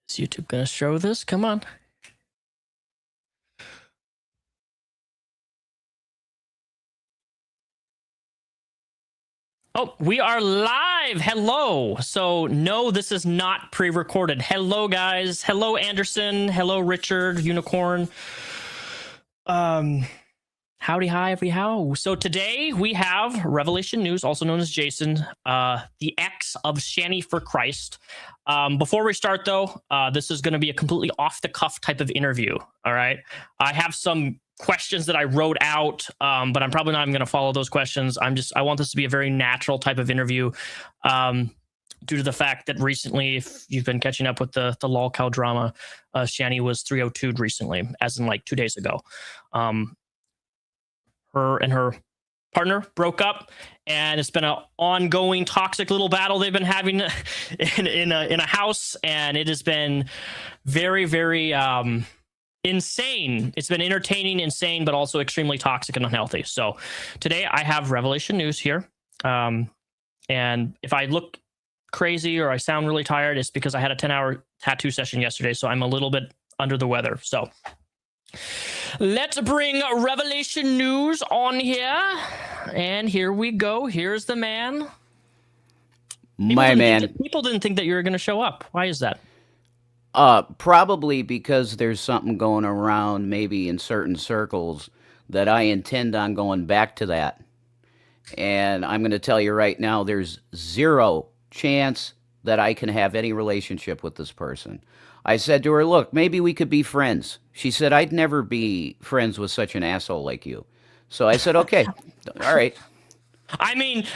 Is YouTube gonna show this? Come on. Oh, we are live. Hello. So no, this is not pre-recorded. Hello, guys. Hello, Anderson. Hello, Richard, Unicorn. Howdy, hi, every how. So today we have Revelation News, also known as Jason, the X of ShannyForChrist. Before we start, though, this is going to be a completely off-the-cuff type of interview. All right, I have some questions that I wrote out, but I'm probably not even going to follow those questions. I want this to be a very natural type of interview, due to the fact that recently, if you've been catching up with the lol cow drama, Shanny was 302'd recently, as in like 2 days ago. Her and her partner broke up, and it's been an ongoing toxic little battle they've been having in a house, and it has been very, very insane. It's been entertaining, insane, but also extremely toxic and unhealthy. So today I have Revelation News here, and if I look crazy or I sound really tired, it's because I had a 10-hour tattoo session yesterday, so I'm a little bit under the weather. So let's bring Revelation News on here. And here we go. Here's the man. People didn't think that you were going to show up. Why is that? Probably because there's something going around maybe in certain circles that I intend on going back to that. And I'm going to tell you right now, there's zero chance that I can have any relationship with this person. I said to her, look, maybe we could be friends. She said, I'd never be friends with such an asshole like you. So I said, okay, all right. I mean,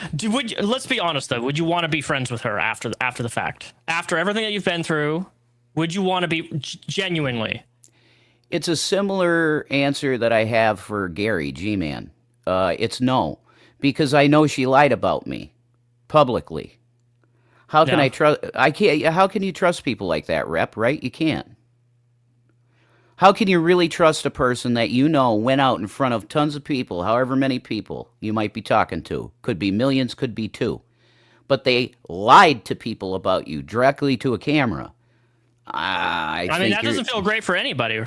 let's be honest, though. Would you want to be friends with her after the fact? After everything that you've been through, would you want to be genuinely? It's a similar answer that I have for Gary, G-Man. It's no, because I know she lied about me publicly. How can I trust? I can't. How can you trust people like that, Rep? Right? You can't. How can you really trust a person that you know went out in front of tons of people, however many people you might be talking to? Could be millions, could be two. But they lied to people about you directly to a camera. I mean, that doesn't feel great for anybody.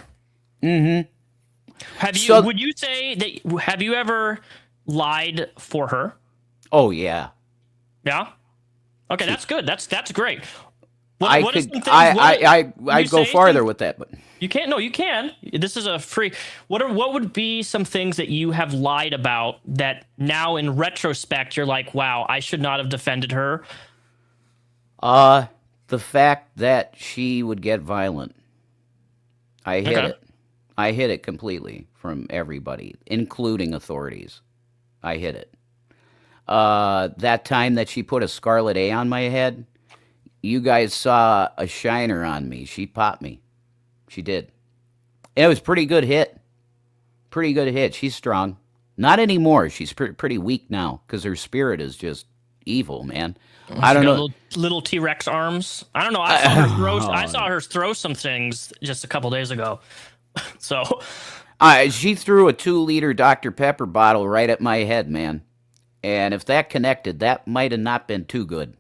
Mm-hmm. Would you say that? Have you ever lied for her? Oh yeah. Yeah. Okay, that's good. That's great. I'd go farther with that, but you can't. No, you can. This is a free. What would be some things that you have lied about that now in retrospect you're like, wow, I should not have defended her? The fact that she would get violent. I hid it. I hid it completely from everybody, including authorities. I hid it. That time that she put a scarlet A on my head, you guys saw a shiner on me. She popped me. She did. And it was pretty good hit. Pretty good hit. She's strong. Not anymore. She's pretty weak now because her spirit is just evil, man. I don't know. Little T-Rex arms. I don't know. I saw her throw some things just a couple days ago. So she threw a 2-liter Dr. Pepper bottle right at my head, man. And if that connected, that might have not been too good.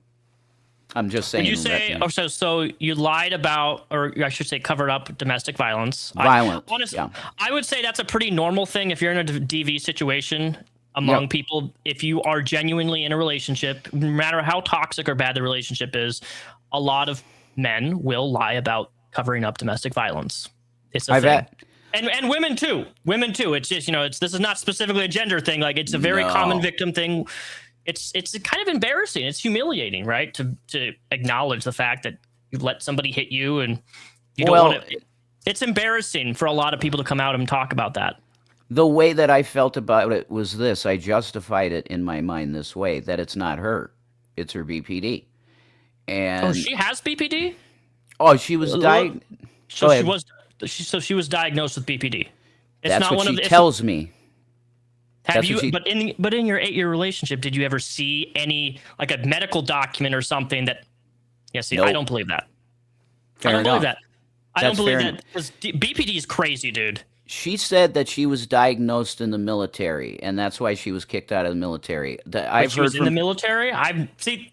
I'm just saying. Did you say? Oh, so you lied about, or I should say, covered up domestic violence. Honestly, yeah. I would say that's a pretty normal thing if you're in a DV situation among people. If you are genuinely in a relationship, no matter how toxic or bad the relationship is, a lot of men will lie about covering up domestic violence. It's a thing. And women too. Women too. It's just, this is not specifically a gender thing. Like, it's a very common victim thing. It's kind of embarrassing. It's humiliating, right? To acknowledge the fact that you've let somebody hit you and you don't want to. It's embarrassing for a lot of people to come out and talk about that. The way that I felt about it was this. I justified it in my mind this way, that it's not her. It's her BPD. And she has BPD? Oh, she was diagnosed. So she was diagnosed with BPD. That's what she tells me. Have you? But in your 8-year relationship, did you ever see any, like, a medical document or something that? Yeah. See, nope. I don't believe that. I don't believe that. I don't believe that, because BPD is crazy, dude. She said that she was diagnosed in the military, and that's why she was kicked out of the military. I've She heard was in from the military.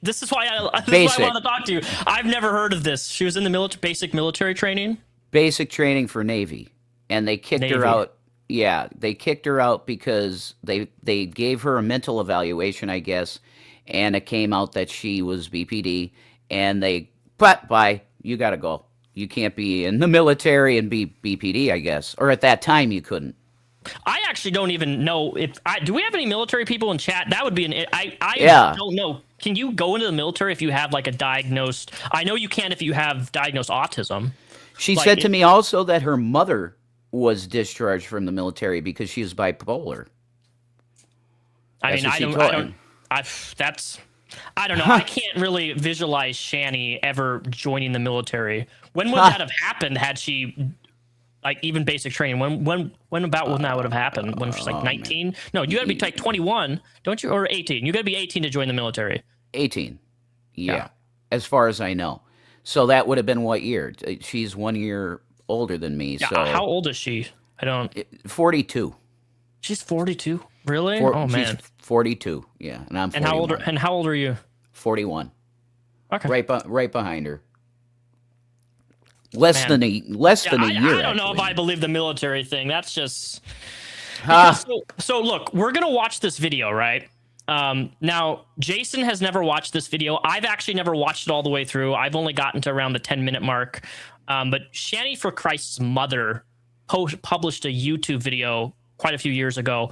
This is why I basic wanted to talk to you. I've never heard of this. She was in the basic military training. basic training for Navy, and they kicked her Navy. out. Yeah, they kicked her out because they gave her a mental evaluation, I guess, and it came out that she was BPD, and bye, you got to go. You can't be in the military and be BPD, I guess, or at that time you couldn't. I actually don't even know if do we have any military people in chat? That would be I Yeah. don't know. Can you go into the military if you have like a diagnosed? I know you can if you have diagnosed autism. She Like, said to me also that her mother was discharged from the military because she was bipolar. I That's mean, what I she don't, told I don't, me. I don't know. I can't really visualize Shanny ever joining the military. When would that have happened? Had she like even basic training? When that would have happened? When she's like 19? No, you got to be like 21, don't you? Or 18? You got to be 18 to join the military. 18. Yeah, Yeah. as far as I know. So that would have been what year? She's 1 year older than me. Yeah. So How old is she? I don't. 42. She's 42. Really? Oh man. She's 42. Yeah, and I'm 41. And how old are you? 41. Okay. Right behind her. Less than a year. I don't know if actually. I believe the military thing. That's just. Huh. So look, we're gonna watch this video, right? Now, Jason has never watched this video. I've actually never watched it all the way through. I've only gotten to around the 10-minute mark. But ShannyForChrist's mother published a YouTube video quite a few years ago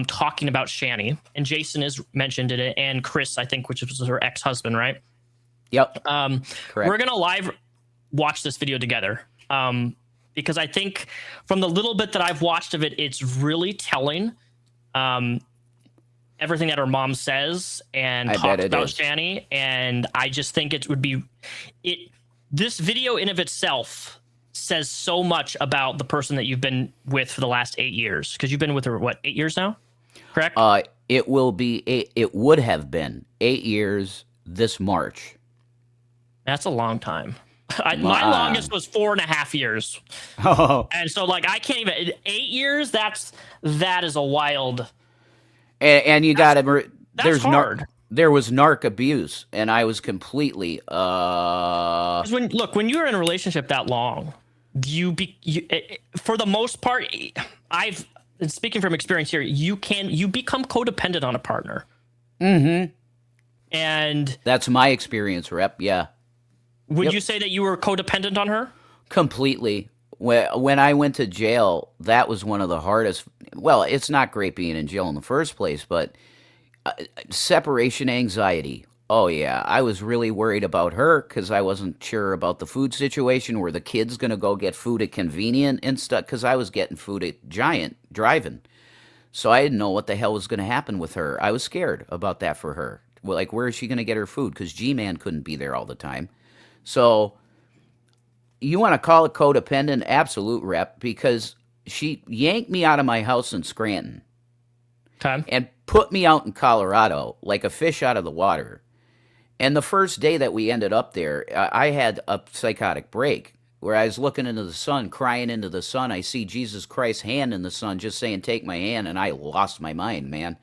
talking about Shanny. And Jason has mentioned it, and Chris, I think, which was her ex-husband, right? Yep. Correct. We're going to live watch this video together because I think from the little bit that I've watched of it, it's really telling everything that her mom says and talks about Shanny. And I just think it would be this video in of itself says so much about the person that you've been with for the last 8 years, because you've been with her, what, 8 years now? Correct? It would have been 8 years this March. That's a long time. My longest was 4.5 years. Oh. And so like I can't even 8 years. That is a wild. And you got to That's hard. There was narc abuse, and I was completely 'Cause when you're in a relationship that long, for the most part, and speaking from experience here, you become codependent on a partner. Mm-hmm. And that's my experience, Rep. Yeah. Would you say that you were codependent on her? Completely. When I went to jail, that was one of the hardest. Well, it's not great being in jail in the first place, but separation anxiety. Oh, yeah. I was really worried about her because I wasn't sure about the food situation. Were the kids going to go get food at Convenient and stuff? Because I was getting food at Giant driving. So I didn't know what the hell was going to happen with her. I was scared about that for her. Well, like, where is she going to get her food? Because G-Man couldn't be there all the time. So you want to call it codependent? Absolute, Rep, because she yanked me out of my house in Scranton. Okay. And put me out in Colorado like a fish out of the water. And the first day that we ended up there, I had a psychotic break where I was looking into the sun, crying into the sun. I see Jesus Christ's hand in the sun just saying, take my hand. And I lost my mind, man.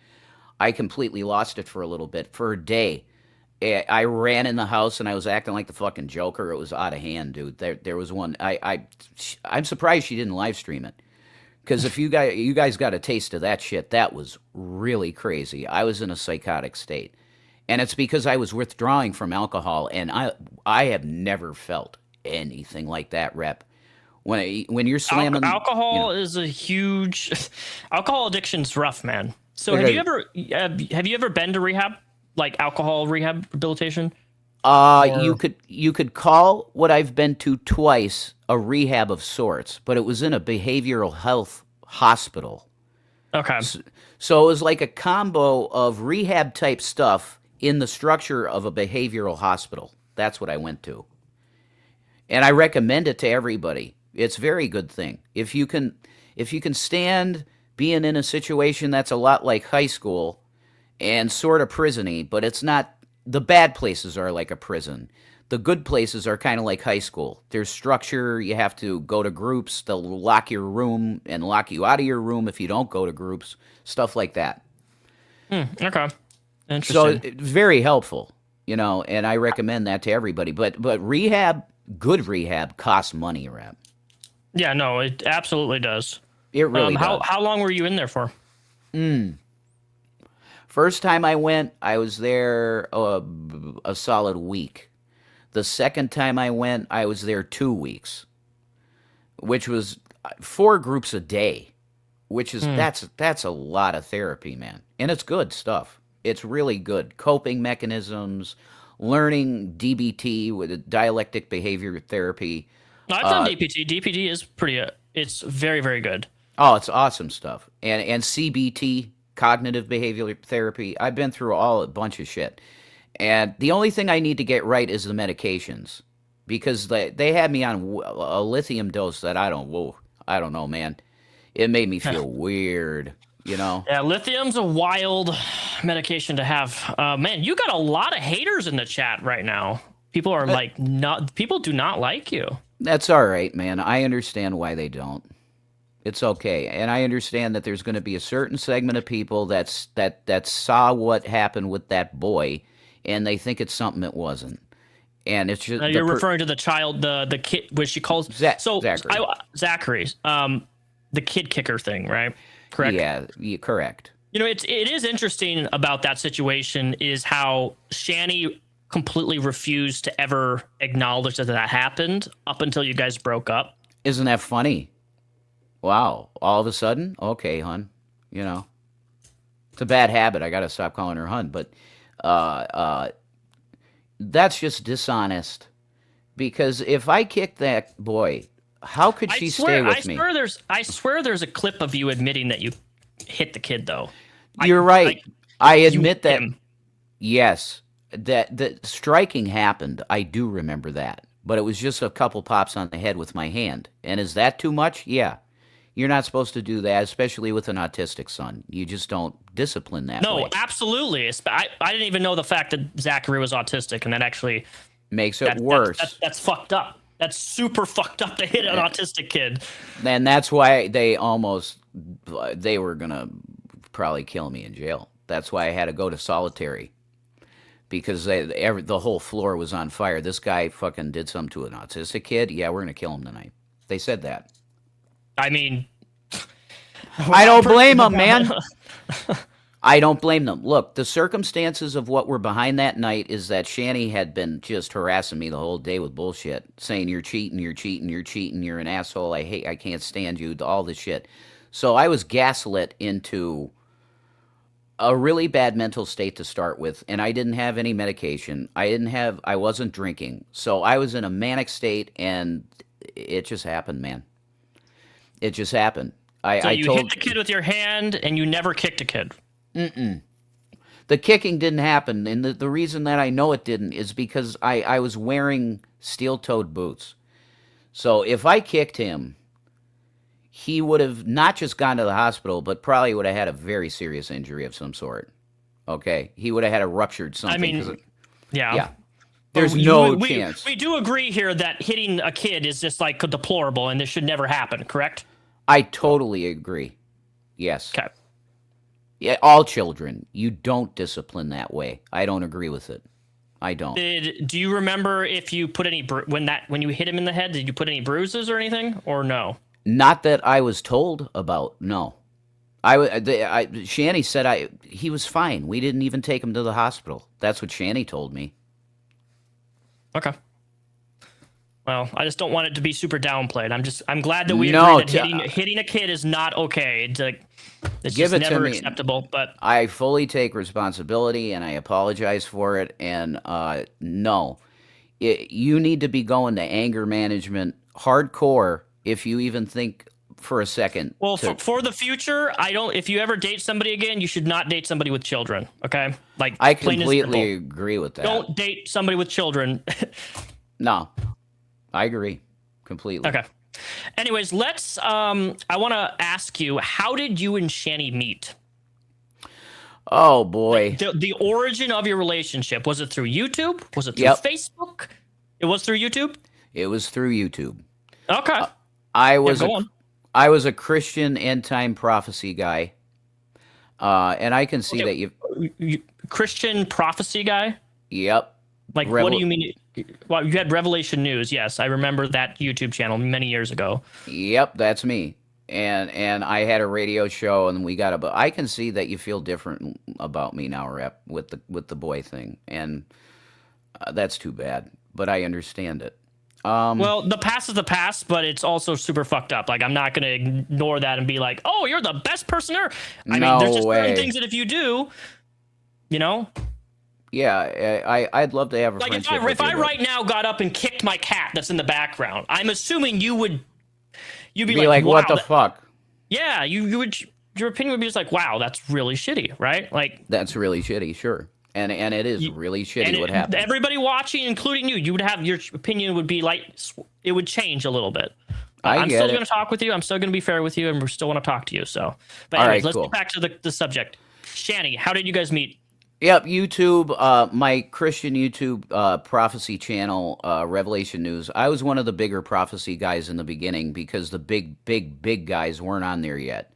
I completely lost it for a little bit. For a day, I ran in the house and I was acting like the fucking Joker. It was out of hand, dude. There was one. I'm surprised she didn't live stream it. Because if you guys got a taste of that shit, that was really crazy. I was in a psychotic state. And it's because I was withdrawing from alcohol, and I have never felt anything like that, Rep. When you're slamming... Alcohol is a huge... Alcohol addiction's rough, man. So have you ever been to rehab? Like alcohol rehabilitation? You could call what I've been to twice a rehab of sorts, but it was in a behavioral health hospital. Okay. So it was like a combo of rehab type stuff in the structure of a behavioral hospital. That's what I went to. And I recommend it to everybody. It's a very good thing. If you can stand being in a situation that's a lot like high school and sort of prison-y, but it's not. The bad places are like a prison. The good places are kind of like high school. There's structure. You have to go to groups. They'll lock your room and lock you out of your room if you don't go to groups. Stuff like that. Okay. So Interesting. it's very helpful, and I recommend that to everybody. But rehab, good rehab, costs money, Rap. Yeah, no, it absolutely does. It really does. How long were you in there for? First time I went, I was there a solid week. The second time I went, I was there 2 weeks, which was 4 groups a day, which is that's a lot of therapy, man. And it's good stuff. It's really good. Coping mechanisms, learning DBT with dialectic behavior therapy. No, I've done DPT. DPT is pretty. It's very, very good. Oh, it's awesome stuff. And CBT, cognitive behavioral therapy. I've been through a bunch of shit. And the only thing I need to get right is the medications, because they had me on a lithium dose that I don't know, man. It made me feel weird, Yeah, lithium's a wild medication to have. Man, you got a lot of haters in the chat right now. People are people do not like you. That's all right, man. I understand why they don't. It's okay. And I understand that there's going to be a certain segment of people that saw what happened with that boy, and they think it's something it wasn't. And it's just you're referring to the child, the kid, which she calls Zachary. Zachary, the kid kicker thing, right? Correct. Yeah, correct. It is interesting about that situation is how Shanny completely refused to ever acknowledge that happened up until you guys broke up. Isn't that funny? Wow. All of a sudden? Okay, hun. It's a bad habit. I got to stop calling her hun. But that's just dishonest. Because if I kicked that boy, how could she stay with me? I swear there's a clip of you admitting that you hit the kid, though. You're right. I admit that. Him. Yes. That striking happened. I do remember that. But it was just a couple pops on the head with my hand. And is that too much? Yeah. You're not supposed to do that, especially with an autistic son. You just don't discipline that way. No, absolutely. I didn't even know the fact that Zachary was autistic, and that actually makes it worse. That's fucked up. That's super fucked up to hit an autistic kid. And that's why they were going to probably kill me in jail. That's why I had to go to solitary. Because the whole floor was on fire. This guy fucking did something to an autistic kid. Yeah, we're going to kill him tonight. They said that. I mean, I don't blame them, man. I don't blame them. Look, the circumstances of what were behind that night is that Shanny had been just harassing me the whole day with bullshit, saying you're cheating, you're an asshole, I can't stand you, all this shit. So I was gaslit into a really bad mental state to start with, and I didn't have any medication. I wasn't drinking. So I was in a manic state, and it just happened, man. It just happened. So you hit the kid with your hand, and you never kicked a kid? The kicking didn't happen, and the reason that I know it didn't is because I was wearing steel-toed boots. So if I kicked him, he would have not just gone to the hospital, but probably would have had a very serious injury of some sort. Okay? He would have had a ruptured something. I mean, yeah. There's no chance. We do agree here that hitting a kid is just like deplorable, and this should never happen, correct? I totally agree. Yes. Okay. Yeah, all children. You don't discipline that way. I don't agree with it. I don't. Do you remember if you put any when you hit him in the head? Did you put any bruises or anything, or no? Not that I was told about. No. Shanny said he was fine. We didn't even take him to the hospital. That's what Shanny told me. Okay. Well, I just don't want it to be super downplayed. I'm glad that we agree that hitting a kid is not okay. It's just never acceptable. But I fully take responsibility and I apologize for it. And no, you need to be going to anger management hardcore if you even think for a second. Well, for the future, if you ever date somebody again, you should not date somebody with children. Okay, I completely agree with that. Don't date somebody with children. No. I agree completely. Okay. Anyways, I want to ask you, how did you and Shanny meet? Oh, boy. The origin of your relationship, was it through YouTube? Was it through Facebook? It was through YouTube? It was through YouTube. Okay. I Yeah, was go on. I was a Christian end time prophecy guy, and I can see Okay. that you. Christian prophecy guy? Yep. Like, what do you mean? Well, you had Revelation News. Yes, I remember that YouTube channel many years ago. Yep, that's me. And I had a radio show, and we got a. But I can see that you feel different about me now, Rep, with the boy thing, and that's too bad. But I understand it. Well, the past is the past, but it's also super fucked up. Like, I'm not going to ignore that and be like, oh, you're the best person ever. I mean, there's just certain things that if you do, you know. Yeah, I'd love to have a like friendship. If I right now got up and kicked my cat that's in the background, I'm assuming you'd be like, wow, what the fuck? Yeah, you would. Your opinion would be just like, wow, that's really shitty, right? Like, that's really shitty, sure. And it is really shitty what happened. Everybody watching, including you, would have your opinion would be like, it would change a little bit. I'm still going to talk with you. I'm still going to be fair with you, and we still want to talk to you. So, but anyways, let's get back to the subject. Shanny, how did you guys meet? Yep, YouTube, my Christian YouTube prophecy channel, Revelation News. I was one of the bigger prophecy guys in the beginning because the big guys weren't on there yet.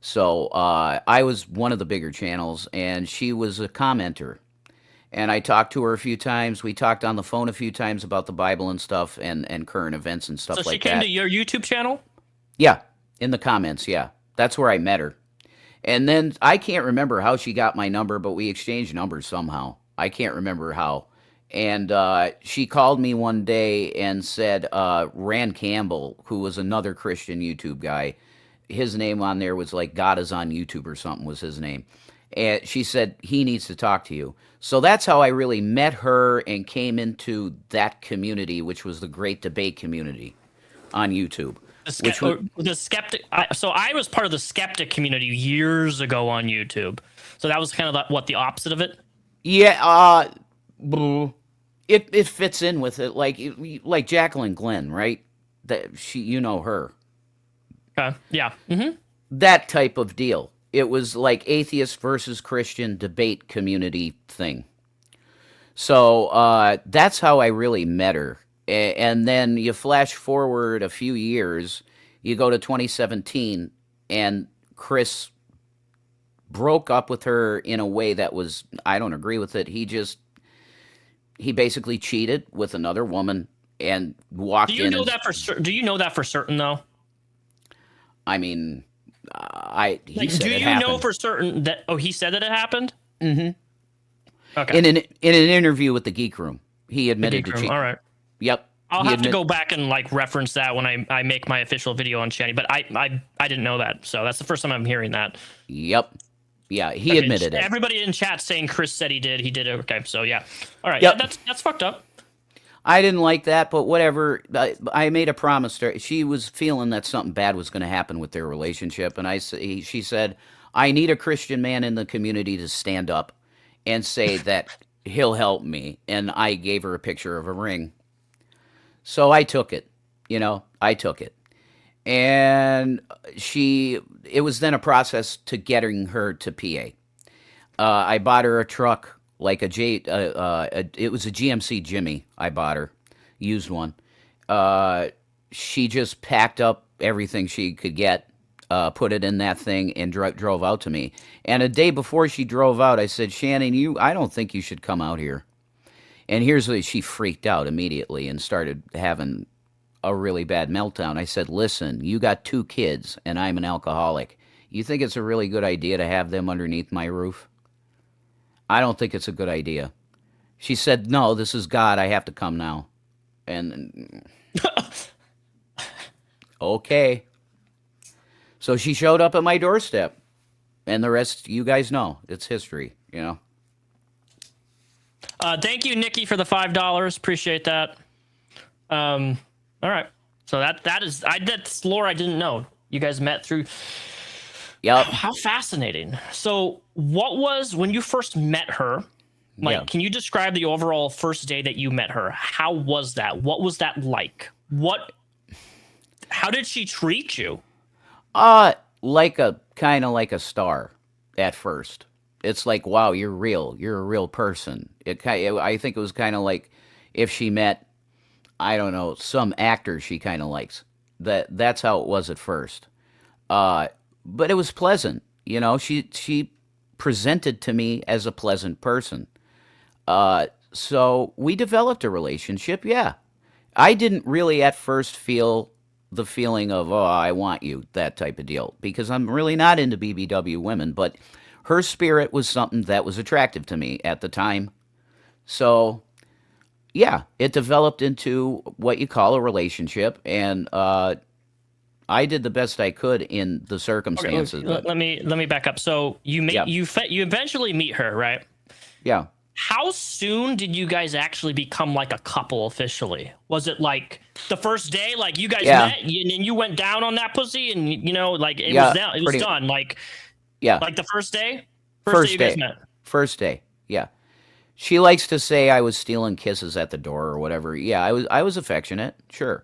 So I was one of the bigger channels, and she was a commenter. And I talked to her a few times. We talked on the phone a few times about the Bible and stuff and current events and stuff like that. So she came to your YouTube channel? Yeah, in the comments, yeah. That's where I met her. And then I can't remember how she got my number, but we exchanged numbers somehow. I can't remember how. And she called me one day and said Rand Campbell, who was another Christian YouTube guy, his name on there was like God is on YouTube or something was his name. And she said, he needs to talk to you. So that's how I really met her and came into that community, which was the Great Debate community on YouTube. The skeptic. So I was part of the skeptic community years ago on YouTube. So that was kind of the opposite of it. Yeah, it fits in with it, like Jacqueline Glenn, right? That you know her. Yeah. Mm-hmm. That type of deal. It was like atheist versus Christian debate community thing. So that's how I really met her. And then you flash forward a few years, you go to 2017, and Chris broke up with her in a way that was, I don't agree with it. He basically cheated with another woman and walked in. Do you know that for certain, though? I mean, he said do it you happened. know for certain that? Oh, he said that it happened. Mm-hmm. Okay. In an interview with the Geek Room, he admitted to cheating. All right. Yep. I'll have to go back and reference that when I make my official video on Shanny, but I didn't know that, so that's the first time I'm hearing that. Yep. Yeah, he admitted it. Everybody in chat saying Chris said he did. He did it. Okay, so yeah. All right. Yep. Yeah, that's fucked up. I didn't like that, but whatever. I made a promise to her. She was feeling that something bad was going to happen with their relationship, and she said, I need a Christian man in the community to stand up and say that he'll help me, and I gave her a picture of a ring. So I took it, I took it. And it was then a process to getting her to PA. I bought her a truck, like it was a GMC Jimmy I bought her, used one. She just packed up everything she could get, put it in that thing, and drove out to me. And a day before she drove out, I said, Shannon, I don't think you should come out here. And here's what she freaked out immediately and started having a really bad meltdown. I said, listen, you got 2 kids and I'm an alcoholic. You think it's a really good idea to have them underneath my roof? I don't think it's a good idea. She said, no, this is God. I have to come now. And okay. So she showed up at my doorstep. And the rest, you guys know. It's history, Thank you, Nikki, for the $5. Appreciate that. All right. So that's lore I didn't know. You guys met through. Yep. How fascinating. So what was, when you first met her, can you describe the overall first day that you met her? How was that? What was that like? How did she treat you? Kind of like a star at first. It's like, wow, you're real. You're a real person. I think it was kind of like if she met I don't know, some actor she kind of likes. That's how it was at first. But it was pleasant. She presented to me as a pleasant person. So we developed a relationship. Yeah, I didn't really at first feel the feeling of, oh, I want you, that type of deal, because I'm really not into BBW women. But her spirit was something that was attractive to me at the time. So yeah, it developed into what you call a relationship, and I did the best I could in the circumstances. Okay, let me back up. So you Yeah. you eventually meet her, right? Yeah. How soon did you guys actually become like a couple officially? Was it like the first day, like you guys Yeah. met and you went down on that pussy, and like it Yeah, was down, it was done, like Yeah. the first day, First you day. guys met. First day. Yeah. She likes to say I was stealing kisses at the door or whatever. Yeah, I was affectionate, sure.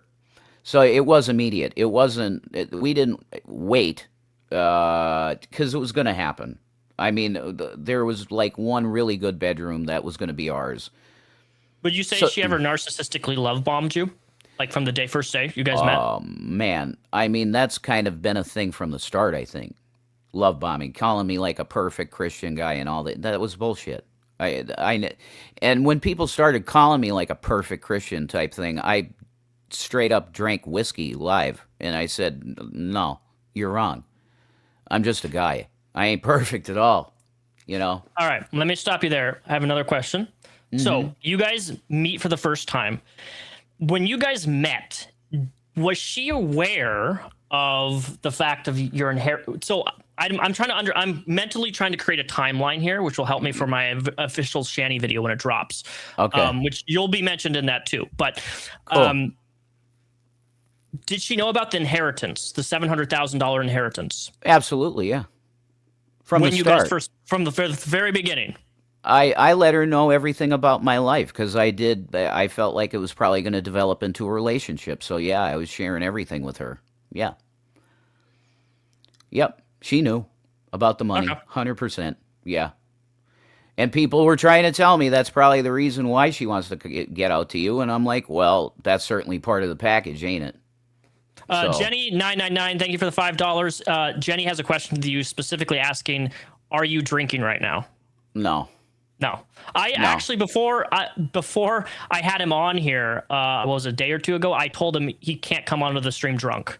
So it was immediate. It wasn't. We didn't wait because it was going to happen. I mean, there was like one really good bedroom that was going to be ours. Would you say So- she ever narcissistically love bombed you, like from the first day you guys met? Man, I mean, that's kind of been a thing from the start, I think. Love bombing, calling me like a perfect Christian guy and all that. That was bullshit. And when people started calling me like a perfect Christian type thing, I straight up drank whiskey live. And I said, no, you're wrong. I'm just a guy. I ain't perfect at all. All right, let me stop you there. I have another question. So you guys meet for the first time. When you guys met, was she aware of the fact of your inherit? So I'm mentally trying to create a timeline here, which will help me for my official Shanny video when it drops. Okay. Which you'll be mentioned in that too. But Cool. did she know about the inheritance, the $700,000 inheritance? Absolutely, yeah. From when the you start. guys first, from the very beginning. I let her know everything about my life because I felt like it was probably going to develop into a relationship. So yeah, I was sharing everything with her. Yeah. Yep. She knew about the money. Okay. 100%. Yeah. And people were trying to tell me that's probably the reason why she wants to get out to you. And I'm like, well, that's certainly part of the package, ain't it? So- Jenny999, thank you for the $5. Jenny has a question to you specifically asking, are you drinking right now? No. No. Actually, before I had him on here, what was it, a day or two ago, I told him he can't come onto the stream drunk.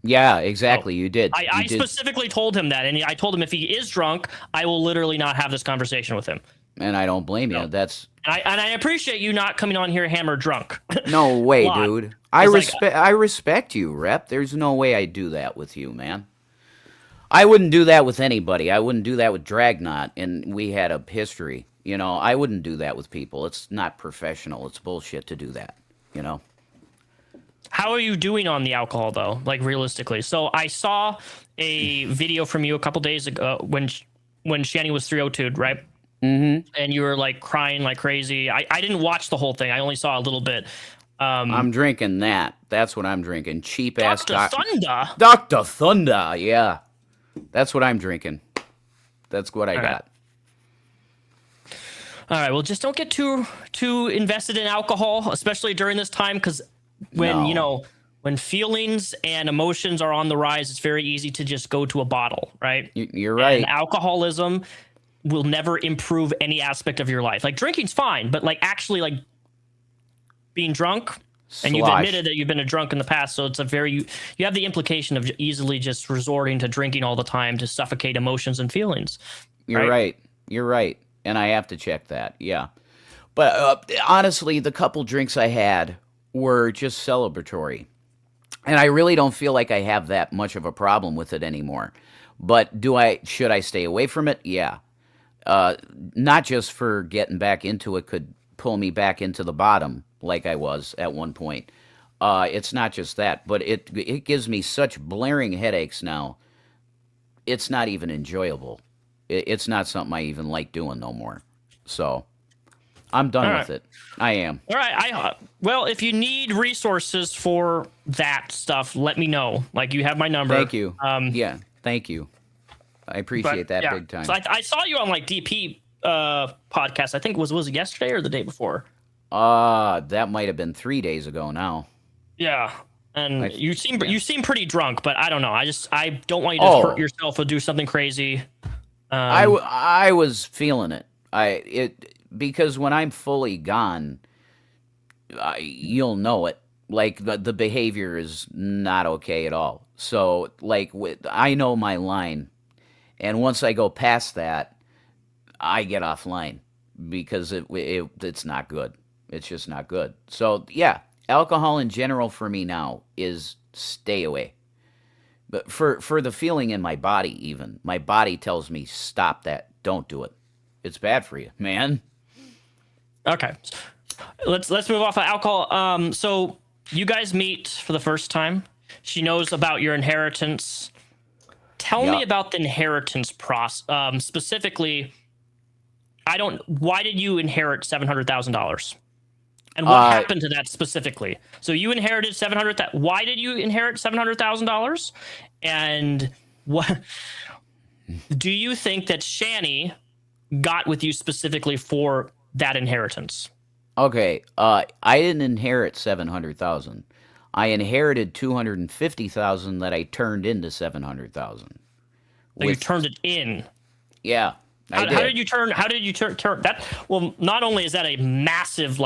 Yeah, exactly. You did. I You did. specifically told him that, and I told him if he is drunk, I will literally not have this conversation with him. And I don't blame you. That's And I appreciate you not coming on here hammered drunk. no way, Lot. dude. It's I respect you, Rep. There's no way I'd do that with you, man. I wouldn't do that with anybody. I wouldn't do that with Dragnot, and we had a history. I wouldn't do that with people. It's not professional. It's bullshit to do that. How are you doing on the alcohol, though? Like, realistically. So I saw a video from you a couple days ago when Shanny was 302'd, right? Mm-hmm. And you were, like, crying like crazy. I didn't watch the whole thing. I only saw a little bit. I'm drinking that. That's what I'm drinking. Cheap-ass Dr. Thunder? Dr. Thunder, yeah. That's what I'm drinking. That's what I got. All right. Well, just don't get too invested in alcohol, especially during this time, because when when feelings and emotions are on the rise, it's very easy to just go to a bottle, right? You're right. And alcoholism will never improve any aspect of your life. Like, drinking's fine, but like actually like being drunk. And you've admitted that you've been a drunk in the past, so it's you have the implication of easily just resorting to drinking all the time to suffocate emotions and feelings. You're right. You're right. And I have to check that. Yeah. But honestly, the couple drinks I had were just celebratory. And I really don't feel like I have that much of a problem with it anymore. But should I stay away from it? Yeah. Not just for getting back into it could pull me back into the bottom like I was at one point. It's not just that, but it gives me such blaring headaches now. It's not even enjoyable. It's not something I even like doing no more. So I'm done with it. I am. All right. Well, if you need resources for that stuff, let me know. Like, you have my number. Thank you. Yeah, thank you. I appreciate that big time. So I saw you on like DP podcast. I think was it yesterday or the day before? That might have been 3 days ago now. Yeah. And you seem pretty drunk, but I don't know. I don't want you to hurt yourself or do something crazy. I was feeling it. Because when I'm fully gone, you'll know it. Like the behavior is not okay at all. So like I know my line, and once I go past that, I get offline because it's not good. It's just not good. So yeah, alcohol in general for me now is stay away. But for the feeling in my body, even my body tells me stop that. Don't do it. It's bad for you, man. Okay, let's move off of alcohol. So you guys meet for the first time. She knows about your inheritance. Tell me about the inheritance process. Specifically, why did you inherit $700,000? And what happened to that specifically? So you inherited $700,000. Why did you inherit $700,000? And what do you think that Shanny got with you specifically for that inheritance? Okay, I didn't inherit 700,000. I inherited 250,000 that I turned into 700,000. So you turned it in. Yeah. How did you turn that? Well, not only is that a massive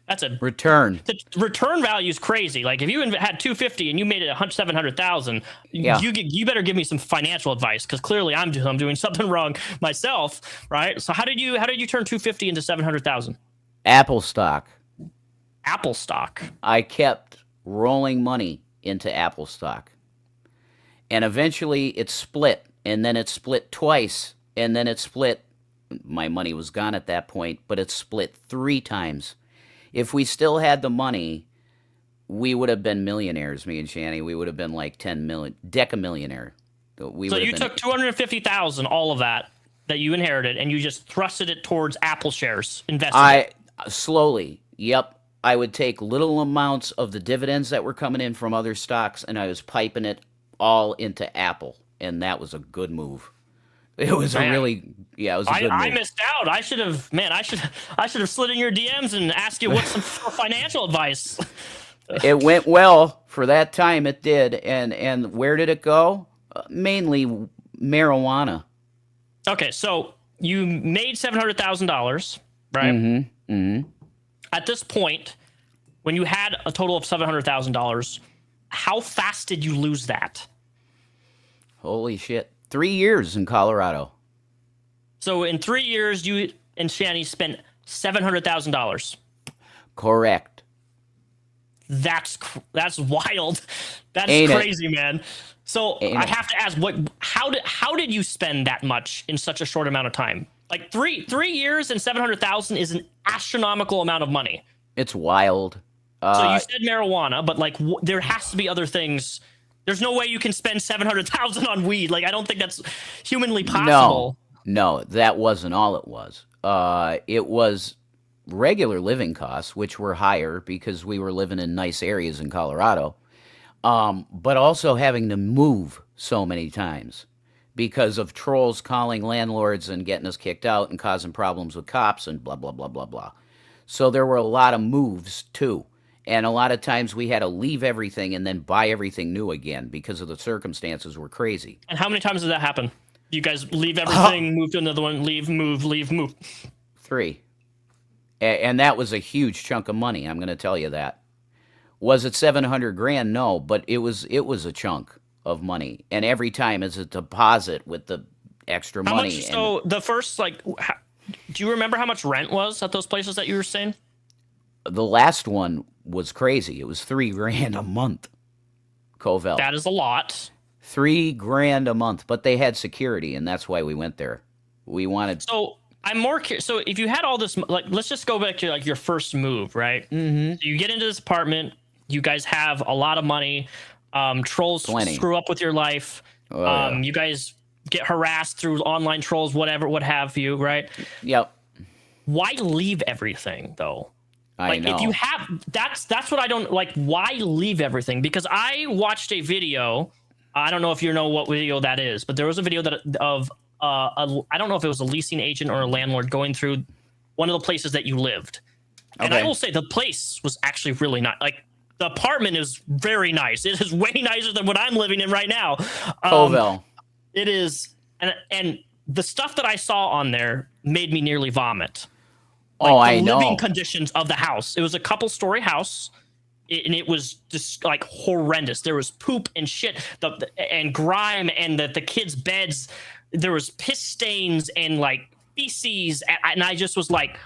that's a return. The return value is crazy. Like if you had 250 and you made it 700,000, you better give me some financial advice because clearly I'm doing something wrong myself, right? So how did you turn 250 into 700,000? Apple stock. Apple stock. I kept rolling money into Apple stock, and eventually it split, and then it split twice, and then it split. My money was gone at that point, but it split 3 times. If we still had the money, we would have been millionaires, me and Shanny. We would have been like 10 million, decamillionaire. So you took 250,000, all of that you inherited, and you just thrusted it towards Apple shares, invested. Slowly, yep. I would take little amounts of the dividends that were coming in from other stocks, and I was piping it all into Apple, and that was a good move. It was it was a good move. I missed out. I should have slid in your DMs and asked you what's some financial advice. It went well for that time. It did. And where did it go? Mainly marijuana. Okay, so you made $700,000, right? Mm-hmm. Mm-hmm. At this point, when you had a total of $700,000, how fast did you lose that? Holy shit. 3 years in Colorado. So in 3 years, you and Shanny spent $700,000. Correct. That's wild. That's crazy, man. So I have to ask, how did you spend that much in such a short amount of time? Like 3 years and 700,000 is an astronomical amount of money. It's wild. So you said marijuana, but there has to be other things. There's no way you can spend 700,000 on weed. Like I don't think that's humanly possible. No, that wasn't all it was. It was regular living costs, which were higher because we were living in nice areas in Colorado, but also having to move so many times because of trolls calling landlords and getting us kicked out and causing problems with cops and blah, blah, blah, blah, blah. So there were a lot of moves, too. And a lot of times we had to leave everything and then buy everything new again because of the circumstances were crazy. And how many times did that happen? You guys leave everything, move to another one, leave, move. 3. And that was a huge chunk of money, I'm going to tell you that. Was it $700,000? No, but it was a chunk of money. And every time is a deposit with the extra money. So the first, do you remember how much rent was at those places that you were staying? The last one was crazy. It was $3,000 a month. Covell. That is a lot. $3,000 a month, but they had security, and that's why we went there. We wanted. So I'm more curious. So if you had all this, let's just go back to your first move, right? Mm-hmm. So you get into this apartment. You guys have a lot of money. Trolls screw up with your life. You guys get harassed through online trolls, whatever, what have you, right? Yep. Why leave everything though? I know. If you have, that's what I don't like. Why leave everything? Because I watched a video. I don't know if you know what video that is, but there was a video I don't know if it was a leasing agent or a landlord going through one of the places that you lived, And I will say the place was actually really nice. Like the apartment is very nice. It is way nicer than what I'm living in right now. Covell. It is, and the stuff that I saw on there made me nearly vomit. Like I the know. living conditions of the house. It was a couple-story house, and it was just like horrendous. There was poop and shit, and grime, and the kids' beds. There was piss stains and like feces, and I just was like,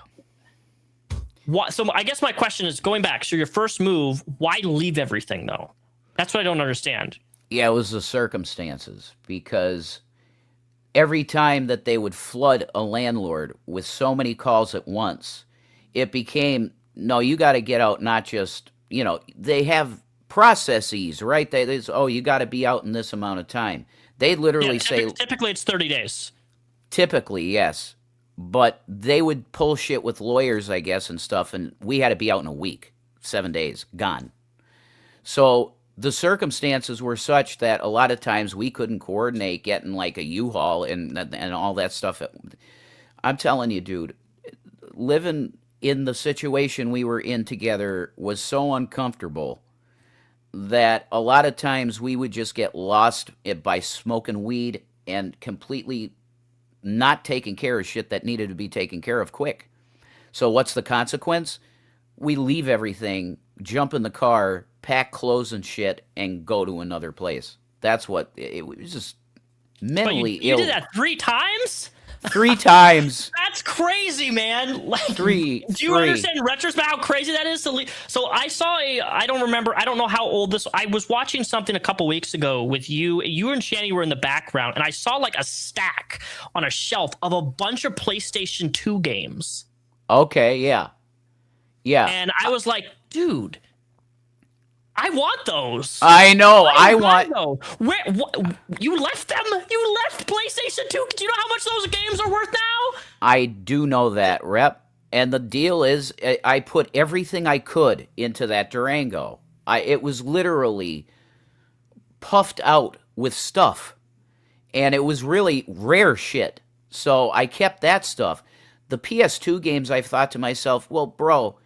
what? So I guess my question is, going back, so your first move, why leave everything though? That's what I don't understand. Yeah, it was the circumstances, because every time that they would flood a landlord with so many calls at once, it became, no, you got to get out, not just, they have processes, right? You got to be out in this amount of time. They literally say... Typically it's 30 days. Typically, yes. But they would pull shit with lawyers, I guess, and stuff, and we had to be out in a week, 7 days, gone. So the circumstances were such that a lot of times we couldn't coordinate getting like a U-Haul and all that stuff. I'm telling you, dude, living in the situation we were in together was so uncomfortable that a lot of times we would just get lost by smoking weed and completely not taking care of shit that needed to be taken care of quick. So what's the consequence? We leave everything, jump in the car, pack clothes and shit, and go to another place. That's what it was. Just mentally ill. You did that 3 times? 3 times. That's crazy, man. Like, 3. Do you understand in retrospect how crazy that is to leave? So I saw I don't know how old this. I was watching something a couple weeks ago with you. You and Shanny were in the background, and I saw like a stack on a shelf of a bunch of PlayStation 2 games. Okay, yeah. Yeah. And I was like, dude, I want those. I know. I want those. Where you left them? You left PlayStation 2. Do you know how much those games are worth now? I do know that, Rep. And the deal is, I put everything I could into that Durango. It was literally puffed out with stuff, and it was really rare shit. So I kept that stuff. The PS2 games, I've thought to myself, well, bro,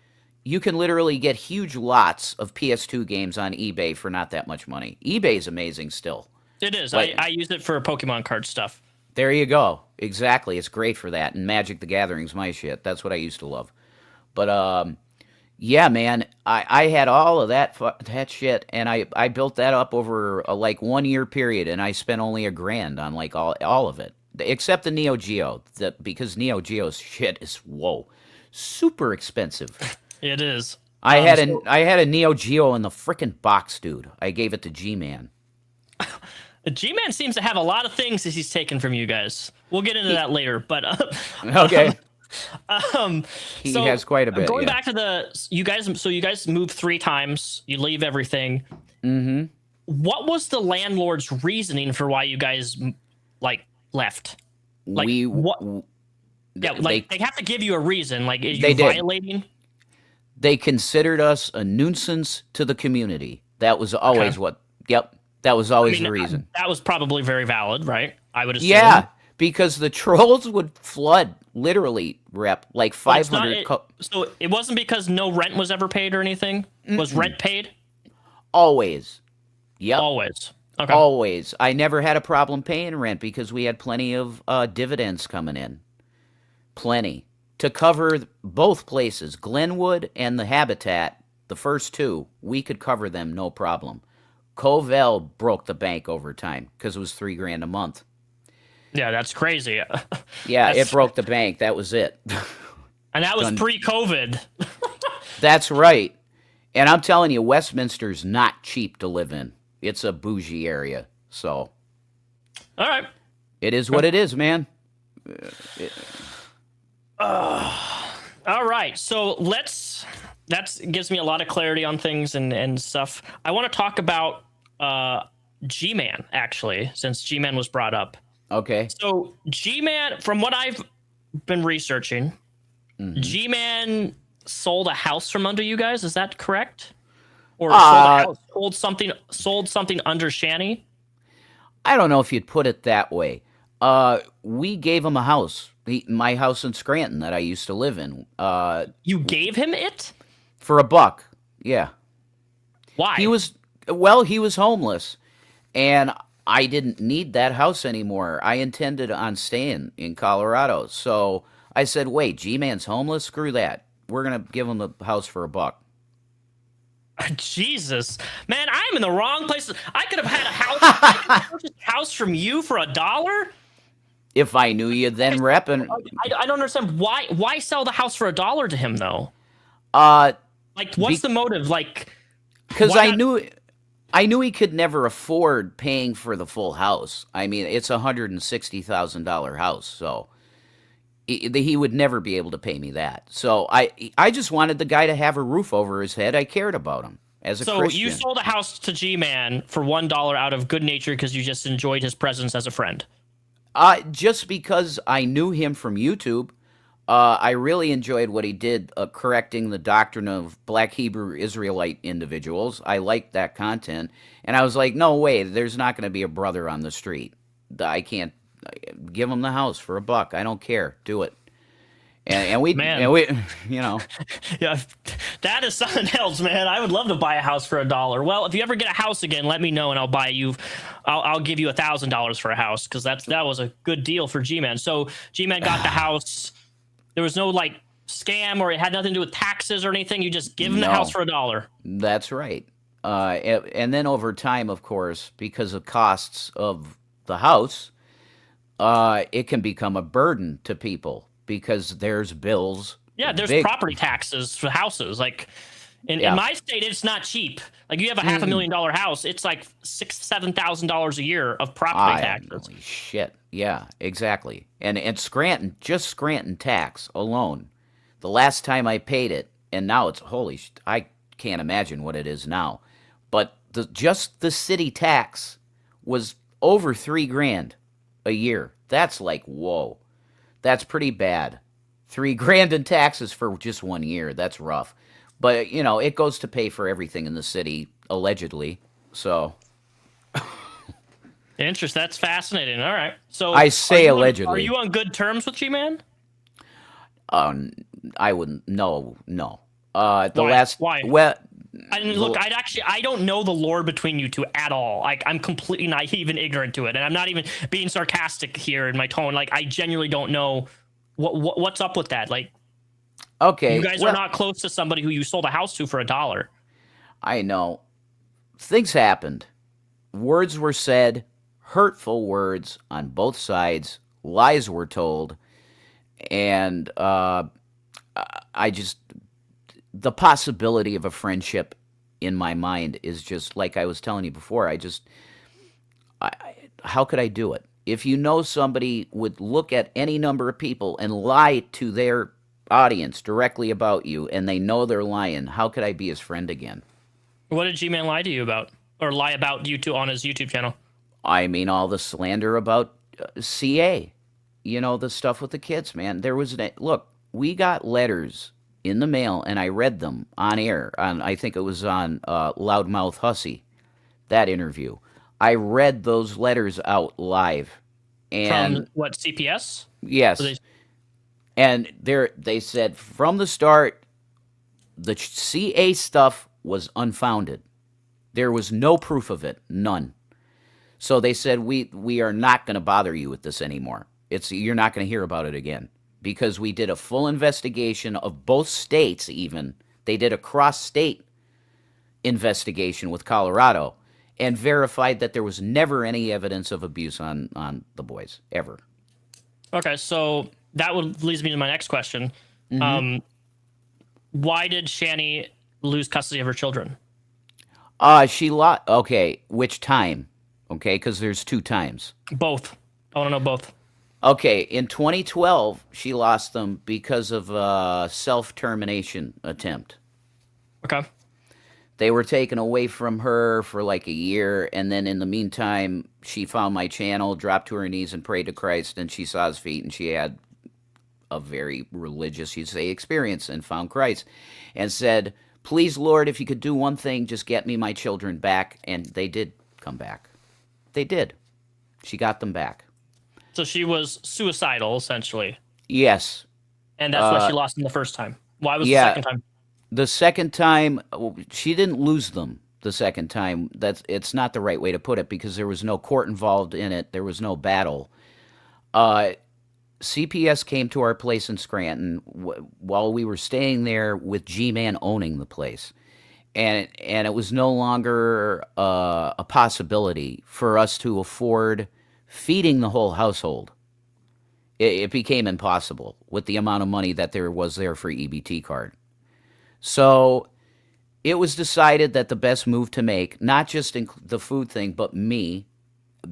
you can literally get huge lots of PS2 games on eBay for not that much money. eBay's amazing still. It is. I use it for Pokemon card stuff. There you go. Exactly. It's great for that. And Magic the Gathering's my shit. That's what I used to love. But, yeah, man, I had all of that shit, and I built that up over a 1 year period, and I spent only $1,000 on like all of it, except the Neo Geo, because Neo Geo's shit is super expensive. It is. I had a Neo Geo in the frickin' box, dude. I gave it to G-Man. G-Man seems to have a lot of things that he's taken from you guys. We'll get into that later, but okay. He so has quite a bit. Going back to you guys moved 3 times. You leave everything. Mm-hmm. What was the landlord's reasoning for why you guys left? They have to give you a reason. Like, is you violating? They considered us a nuisance to the community. That was always that was always the reason. That was probably very valid, right? I would assume. Yeah, because the trolls would flood, literally, Rep, like 500... So it wasn't because no rent was ever paid or anything? Mm-mm. Was rent paid? Always. Yep. Always. Okay. Always. I never had a problem paying rent because we had plenty of dividends coming in. Plenty. To cover both places, Glenwood and the Habitat, the first 2, we could cover them no problem. Covell broke the bank over time because it was $3,000 a month. Yeah, that's crazy. Yeah, it broke the bank. That was it. And that was pre-COVID. That's right. And I'm telling you, Westminster's not cheap to live in. It's a bougie area. So, all right. It is what it is, man. All right. So that gives me a lot of clarity on things and stuff. I want to talk about G-Man, actually, since G-Man was brought up. Okay. So G-Man, from what I've been researching, mm-hmm. G-Man sold a house from under you guys. Is that correct? Or sold something under Shanny? I don't know if you'd put it that way. We gave him a house. My house in Scranton that I used to live in. You gave him it? For $1. Yeah. Why? He was homeless, and I didn't need that house anymore. I intended on staying in Colorado. So I said, "Wait, G-Man's homeless? Screw that. We're going to give him the house for $1." Jesus, man, I'm in the wrong place. I could have had a house. I could have purchased a house from you for $1. If I knew you then, Rep, and I don't understand why sell the house for $1 to him though. uh, Like, what's the motive? Like, because why I not- knew he could never afford paying for the full house. I mean, it's $160,000 house, so he would never be able to pay me that. So I just wanted the guy to have a roof over his head. I cared about him as a So Christian. you sold a house to G-Man for $1 out of good nature because you just enjoyed his presence as a friend. Just because I knew him from YouTube. I really enjoyed what he did, correcting the doctrine of Black Hebrew Israelite individuals. I liked that content, and I was like, no way, there's not going to be a brother on the street. I can't give him the house for $1. I don't care. Do it. And we, Man. and we, you know, Yeah, that is something else, man. I would love to buy a house for $1. Well, if you ever get a house again, let me know and I'll buy you. I'll give you $1,000 for a house because that was a good deal for G-Man. So G-Man got the house. There was no like scam or it had nothing to do with taxes or anything. You just give him the No. house for $1. That's right. And then over time, of course, because of costs of the house, it can become a burden to people because there's bills. Yeah, there's big- property taxes for houses. Like in Yeah. my state, it's not cheap. Like you have a $500,000 house, it's like $6,000-7,000 a year of property taxes. Holy shit. Yeah, exactly. And Scranton, just Scranton tax alone, the last time I paid it, and now it's I can't imagine what it is now. But just the city tax was over $3,000 a year. That's like, whoa. That's pretty bad. $3,000 in taxes for just 1 year. That's rough. But, it goes to pay for everything in the city, allegedly. So Interesting. That's fascinating. All right. So I say are allegedly. are you on good terms with G-Man? I wouldn't. No. The Why? last. Why? Well, Look, I don't know the lore between you two at all. Like, I'm completely naive and ignorant to it, and I'm not even being sarcastic here in my tone. Like, I genuinely don't know what's up with that. Like, okay. you guys are not close to somebody who you sold a house to for $1. I know. Things happened. Words were said, hurtful words on both sides. Lies were told, and I just the possibility of a friendship in my mind is just like I was telling you before. How could I do it? If you know somebody would look at any number of people and lie to their audience directly about you, and they know they're lying, how could I be his friend again? What did G-Man lie to you about, or lie about you two on his YouTube channel? I mean, all the slander about CA, the stuff with the kids, man. Look, we got letters in the mail, and I read them on air. I think it was on Loudmouth Hussey, that interview. I read those letters out live. And From what, CPS? yes. And they said from the start, the CA stuff was unfounded. There was no proof of it, none. So they said, we are not going to bother you with this anymore. You're not going to hear about it again. Because we did a full investigation of both states even. They did a cross-state investigation with Colorado and verified that there was never any evidence of abuse on the boys, ever. Okay, so that leads me to my next question. Why did Shanny lose custody of her children? She lost. Okay, which time? Okay, because there's 2 times. Both. I want to know both. Okay, in 2012, she lost them because of a self-termination attempt. Okay. They were taken away from her for like a year, and then in the meantime, she found my channel, dropped to her knees, and prayed to Christ, and she saw his feet, and she had a very religious, you'd say, experience, and found Christ, and said, please, Lord, if you could do one thing, just get me my children back, and they did come back. They did. She got them back. So she was suicidal, essentially. Yes. And that's what she lost in the first time. Why was the Yeah. second time? The second time, she didn't lose them the second time. It's not the right way to put it because there was no court involved in it. There was no battle. Uh, CPS came to our place in Scranton while we were staying there with G-Man owning the place. And it was no longer a possibility for us to afford feeding the whole household. It became impossible with the amount of money that there was there for EBT card. So it was decided that the best move to make, not just in the food thing, but me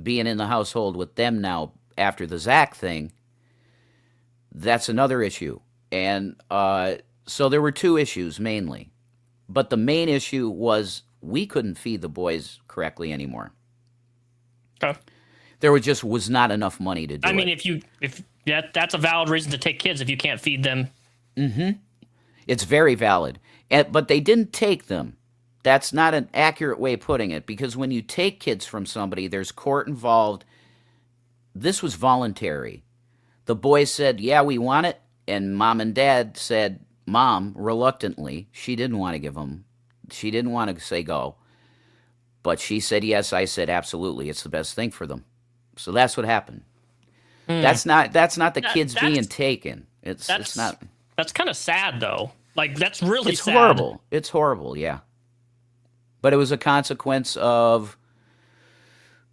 being in the household with them now after the Zach thing, that's another issue. And so there were two issues mainly. But the main issue was we couldn't feed the boys correctly anymore. Okay. There was not enough money to do it. I mean, if that's a valid reason to take kids if you can't feed them. Mm-hmm. It's very valid. But they didn't take them. That's not an accurate way of putting it, because when you take kids from somebody, there's court involved. This was voluntary. The boys said, yeah, we want it. And mom and dad said, mom, reluctantly, she didn't want to give them. She didn't want to say go. But she said yes. I said absolutely. It's the best thing for them. So that's what happened. That's not the kids being taken. It's not. That's kind of sad, though. Like, that's really It's sad. horrible. It's horrible, yeah. But it was a consequence of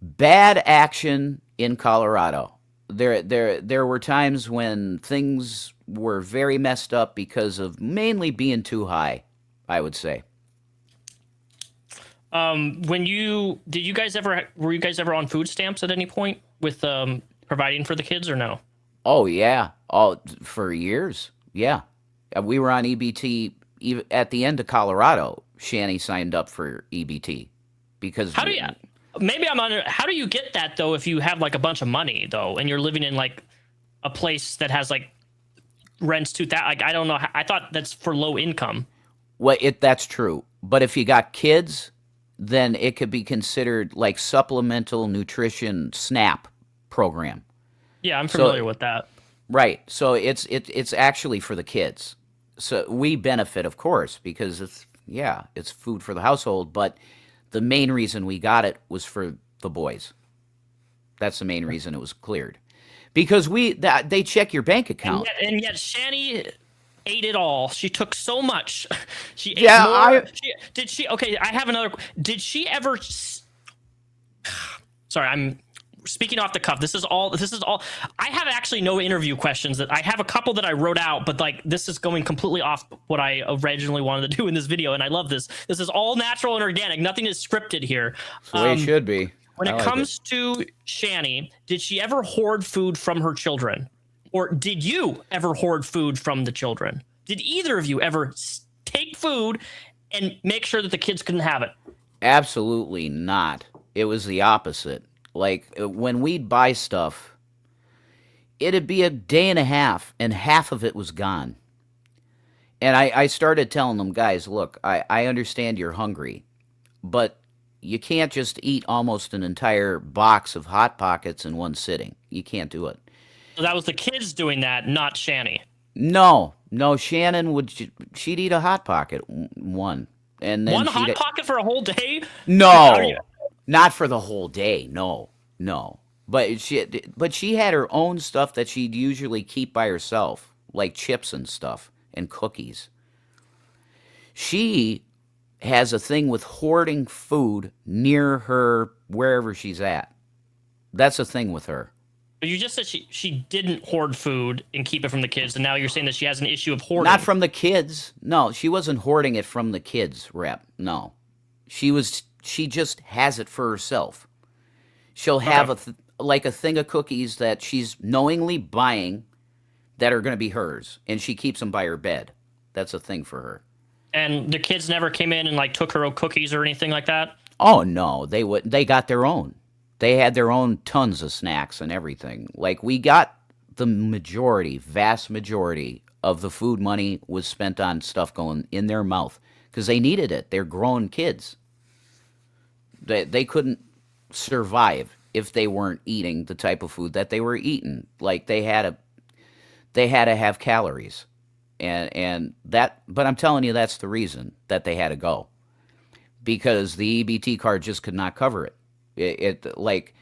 bad action in Colorado. There were times when things were very messed up because of mainly being too high, I would say. Were you guys ever on food stamps at any point with providing for the kids, or no? Oh yeah, for years. Yeah, we were on EBT even at the end of Colorado. Shanny signed up for EBT because how do you get that though if you have like a bunch of money though and you're living in like a place that has like rents to that? Like, I don't know. I thought that's for low income. Well, that's true. But if you got kids, then it could be considered like supplemental nutrition SNAP program. Yeah, I'm familiar with that. Right. So it's actually for the kids. So we benefit, of course, because it's food for the household. But the main reason we got it was for the boys. That's the main reason it was cleared, because they check your bank account. And yet Shanny ate it all. She took so much. She ate Yeah, more. Did she? Okay, I have another. Did she ever? Sorry, I'm speaking off the cuff. This is all. I have actually no interview questions. That I have a couple that I wrote out, but like this is going completely off what I originally wanted to do in this video, and I love this. This is all natural and organic. Nothing is scripted here. It's the way it should be. When it comes to Shanny, did she ever hoard food from her children? Or did you ever hoard food from the children? Did either of you ever take food and make sure that the kids couldn't have it? Absolutely not. It was the opposite. Like, when we'd buy stuff, it'd be a day and a half, and half of it was gone. And I started telling them, guys, look, I understand you're hungry, but you can't just eat almost an entire box of Hot Pockets in one sitting. You can't do it. So that was the kids doing that, not Shanny. No, Shannon she'd eat a Hot Pocket, one. And then one Hot Pocket for a whole day? No, not for the whole day, no. But she had her own stuff that she'd usually keep by herself, like chips and stuff, and cookies. She has a thing with hoarding food near her wherever she's at. That's a thing with her. But you just said she didn't hoard food and keep it from the kids, and now you're saying that she has an issue of hoarding. Not from the kids. No, she wasn't hoarding it from the kids, Rep. No. She just has it for herself. She'll have a thing of cookies that she's knowingly buying that are going to be hers, and she keeps them by her bed. That's a thing for her. And the kids never came in and like took her cookies or anything like that? Oh no, they wouldn't. They got their own. They had their own tons of snacks and everything. Like, we got the vast majority of the food money was spent on stuff going in their mouth because they needed it. They're grown kids. They couldn't survive if they weren't eating the type of food that they were eating. Like, they they had to have calories. And that, but I'm telling you, that's the reason that they had to go, because the EBT card just could not cover it. It like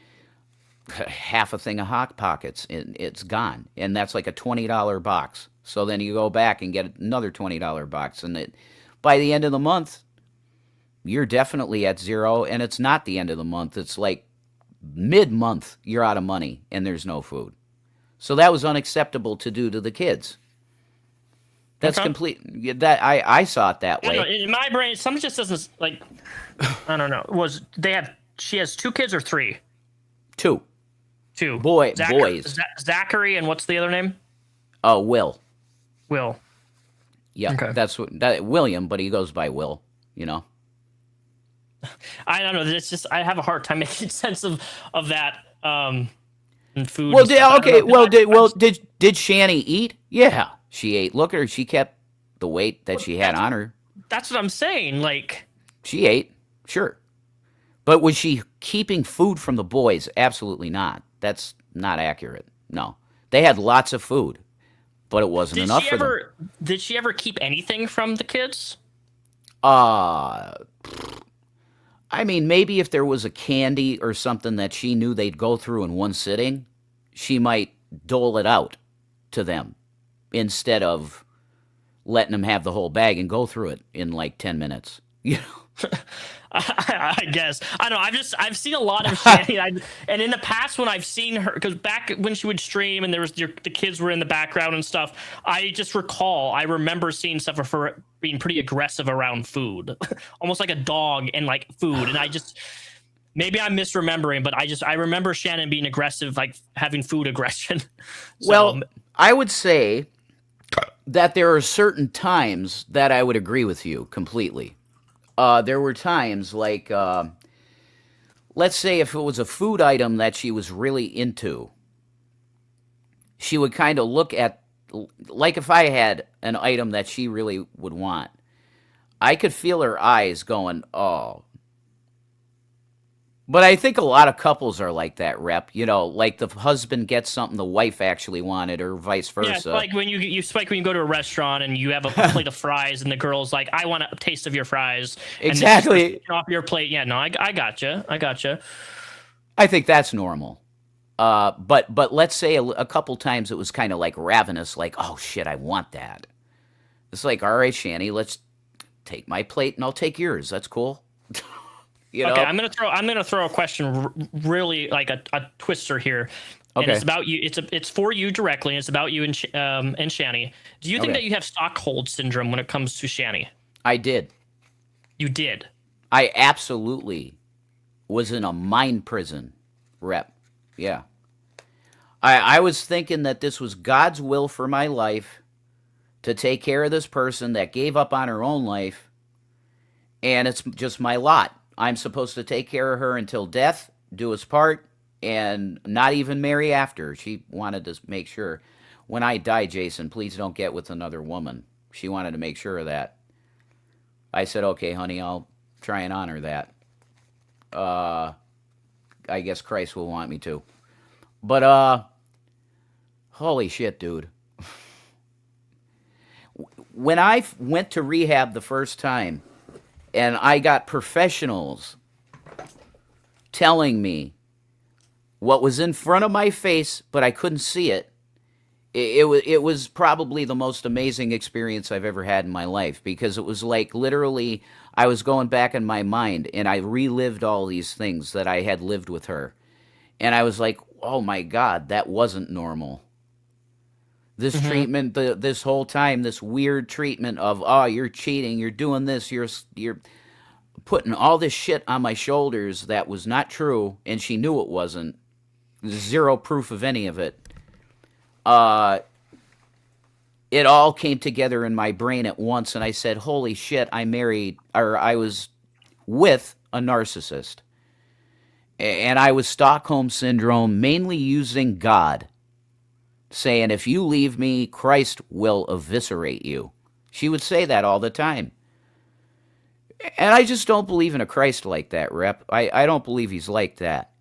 half a thing of Hot Pockets, and it's gone, and that's like a $20 box. So then you go back and get another $20 box, and by the end of the month, you're definitely at zero, and it's not the end of the month. It's like mid-month, you're out of money, and there's no food. So that was unacceptable to do to the kids. That's complete. That I saw it that way. Know, in my brain, something just doesn't like. I don't know. She has 2 kids or 3? 2. 2 boys. Zachary, and what's the other name? Will. Will. Yeah, okay. That's William, but he goes by Will. You know. I don't know. It's just I have a hard time making sense of that. And food. Well, did Shanny eat? Yeah, she ate. Look at her. She kept the weight that she had on her. That's what I'm saying. Like, she ate, sure. But was she keeping food from the boys? Absolutely not. That's not accurate. No. They had lots of food, but it wasn't enough for them. Did she ever keep anything from the kids? I mean, maybe if there was a candy or something that she knew they'd go through in one sitting, she might dole it out to them instead of letting them have the whole bag and go through it in like 10 minutes. You know? I guess. I don't know. I've seen a lot of Shanny, and in the past when I've seen her, because back when she would stream and there was the kids were in the background and stuff, I remember seeing stuff of her being pretty aggressive around food, almost like a dog and like food. And maybe I'm misremembering, but I remember Shannon being aggressive, like having food aggression. So, well, I would say that there are certain times that I would agree with you completely. There were times like, let's say if it was a food item that she was really into, she would kind of look at, like if I had an item that she really would want, I could feel her eyes going, oh. But I think a lot of couples are like that, Rep. You know, like the husband gets something the wife actually wanted, or vice versa. Yeah, it's like when you go to a restaurant and you have a plate of fries, and the girl's like, "I want a taste of your fries." Exactly. And off your plate. Yeah, no, I gotcha. I think that's normal. But let's say a couple times it was kind of like ravenous, like, "Oh shit, I want that." It's like, all right, Shanny, let's take my plate and I'll take yours. That's cool. You know? Okay, I'm gonna throw a question, really like a twister here. And it's about you. It's for you directly. And it's about you and Shanny. Do you think that you have Stockholm syndrome when it comes to Shanny? I did. You did. I absolutely was in a mind prison, Rep. Yeah. I was thinking that this was God's will for my life, to take care of this person that gave up on her own life, and it's just my lot. I'm supposed to take care of her until death, do us part, and not even marry after. She wanted to make sure, when I die, Jason, please don't get with another woman. She wanted to make sure of that. I said, okay, honey, I'll try and honor that. I guess Christ will want me to. But, holy shit, dude. When I went to rehab the first time, and I got professionals telling me what was in front of my face, but I couldn't see it. It was probably the most amazing experience I've ever had in my life, because it was like literally I was going back in my mind and I relived all these things that I had lived with her. And I was like, oh my God, that wasn't normal. This treatment, this whole time, this weird treatment of, oh, you're cheating, you're doing this, you're putting all this shit on my shoulders that was not true, and she knew it wasn't. Zero proof of any of it. It all came together in my brain at once, and I said, holy shit, I was with a narcissist. And I was Stockholm Syndrome, mainly using God, saying, if you leave me, Christ will eviscerate you. She would say that all the time. And I just don't believe in a Christ like that, Rep. I don't believe he's like that.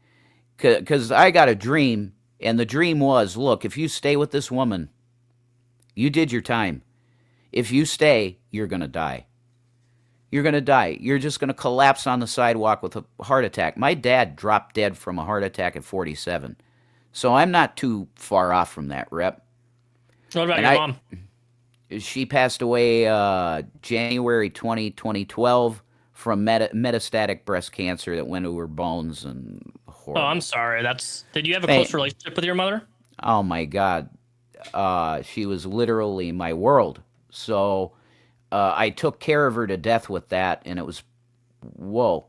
Because I got a dream, and the dream was, look, if you stay with this woman, You did your time. If you stay, you're going to die. You're going to die. You're just going to collapse on the sidewalk with a heart attack. My dad dropped dead from a heart attack at 47. So I'm not too far off from that, Rep. What about And your mom? she passed away January 2012 from metastatic breast cancer that went to her bones and Oh, I'm horrible. sorry. Did you have a close Hey, relationship with your mother? oh my God. She was literally my world. So I took care of her to death with that, and it was, whoa.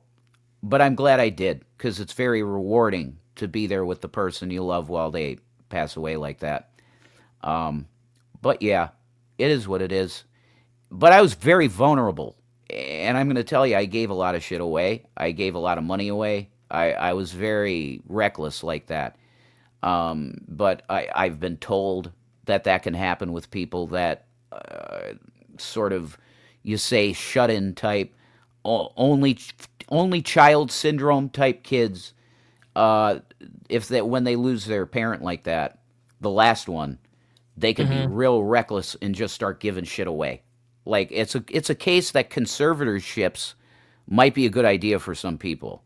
But I'm glad I did, because it's very rewarding to be there with the person you love while they pass away like that. But yeah, it is what it is. But I was very vulnerable. And I'm going to tell you, I gave a lot of shit away. I gave a lot of money away. I was very reckless like that. But I've been told that that can happen with people that sort of, you say, shut-in type, only only child syndrome type kids. If they when they lose their parent like that, the last one, they can be Mm-hmm. real reckless and just start giving shit away. Like it's a case that conservatorships might be a good idea for some people,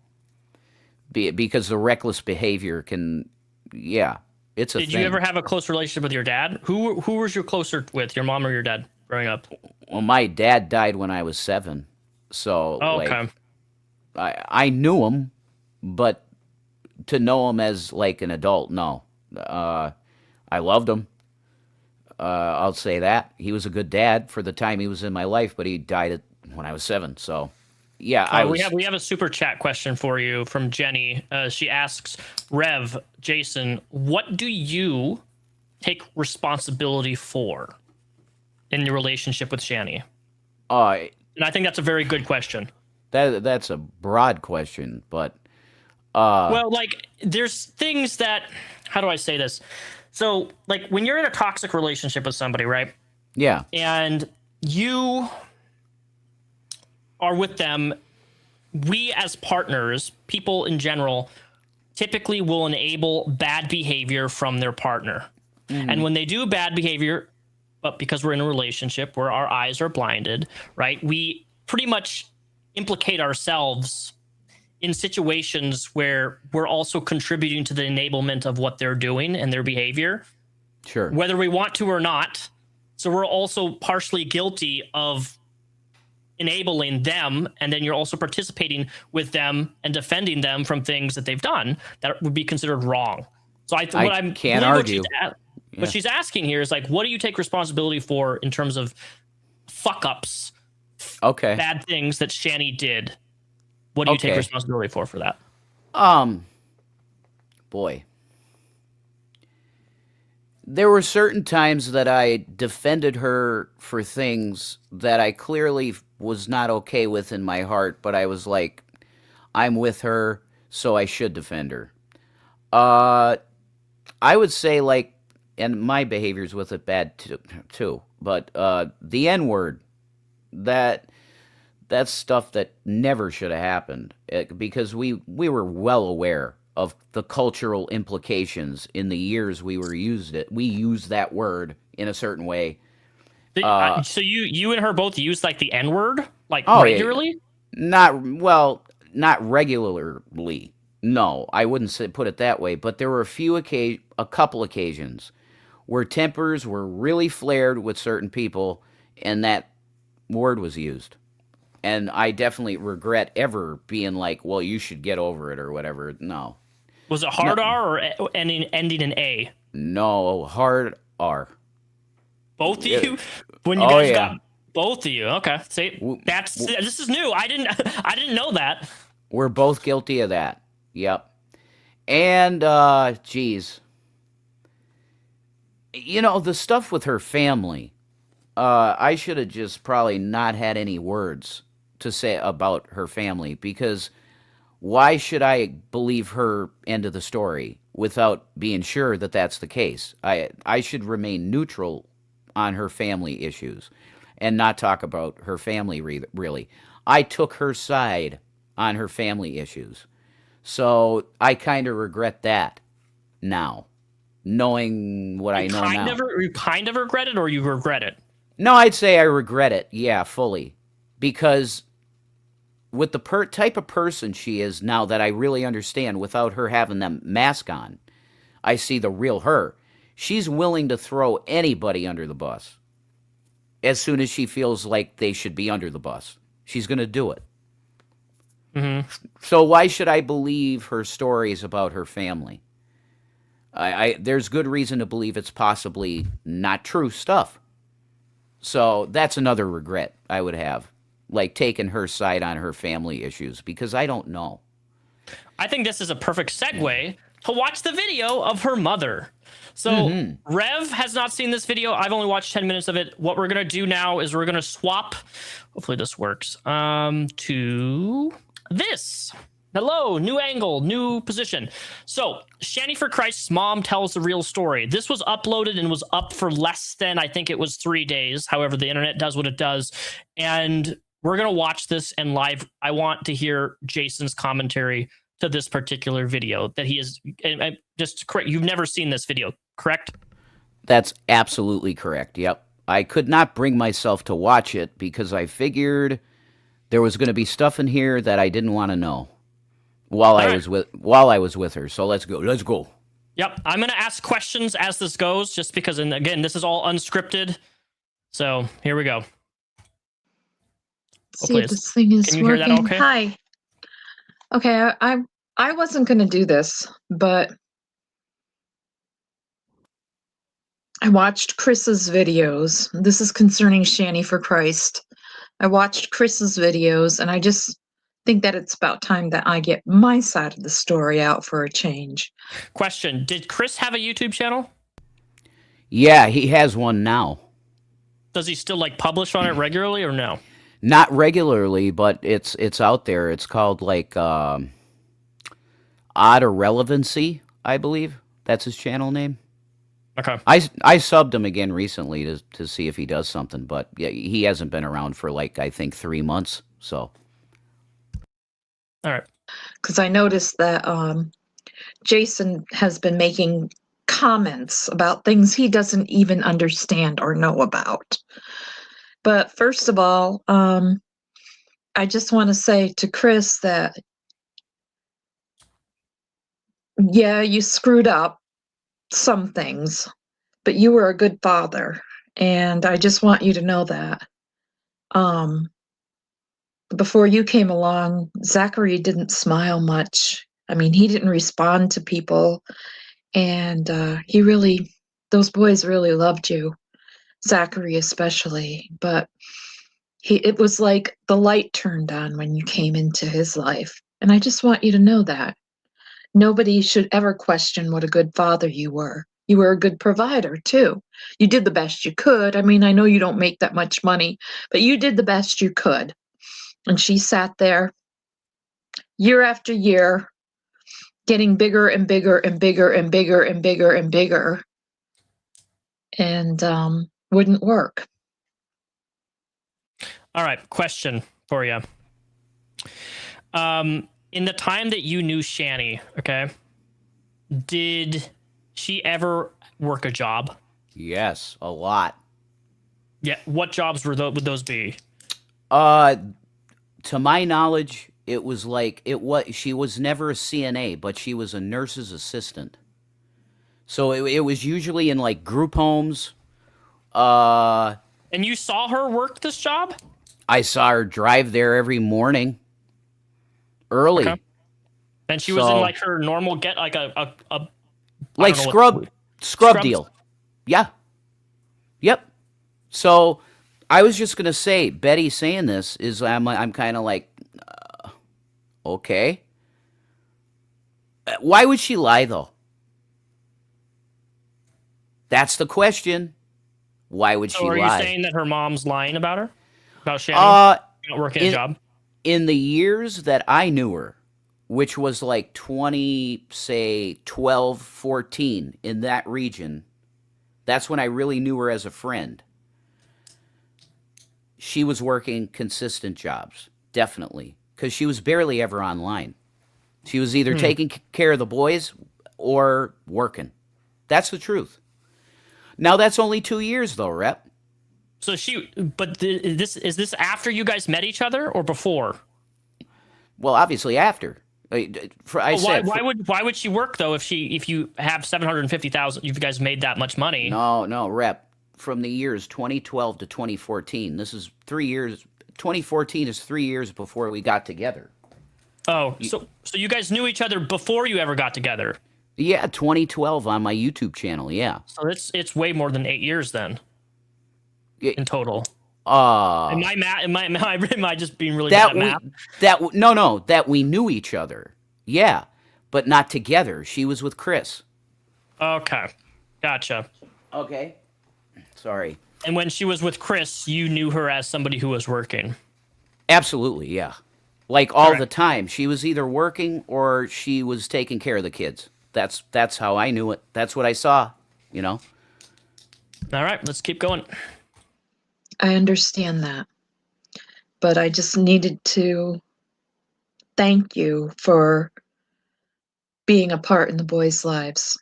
because the reckless behavior can, yeah, it's a Did you ever thing. have a close relationship with your dad? Who was you closer with, your mom or your dad, growing up? Well, my dad died when I was 7, so Oh, okay. like I knew him, but to know him as like an adult, no. Uh, I loved him. I'll say that he was a good dad for the time he was in my life, but he died when I was 7. So, yeah, I We have was. we have a super chat question for you from Jenny. She asks, Rev, Jason, what do you take responsibility for in your relationship with Shanny? Uh, And I think that's a very good question. that's a broad question, but uh, Well, like, there's things that, how do I say this? So, like, when you're in a toxic relationship with somebody, right? yeah, And you are with them, we as partners, people in general, typically will enable bad behavior from their partner. And hmm, when they do bad behavior, but because we're in a relationship where our eyes are blinded, right? We pretty much implicate ourselves in situations where we're also contributing to the enablement of what they're doing and their behavior, sure, whether we want to or not. So we're also partially guilty of enabling them, and then you're also participating with them and defending them from things that they've done that would be considered wrong. So I what I can't believe argue. what Yeah, she's asking here is like, what do you take responsibility for in terms of fuck ups, okay, bad things that Shanny did? What do you take okay. responsibility for that? Um, boy, there were certain times that I defended her for things that I clearly was not okay with in my heart, but I was like, I'm with her, so I should defend her. Uh, I would say like, and my behavior's with it bad too, but the N word, that that's stuff that never should have happened, because we were well aware of the cultural implications in the years we used that word in a certain way. Uh, So you and her both use like the N word like oh yeah, regularly? not well, not regularly. No, I wouldn't say, put it that way, but there were a couple occasions where tempers were really flared with certain people, and that word was used. And I definitely regret ever being like, "Well, you should get over it" or whatever. No, Was it no, hard R or ending in A? no, hard R. Both of Yeah. you? When you Oh guys yeah, got both of you? Okay. See, W- that's w- this is new. I didn't I didn't know that. we're both guilty of that. Yep. And geez, the stuff with her family. I should have just probably not had any words to say about her family, because why should I believe her end of the story without being sure that that's the case? I should remain neutral on her family issues and not talk about her family really. I took her side on her family issues. So I kind of regret that now, knowing what I know now. You kind of regret it, or you regret it? No, I'd say I regret it. Yeah, fully. Because with the type of person she is now that I really understand without her having that mask on, I see the real her. She's willing to throw anybody under the bus as soon as she feels like they should be under the bus. She's going to do it. Mm-hmm. So why should I believe her stories about her family? There's good reason to believe it's possibly not true stuff. So that's another regret I would have, like taking her side on her family issues, because I don't know. I think this is a perfect segue to watch the video of her mother. So Rev has not seen this video. I've only watched 10 minutes of it. What we're going to do now is we're going to swap. Hopefully this works. To this. Hello, new angle, new position. So ShannyForChrist's mom tells the real story. This was uploaded and was up for less than, I think it was 3 days. However, the internet does what it does. And we're going to watch this in live. I want to hear Jason's commentary to this particular video that he is, just correct. You've never seen this video, correct? That's absolutely correct. Yep. I could not bring myself to watch it because I figured there was going to be stuff in here that I didn't want to know while I was with her. So let's go. Let's go. Yep. I'm going to ask questions as this goes, just because, and again, this is all unscripted. So here we go. See if this thing is Can you working. hear that okay? Hi. Okay, I wasn't going to do this, but I watched Chris's videos. This is concerning ShannyForChrist. I watched Chris's videos, and I just think that it's about time that I get my side of the story out for a change. Question: did Chris have a YouTube channel? Yeah, he has one now. Does he still like publish on it regularly or no? Not regularly, but it's out there. It's called like Odd Irrelevancy, I believe. That's his channel name. Okay. I subbed him again recently to see if he does something, but yeah, he hasn't been around for like I think 3 months. So. All right. Because I noticed that Jason has been making comments about things he doesn't even understand or know about. But first of all, I just want to say to Chris that, yeah, you screwed up some things, but you were a good father. And I just want you to know that. Before you came along, Zachary didn't smile much. I mean, he didn't respond to people. And those boys really loved you. Zachary especially, but it was like the light turned on when you came into his life. And I just want you to know that. Nobody should ever question what a good father you were. You were a good provider, too. You did the best you could. I mean, I know you don't make that much money, but you did the best you could. And she sat there year after year, getting bigger and bigger and bigger and bigger and bigger and bigger. And wouldn't work. All right, question for you. In the time that you knew Shanny, okay, did she ever work a job? Yes, a lot. Yeah, what jobs would those be? To my knowledge, it was like she was never a CNA, but she was a nurse's assistant. So it was usually in like group homes. And you saw her work this job? I saw her drive there every morning, early. Okay. And she was in like her normal like a like scrub deal. Yeah. Yep. So I was just gonna say, Betty saying this is I'm kind of like, okay. Why would she lie though? That's the question. Why would she lie? Are you saying that her mom's lying about her? About Shanny not working a job? In the years that I knew her, which was like 12, 14, in that region, that's when I really knew her as a friend. She was working consistent jobs, definitely, because she was barely ever online. She was either taking care of the boys or working. That's the truth. Now, that's only 2 years, though, Rep. So is this after you guys met each other or before? Well, obviously after. Why would she work though if you have 750,000, you guys made that much money? No, Rep. From the years 2012 to 2014. This is 3 years. 2014 is 3 years before we got together. Oh, so you guys knew each other before you ever got together? Yeah, 2012 on my YouTube channel. Yeah. So it's way more than 8 years then in total. Am I just being really bad at math? That we knew each other. Yeah, but not together. She was with Chris. Okay, gotcha. Okay. Sorry. And when she was with Chris, you knew her as somebody who was working. Absolutely, yeah. Like all the time. She was either working or she was taking care of the kids. That's how I knew it. That's what I saw, you know. All right, let's keep going. I understand that. But I just needed to thank you for being a part in the boys' lives.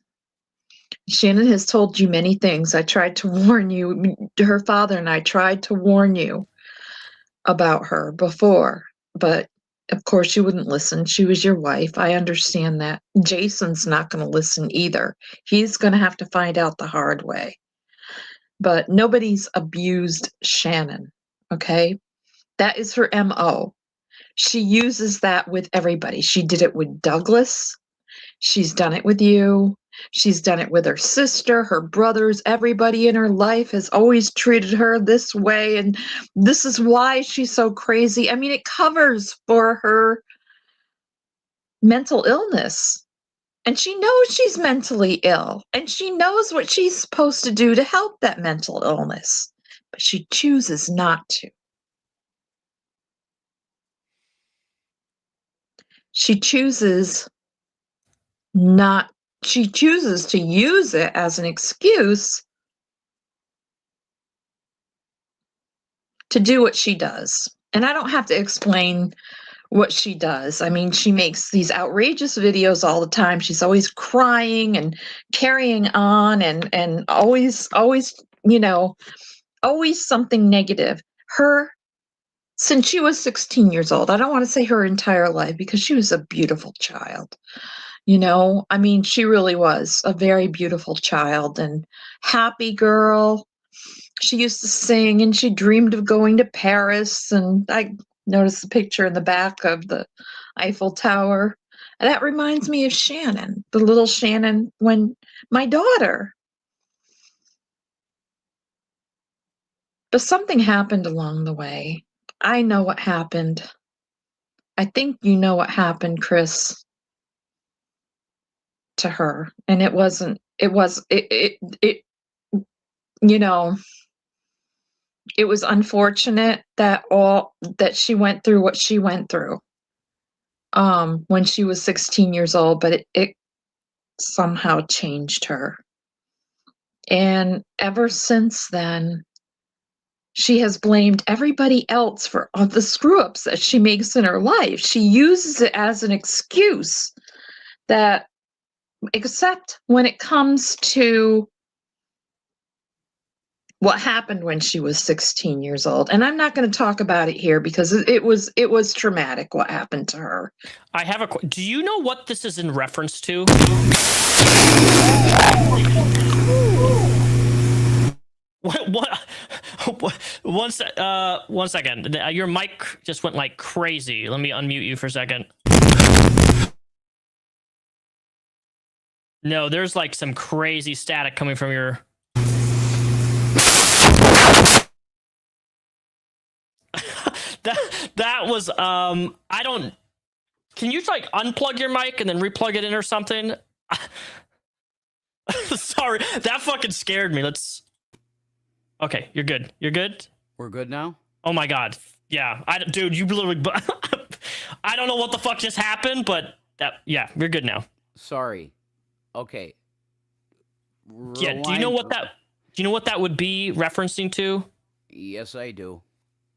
Shannon has told you many things. I tried to warn you. Her father and I tried to warn you about her before, but of course you wouldn't listen. She was your wife. I understand that. Jason's not going to listen either. He's going to have to find out the hard way. But nobody's abused Shannon, okay? That is her MO. She uses that with everybody. She did it with Douglas. She's done it with you. She's done it with her sister, her brothers. Everybody in her life has always treated her this way, and this is why she's so crazy. I mean, it covers for her mental illness. And she knows she's mentally ill, and she knows what she's supposed to do to help that mental illness, but she chooses not to. She chooses to use it as an excuse to do what she does. And I don't have to explain what she does. I mean, she makes these outrageous videos all the time. She's always crying and carrying on and always, always something negative. Since she was 16 years old, I don't want to say her entire life because she was a beautiful child. I mean, she really was a very beautiful child and happy girl. She used to sing and she dreamed of going to Paris. And I noticed the picture in the back of the Eiffel Tower. And that reminds me of Shannon, the little Shannon, when my daughter. But something happened along the way. I know what happened. I think you know what happened, Chris, to her. And it was unfortunate that she went through what she went through when she was 16 years old, but it somehow changed her. And ever since then, she has blamed everybody else for all the screw-ups that she makes in her life. She uses it as an excuse that, except when it comes to what happened when she was 16 years old. And I'm not going to talk about it here because it was traumatic what happened to her. I have do you know what this is in reference to? One second. Your mic just went like crazy. Let me unmute you for a second. No, there's like some crazy static coming from your... that was I don't... Can you like unplug your mic and then replug it in or something? Sorry, that fucking scared me. Okay, you're good. You're good? We're good now? Oh my god. Yeah. Dude, you literally... I don't know what the fuck just happened, but yeah, you're good now. Sorry. Okay. Yeah, do you know what that would be referencing to? Yes, I do.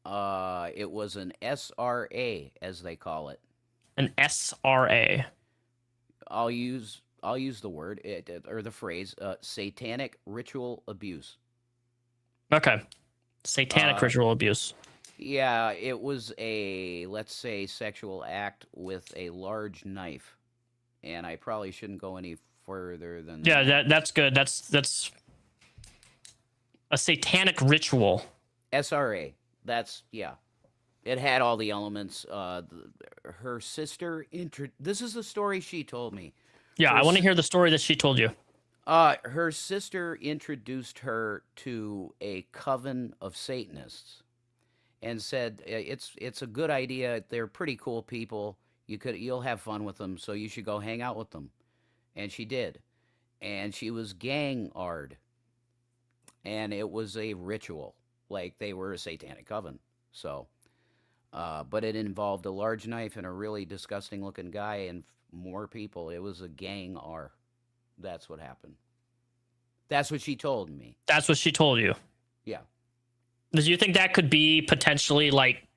It was an SRA, as they call it. An SRA. I'll use I'll use the word or the phrase satanic ritual abuse. Okay. Satanic ritual abuse. Yeah, it was let's say, sexual act with a large knife, and I probably shouldn't go any further than Yeah, that. that's good. That's a satanic ritual. SRA. That's, yeah. It had all the elements. Her sister this is the story she told me. Yeah, Her I want to hear the story that she told you. Her sister introduced her to a coven of Satanists and said it's a good idea. They're pretty cool people. You'll have fun with them, so you should go hang out with them. And she did. And she was gang-ard. And it was a ritual, like they were a satanic coven. So, but it involved a large knife and a really disgusting-looking guy and more people. It was a gang-R. That's what happened. That's what she told me. That's what she told you. Yeah. Do you think that could be potentially like,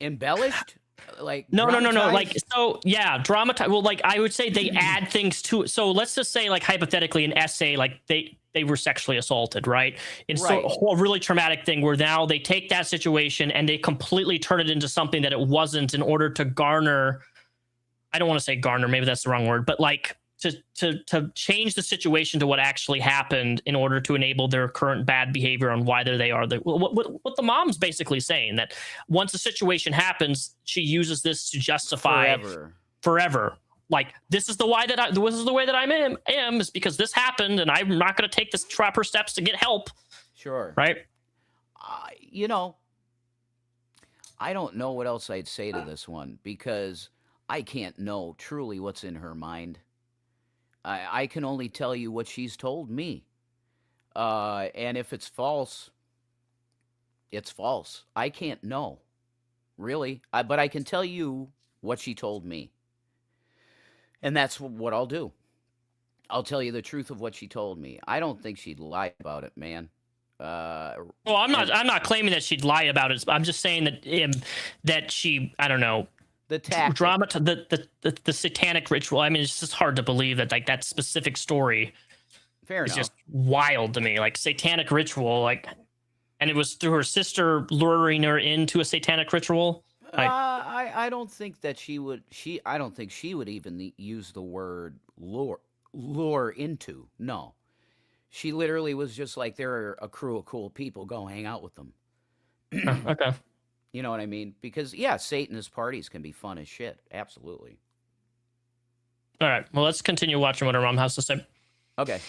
embellished? Like no. dramatized? Like, so yeah, dramatized. Well, like I would say they add things to it. So let's just say, like hypothetically, an essay, like they were sexually assaulted, right? It's Right. a really traumatic thing where now they take that situation and they completely turn it into something that it wasn't in order to garner. I don't want to say garner, maybe that's the wrong word, but like to change the situation to what actually happened in order to enable their current bad behavior on why they are. What the mom's basically saying, that once a situation happens, she uses this to justify forever. Like, this is the way that I am is because this happened, and I'm not going to take this proper steps to get help. Sure. Right. You know, I don't know what else I'd say to this one, because I can't know truly what's in her mind. I can only tell you what she's told me. And if it's false, it's false. I can't know, really. But I can tell you what she told me. And that's what I'll do. I'll tell you the truth of what she told me. I don't think she'd lie about it, man. Well, I'm not claiming that she'd lie about it. I'm just saying that she, I don't know, the tactic. Drama to the satanic ritual. I mean, it's just hard to believe that like that specific story is just wild to me. Like, satanic ritual, like, and it was through her sister luring her into a satanic ritual. Like, I don't think that she would. I don't think she would even use the word lure into. No, she literally was just like, there are a crew of cool people. Go hang out with them. okay. You know what I mean? Because, yeah, Satanist parties can be fun as shit. Absolutely. All right. Well, let's continue watching what her mom has to say. Okay.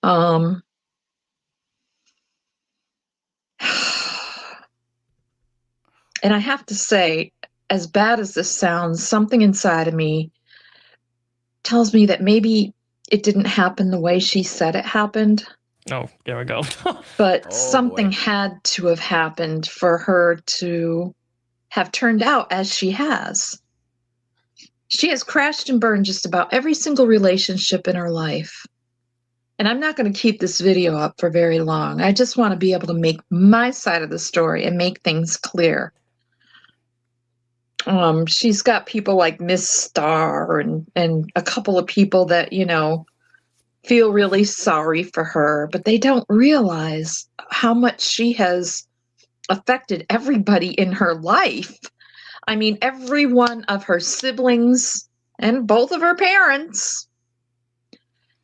And I have to say, as bad as this sounds, something inside of me tells me that maybe it didn't happen the way she said it happened. Oh, there we go. But something had to have happened for her to have turned out as she has. She has crashed and burned just about every single relationship in her life. And I'm not going to keep this video up for very long. I just want to be able to make my side of the story and make things clear. She's got people like Miss Star and a couple of people that, you know, feel really sorry for her, but they don't realize how much she has affected everybody in her life. I mean, every one of her siblings and both of her parents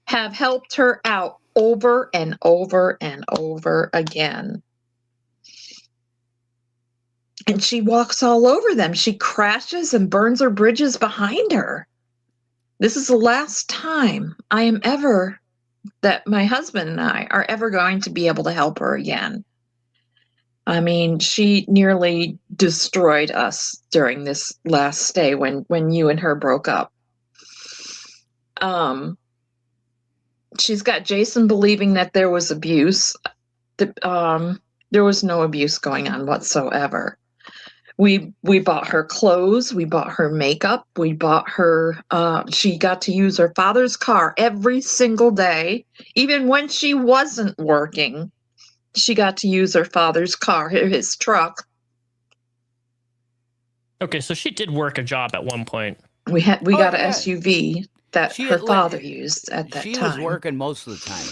have helped her out over and over and over again. And she walks all over them. She crashes and burns her bridges behind her. This is the last time that my husband and I are ever going to be able to help her again. I mean, she nearly destroyed us during this last stay when you and her broke up. She's got Jason believing that there was abuse. There was no abuse going on whatsoever. We bought her clothes, we bought her makeup, we bought her, she got to use her father's car every single day. Even when she wasn't working, she got to use her father's car, his truck. Okay, so she did work a job at one point. We Oh, got a yeah. SUV that She her father used at that she was time. working most of the time.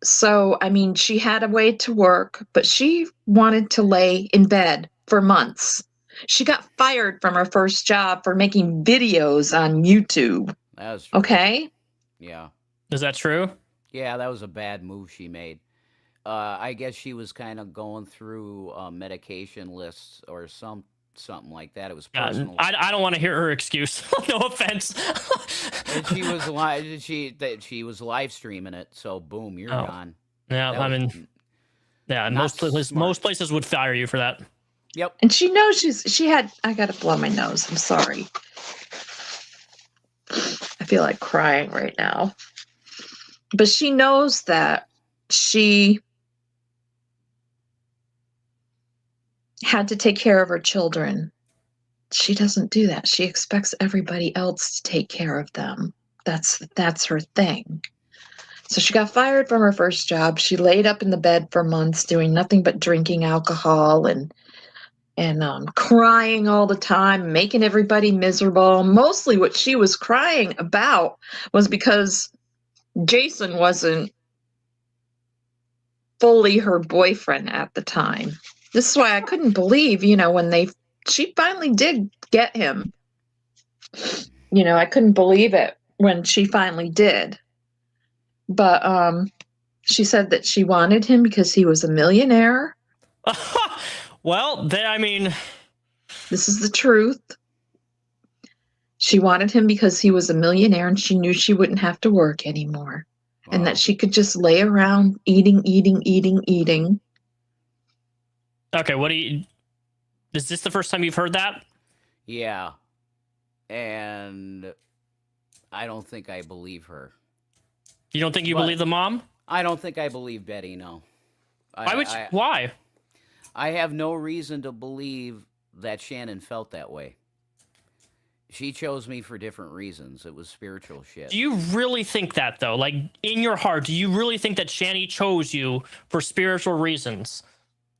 So, I mean, she had a way to work, but she wanted to lay in bed for months. She got fired from her first job for making videos on YouTube. That was true. Okay? Yeah. Is that true? Yeah, that was a bad move she made. I guess she was kind of going through medication lists or something like that. It was personal. I don't want to hear her excuse. No offense. And she was live streaming it, so boom, you're Oh. gone. Yeah, That I was mean, yeah, not smart. most places would fire you for that. Yep. And she knows she had, I gotta blow my nose. I'm sorry. I feel like crying right now. But she knows that she had to take care of her children. She doesn't do that. She expects everybody else to take care of them. That's her thing. So she got fired from her first job. She laid up in the bed for months doing nothing but drinking alcohol and crying all the time, making everybody miserable. Mostly what she was crying about was because Jason wasn't fully her boyfriend at the time. This is why I couldn't believe, when she finally did get him. I couldn't believe it when she finally did. But she said that she wanted him because he was a millionaire. Well, I mean, This is the truth. She wanted him because he was a millionaire and she knew she wouldn't have to work anymore. Wow. And that she could just lay around eating. okay, is this the first time you've heard that? Yeah. And I don't think I believe her. You don't think you But- believe the mom? I don't think I believe Betty, no. Why? I have no reason to believe that Shannon felt that way. She chose me for different reasons. It was spiritual shit. Do you really think that, though? Like, in your heart, do you really think that Shanny chose you for spiritual reasons?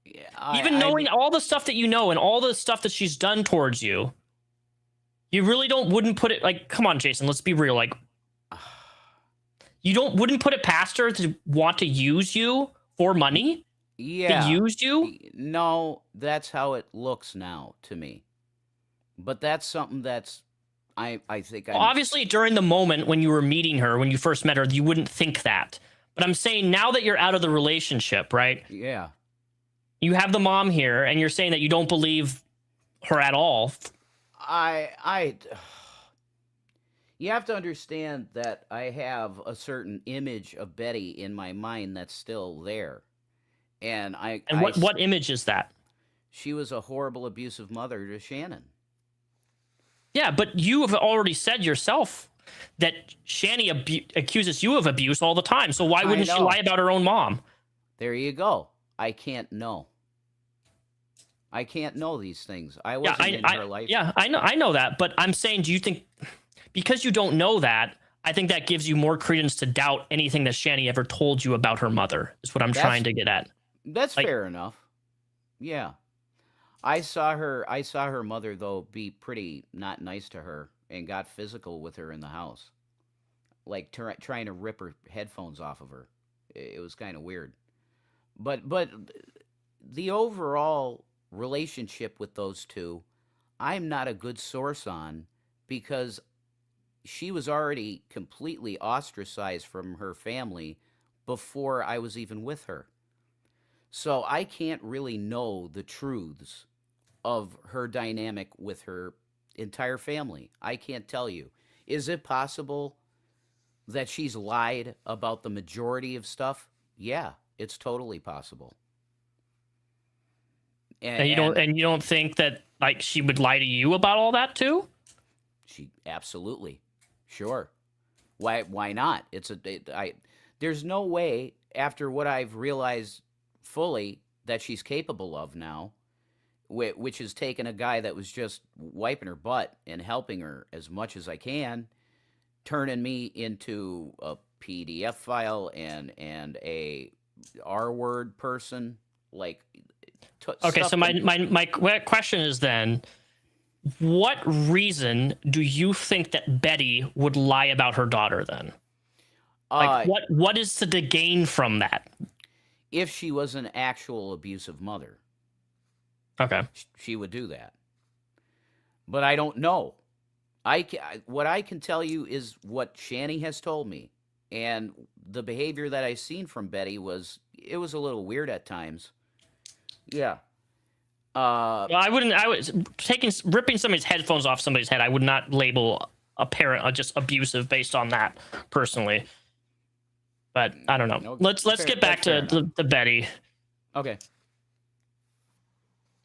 Yeah, Even knowing all the stuff that you know and all the stuff that she's done towards you, you really wouldn't put it, like, come on, Jason, let's be real. Like, you wouldn't put it past her to want to use you for money? Yeah. To use you? No, that's how it looks now to me. But that's something that's, I think Well, obviously, during the moment when you were meeting her, when you first met her, you wouldn't think that. But I'm saying now that you're out of the relationship, right? Yeah. You have the mom here, and you're saying that you don't believe her at all. You have to understand that I have a certain image of Betty in my mind that's still there. And what image is that? She was a horrible, abusive mother to Shannon. Yeah, but you have already said yourself that Shanny accuses you of abuse all the time. So why wouldn't she lie about her own mom? There you go. I can't know. I can't know these things. I wasn't in her life. Yeah, I know that. But I'm saying, do you think, because you don't know that, I think that gives you more credence to doubt anything that Shanny ever told you about her mother, is what I'm trying to get at. That's fair enough. Yeah. I saw her mother, though, be pretty not nice to her and got physical with her in the house. Like trying to rip her headphones off of her. It was kind of weird. But the overall relationship with those two, I'm not a good source on, because she was already completely ostracized from her family before I was even with her. So I can't really know the truths of her dynamic with her entire family. I can't tell you. Is it possible that she's lied about the majority of stuff? Yeah, it's totally possible. And you don't think that, like, she would lie to you about all that too? She absolutely, sure. Why not? There's no way, after what I've realized fully that she's capable of now, which has taken a guy that was just wiping her butt and helping her as much as I can, turning me into a PDF file and a R-word person, like. Okay, so my question is then, what reason do you think that Betty would lie about her daughter then? Like, what is to gain from that? If she was an actual abusive mother, Okay. she would do that. But I don't know. What I can tell you is what Shanny has told me, and the behavior that I've seen from Betty was a little weird at times. Yeah. Well, I was ripping somebody's headphones off somebody's head. I would not label a parent just abusive based on that personally. But I don't know. No, let's get back to the Betty. Okay.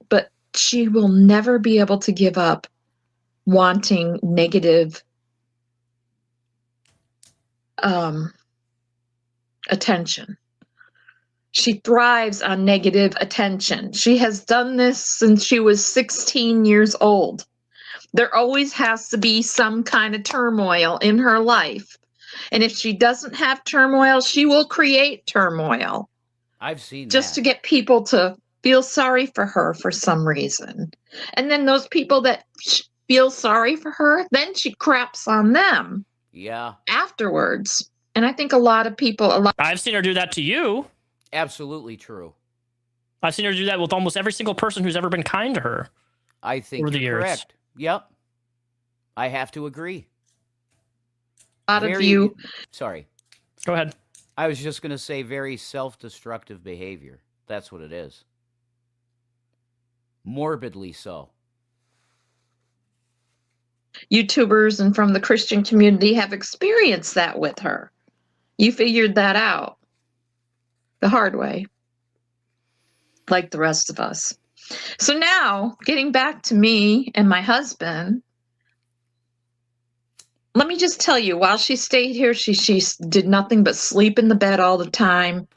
But she will never be able to give up wanting negative attention. She thrives on negative attention. She has done this since she was 16 years old. There always has to be some kind of turmoil in her life. And if she doesn't have turmoil, she will create turmoil. I've seen just that. to get people to feel sorry for her for some reason. And then those people that feel sorry for her, then she craps on them. Yeah. Afterwards. And I think a lot of people... I've seen her do that to you. Absolutely true. I've seen her do that with almost every single person who's ever been kind to her. I think you're correct. Yep. I have to agree. A lot of you... Sorry. Go ahead. I was just going to say very self-destructive behavior. That's what it is. Morbidly so. YouTubers and from the Christian community have experienced that with her. You figured that out the hard way, like the rest of us. So now, getting back to me and my husband, let me just tell you, while she stayed here, she did nothing but sleep in the bed all the time.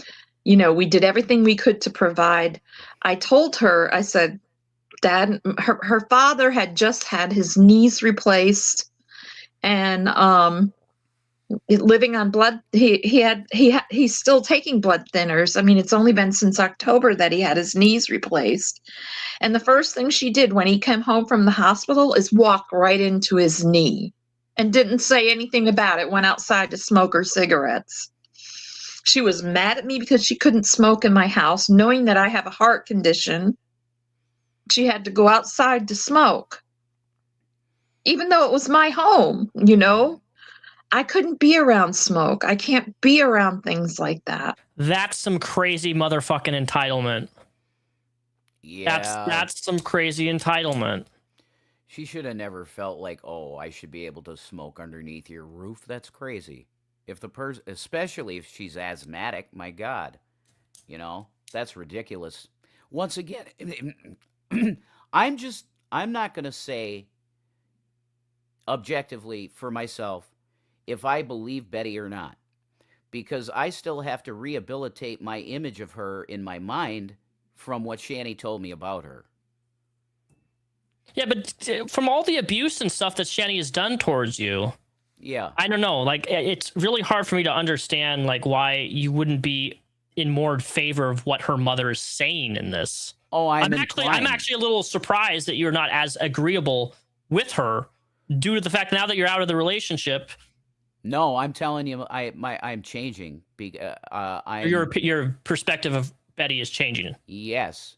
You know, we did everything we could to provide. I told her, I said, Dad, her father had just had his knees replaced, and living on blood. He's still taking blood thinners. I mean, it's only been since October that he had his knees replaced. And the first thing she did when he came home from the hospital is walk right into his knee and didn't say anything about it. Went outside to smoke her cigarettes. She was mad at me because she couldn't smoke in my house, knowing that I have a heart condition. She had to go outside to smoke, even though it was my home, you know. I couldn't be around smoke. I can't be around things like that. That's some crazy motherfucking entitlement. Yeah. That's some crazy entitlement. She should have never felt like, oh, I should be able to smoke underneath your roof. That's crazy. If the person, especially if she's asthmatic, my God, you know, that's ridiculous. Once again, I'm not going to say objectively for myself if I believe Betty or not, because I still have to rehabilitate my image of her in my mind from what Shanny told me about her. Yeah, but from all the abuse and stuff that Shanny has done towards you, yeah, I don't know. Like, it's really hard for me to understand, like, why you wouldn't be in more favor of what her mother is saying in this. Oh, I'm actually a little surprised that you're not as agreeable with her due to the fact now that you're out of the relationship. No, I'm telling you, I'm changing. Your perspective of Betty is changing. Yes,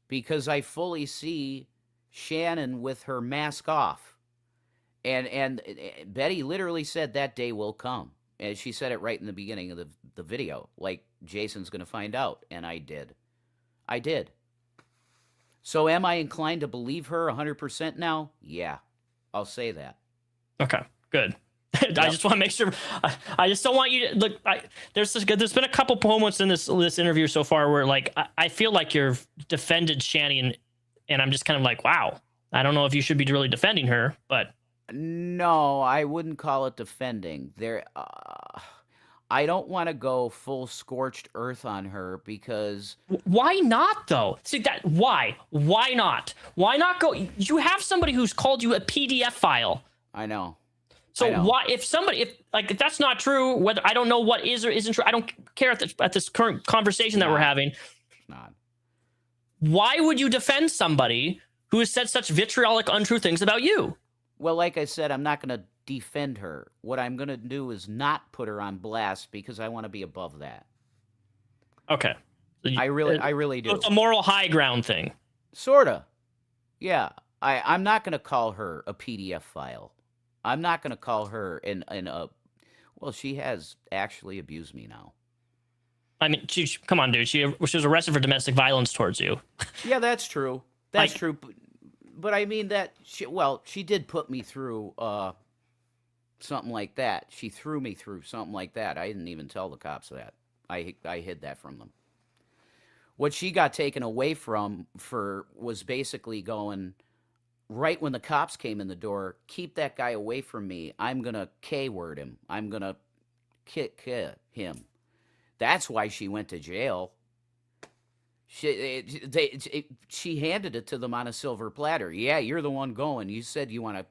because I fully see Shannon with her mask off, and Betty literally said that day will come, and she said it right in the beginning of the video, like Jason's going to find out, and I did. So am I inclined to believe her 100% now? Yeah, I'll say that. Okay, good. Yep. I just want to make sure. I just don't want you to look. There's been a couple moments in this interview so far where, like, I feel like you've defended Shanny, and I'm just kind of like, wow. I don't know if you should be really defending her, but no, I wouldn't call it defending. I don't want to go full scorched earth on her because... Why not, though? See, that why? Why not? Why not go... You have somebody who's called you a PDF file. I know. So why, if that's not true, whether I don't know what is or isn't true, I don't care at this current conversation that we're having. It's not. Why would you defend somebody who has said such vitriolic, untrue things about you. Well, like I said, I'm not going to defend her. What I'm going to do is not put her on blast because I want to be above that. Okay. I really do. So it's a moral high ground thing. Sorta. Yeah. I'm not going to call her a PDF file. I'm not going to call her well, she has actually abused me now. I mean, come on, dude. She was arrested for domestic violence towards you. Yeah, that's true. That's true. But I mean that she did put me through something like that. She threw me through something like that. I didn't even tell the cops that. I hid that from them. What she got taken away from was basically going, right when the cops came in the door, keep that guy away from me. I'm going to K-word him. I'm going to kick him. That's why she went to jail. She handed it to them on a silver platter. Yeah, you're the one going. You said you want to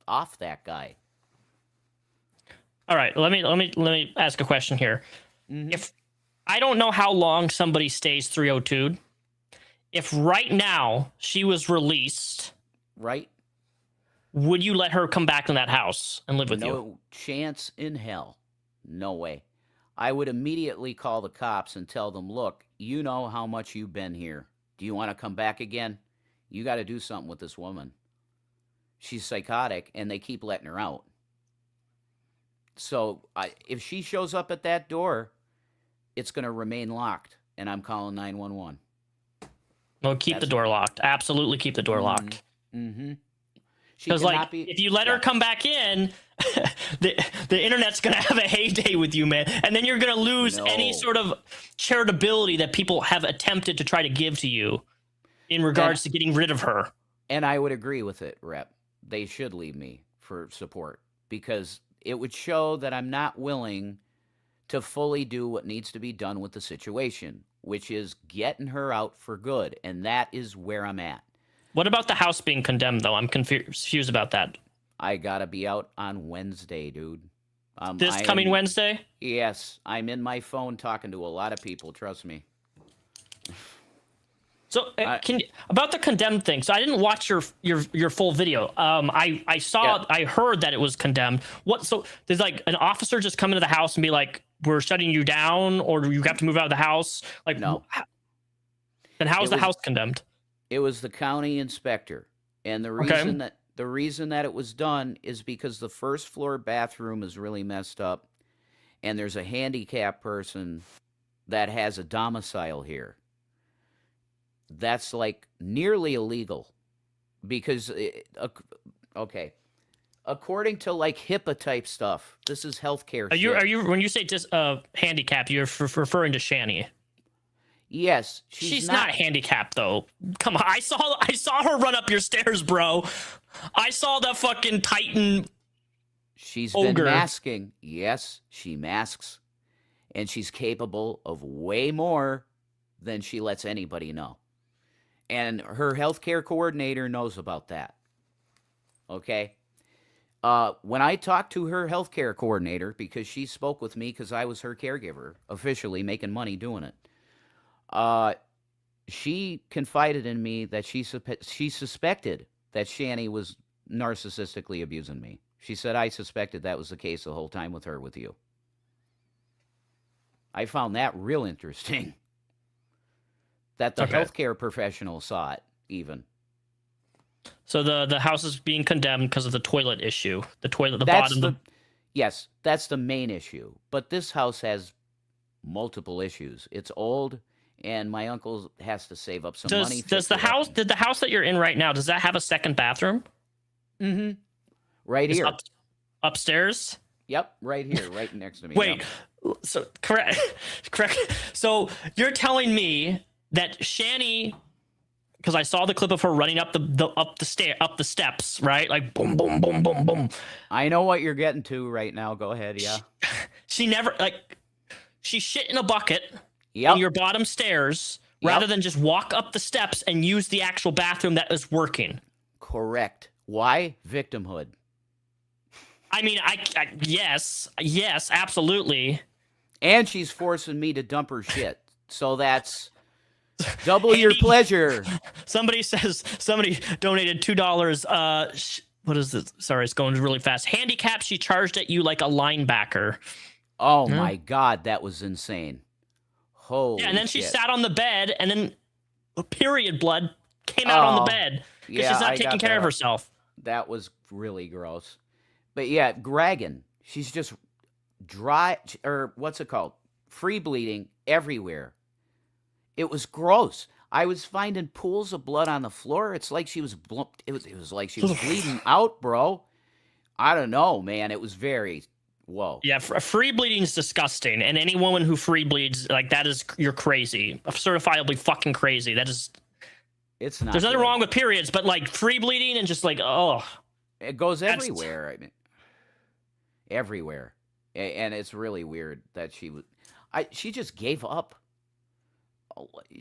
off that guy. All right, let me ask a question here. Mm-hmm. If I don't know how long somebody stays 302'd, if right now she was released, right, would you let her come back in that house and live with you? No chance in hell. No way. I would immediately call the cops and tell them, look, you know how much you've been here. Do you want to come back again? You got to do something with this woman. She's psychotic, and they keep letting her out. So if she shows up at that door, it's going to remain locked, and I'm calling 911. No, keep the door locked. Absolutely keep the door locked. Mm-hmm. Because if you let her come back in, the internet's going to have a heyday with you, man. And then you're going to lose any sort of charitability that people have attempted to try to give to you in regards to getting rid of her. And I would agree with it, Rep. They should leave me for support because it would show that I'm not willing to fully do what needs to be done with the situation, which is getting her out for good. And that is where I'm at. What about the house being condemned, though? I'm confused about that. I got to be out on Wednesday, dude. This coming Wednesday? Yes. I'm in my phone talking to a lot of people. Trust me. So about the condemned thing. So I didn't watch your full video. I saw, I heard that it was condemned. So there's like an officer just come into the house and be like, we're shutting you down, or you have to move out of the house? Like, no. Then how is the house condemned? It was the county inspector, and the reason that it was done is because the first floor bathroom is really messed up, and there's a handicapped person that has a domicile here. That's like nearly illegal, because according to like HIPAA type stuff, this is healthcare. Are you when you say just handicap, you're referring to Shanny? Yes, she's not handicapped though. Come on, I saw her run up your stairs, bro. I saw that fucking Titan. She's been masking. Yes, she masks, and she's capable of way more than she lets anybody know. And her healthcare coordinator knows about that. Okay. When I talked to her healthcare coordinator, because she spoke with me because I was her caregiver, officially making money doing it. She confided in me that she suspected that Shanny was narcissistically abusing me. She said, I suspected that was the case the whole time with you. I found that real interesting. That the healthcare professional saw it, even. So the house is being condemned because of the toilet issue. Bottom. Yes, that's the main issue. But this house has multiple issues. It's old. And my uncle has to save up some money. Did the house that you're in right now, does that have a second bathroom? Mm-hmm. Right here. Upstairs? Yep, right here, right next to me. Wait, so correct. So you're telling me that Shanny, because I saw the clip of her running up the steps, right? Like boom, boom, boom, boom, boom. I know what you're getting to right now. Go ahead, yeah. She never she shit in a bucket. Yep. In your bottom stairs, rather than just walk up the steps and use the actual bathroom that is working. Correct. Why? Victimhood. I mean, yes, absolutely. And she's forcing me to dump her shit. So that's Double your pleasure. Somebody donated $2. What is this? Sorry, it's going really fast. Handicap, she charged at you like a linebacker. Oh my God, that was insane. Holy yeah, and then she shit. sat on the bed, and then period blood came out on the bed because she's not taking care of herself. That was really gross. But yeah, Gragan, she's just dry, or what's it called? Free bleeding everywhere. It was gross. I was finding pools of blood on the floor. It's like she was it was like she was bleeding out, bro. I don't know, man. It was very whoa. Yeah, free bleeding is disgusting, and any woman who free bleeds like that is you're crazy, certifiably fucking crazy. That is. It's not. There's nothing wrong with periods, but like free bleeding and just like it goes everywhere. I mean, everywhere, and it's really weird that she was. She just gave up.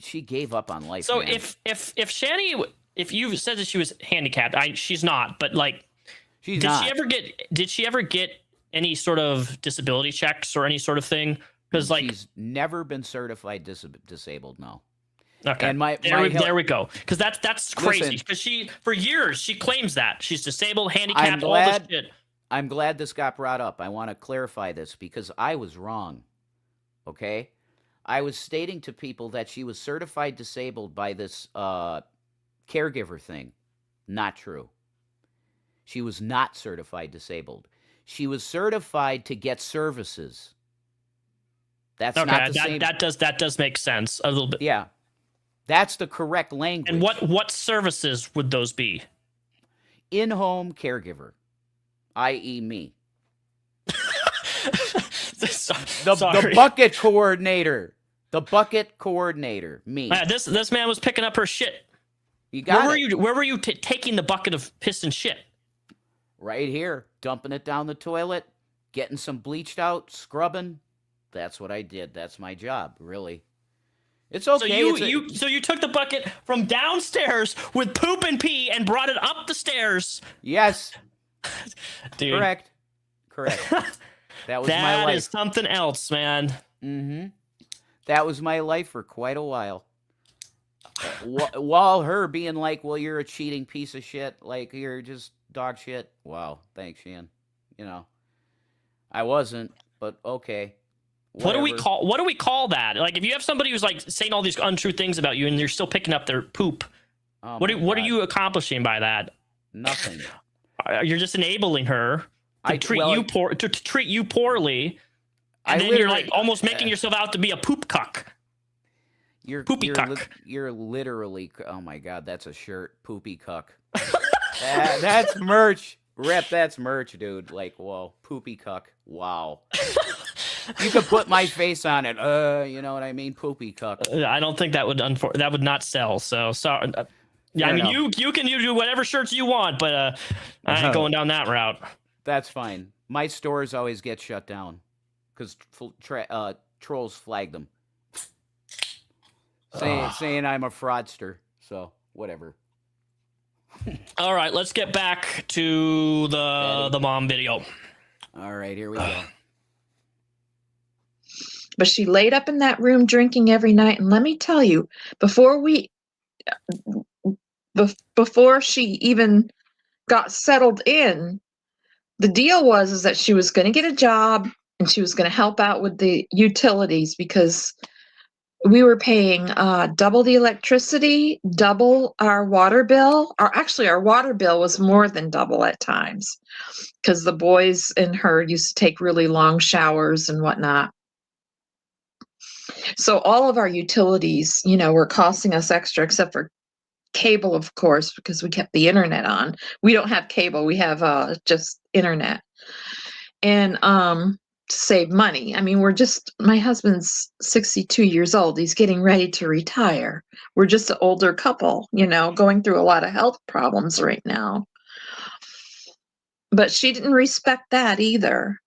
She gave up on life. So man. if Shanny, if you said that she was handicapped, she's not, but like, she's not. Did she ever get any sort of disability checks or any sort of thing? Because like she's never been certified disabled. No. Okay. And there we go. Because that's crazy. Because she for years she claims that she's disabled, handicapped, all this shit. I'm glad this got brought up. I want to clarify this because I was wrong. Okay. I was stating to people that she was certified disabled by this caregiver thing. Not true. She was not certified disabled. She was certified to get services. That's okay, not the same. That does make sense a little bit. Yeah. That's the correct language. And what services would those be? In-home caregiver, i.e. me. The bucket coordinator. The bucket coordinator. Me. This man was picking up her shit. You got Where were you taking the bucket of piss and shit? Right here. Dumping it down the toilet. Getting some bleached out. Scrubbing. That's what I did. That's my job, really. It's okay. So you took the bucket from downstairs with poop and pee and brought it up the stairs. Yes. Dude. Correct. That was my life. That is something else, man. Mm-hmm. That was my life for quite a while. While her being like, well, you're a cheating piece of shit. Like, you're just dog shit. Wow. Thanks, Shan. You know, I wasn't, but okay. Whatever. What do we call that? Like, if you have somebody who's like saying all these untrue things about you and you're still picking up their poop, what are you accomplishing by that? Nothing. You're just enabling her to treat you poorly, and then you're like almost making yourself out to be a poop cuck. Poopy cuck. You're literally. Oh my God, that's a shirt. Poopy cuck. That's merch. Rep, that's merch, dude. Like, whoa, poopy cuck. Wow. You could put my face on it. You know what I mean? Poopy cuck. I don't think that would not sell. So sorry. Yeah, I mean, you can do whatever shirts you want, but I ain't going down that route. That's fine. My stores always get shut down because trolls flag them, saying I'm a fraudster. So whatever. All right, let's get back to the mom video. All right, here we go. But she laid up in that room drinking every night, and let me tell you, before she even got settled in, the deal was that she was going to get a job and she was going to help out with the utilities because we were paying double the electricity, double our water bill. Our water bill was more than double at times because the boys and her used to take really long showers and whatnot. So all of our utilities, were costing us extra, except for cable, of course, because we kept the internet on. We don't have cable. We have just internet. And to save money. I mean, my husband's 62 years old. He's getting ready to retire. We're just an older couple, going through a lot of health problems right now. But she didn't respect that either,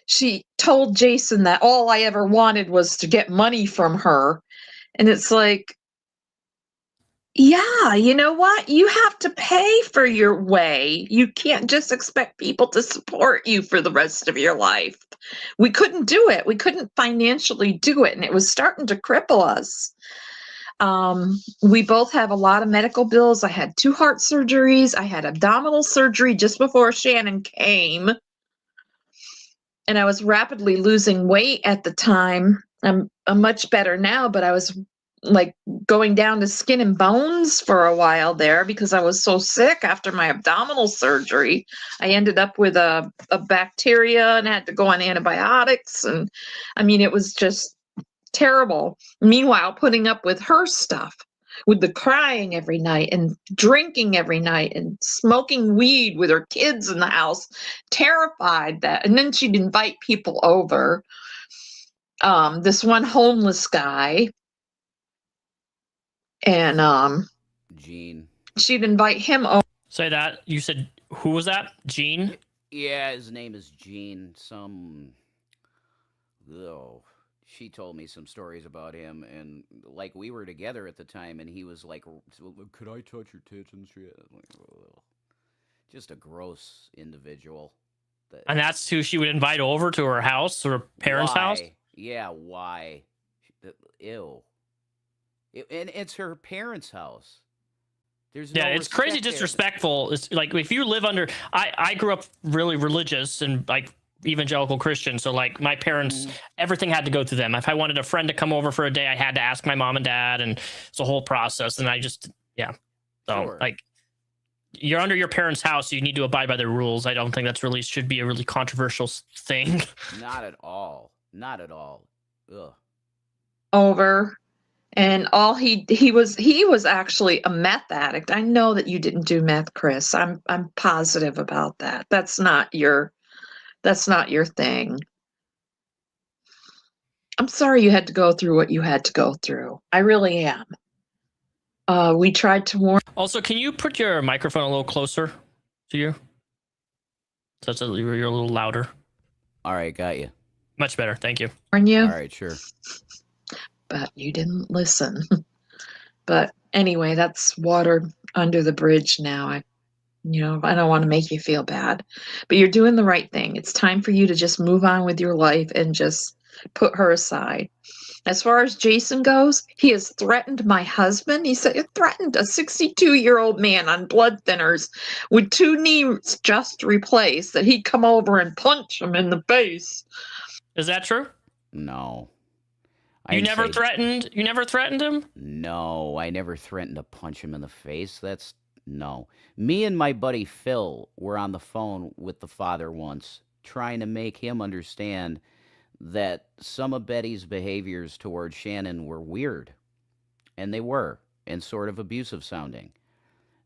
She told Jason that all I ever wanted was to get money from her. And it's like, Yeah, you know what? You have to pay for your way. You can't just expect people to support you for the rest of your life. We couldn't do it. We couldn't financially do it, and it was starting to cripple us. We both have a lot of medical bills. I had 2 heart surgeries. I had abdominal surgery just before Shannon came, and I was rapidly losing weight at the time. I'm much better now, but I was like going down to skin and bones for a while there because I was so sick after my abdominal surgery. I ended up with a bacteria and had to go on antibiotics. And I mean, it was just terrible. Meanwhile, putting up with her stuff, with the crying every night and drinking every night and smoking weed with her kids in the house, terrified that. And then she'd invite people over. This one homeless guy, and Gene. she'd invite him over. Say that. You said, who was that? Gene? Yeah, his name is Gene. She told me some stories about him, and like we were together at the time, and he was like, "Could I touch your tits and shit?" Like, ugh. Just a gross individual. And that's who she would invite over to her house or her parents' house? Yeah, why? Ew. And it's her parents' house. There's no It's crazy respect there. disrespectful. It's like if you live under, I grew up really religious and like evangelical Christian. So like my parents, everything had to go through them. If I wanted a friend to come over for a day, I had to ask my mom and dad, and it's a whole process. And I just, yeah. So Sure. like you're under your parents' house, so you need to abide by their rules. I don't think that's really should be a really controversial thing. Not at all. Not at all. Ugh. Over, and all he was actually a meth addict. I know that you didn't do meth, Chris. I'm positive about that. That's not your thing. I'm sorry you had to go through what you had to go through. I really am. We tried to warn. Also, can you put your microphone a little closer to you? So you're a little louder. All right, got you. Much better. Thank you. You. All right, sure. But you didn't listen. But anyway, that's water under the bridge now. I don't want to make you feel bad, but you're doing the right thing. It's time for you to just move on with your life and just put her aside. As far as Jason goes, he has threatened my husband. He said he threatened a 62-year-old man on blood thinners with 2 knees just replaced, that he'd come over and punch him in the face. Is that true? No. You never threatened him? No, I never threatened to punch him in the face. No. Me and my buddy Phil were on the phone with the father once, trying to make him understand that some of Betty's behaviors towards Shannon were weird. And they were, and sort of abusive sounding.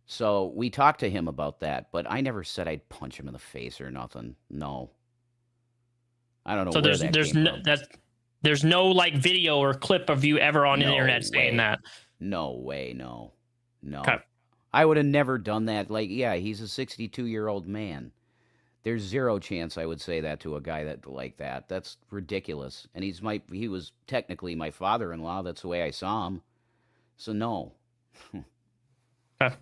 So we talked to him about that, but I never said I'd punch him in the face or nothing. No. I don't know where that came from. There's no like video or clip of you ever on the internet saying that. No way, no. Okay. I would have never done that. Like, yeah, he's a 62-year-old man. There's zero chance I would say that to a guy like that. That's ridiculous. And he was technically my father-in-law. That's the way I saw him. So no. Okay.